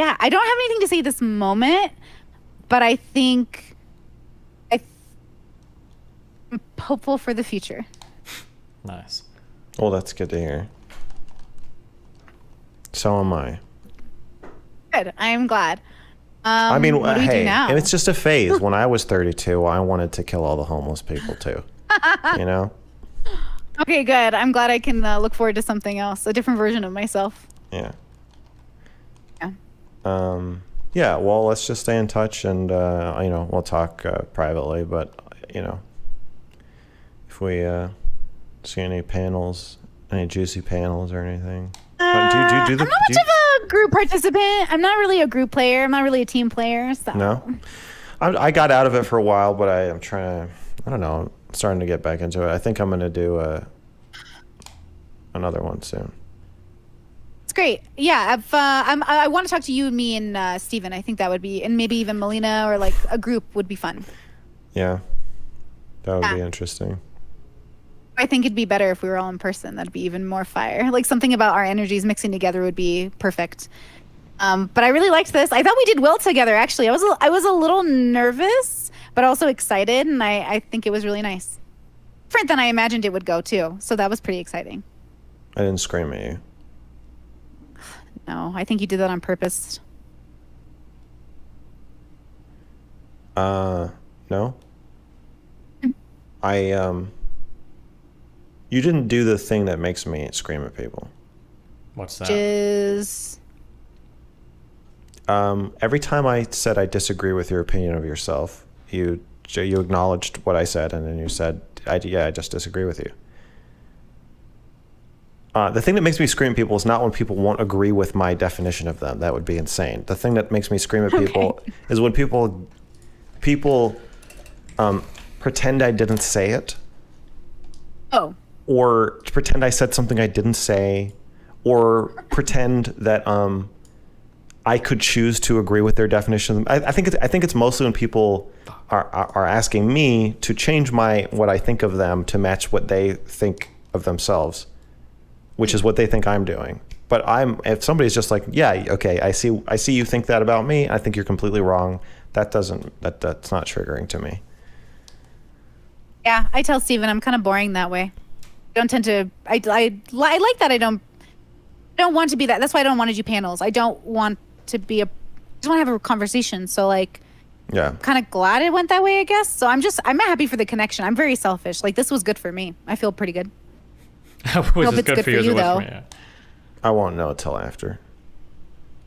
have anything to say this moment, but I think I'm hopeful for the future. Nice. Well, that's good to hear. So am I. Good. I am glad. I mean, what do we do hey, now? and it's just a phase. When I was 32, I wanted to kill all the homeless people too. You know? Okay, good. I'm glad I can look forward to something else, a different version of myself. Yeah. Yeah. Yeah, well, let's just stay in touch, and we'll talk privately, but if we see any juicy panels or anything. I'm not much of a group participant. I'm not really a group player. I'm not really a team player. So. No? I got out of it for a while, but I'm trying to, I don't know, I'm starting to get back into it. I think I'm going to do another one soon. It's great. Yeah, I want to talk to you, me, and Steven. I think that would be, and maybe even Melina, or like a group would be fun. Yeah, that would be interesting. I think it'd be better if we were all in person. That'd be even more fire. Like something about our energies mixing together would be perfect. But I really liked this. I thought we did well together, actually. I was a little nervous, but also excited, and I think it was really nice. Different than I imagined it would go, too. So that was pretty exciting. I didn't scream at you. No, I think you did that on purpose. No. You didn't do the thing that makes me scream at people. What's that? Every time I said I disagree with your opinion of yourself, you acknowledged what I said, and then you said, I just disagree with you. The thing that makes me scream at people is not when people won't agree with my definition of them. That would be insane. The thing that makes me scream at people is when people pretend I didn't say it. Oh. Or pretend I said something I didn't say, or pretend that I could choose to agree with their definition. I think it's mostly when people are asking me to change what I think of them to match what they think of themselves, which is what they think I'm doing. But if somebody's just like, yeah, okay, I see you think that about me. I think you're completely wrong. That's not triggering to me. Yeah, I tell Steven I'm kind of boring that way. I don't tend to. I like that. I don't want to be that. That's why I don't want to do panels. I don't want to be I just want to have a conversation. So like, Yeah. kind of glad it went that way, I guess. So I'm happy for the connection. I'm very selfish. Like, this was good for me. I feel pretty good. Was this good for you as it was for me? Yeah. I won't know until after.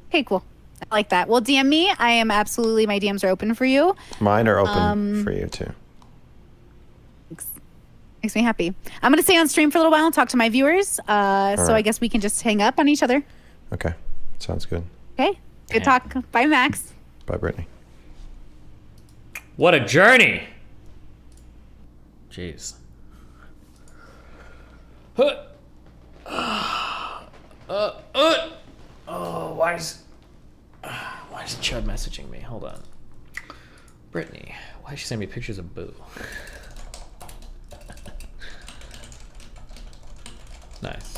Okay, cool. I like that. Well, DM me. I am absolutely, my DMs are open for you. Mine are open for you too. Makes me happy. I'm going to stay on stream for a little while and talk to my viewers. So right. I guess we can just hang up on each other. Okay. Sounds good. Okay. Good talk. Bye, Max. Bye, Brittany. What a journey. Jeez. Oh, why is Chud messaging me? Hold on. Brittany, why did she send me pictures of Boo? Nice.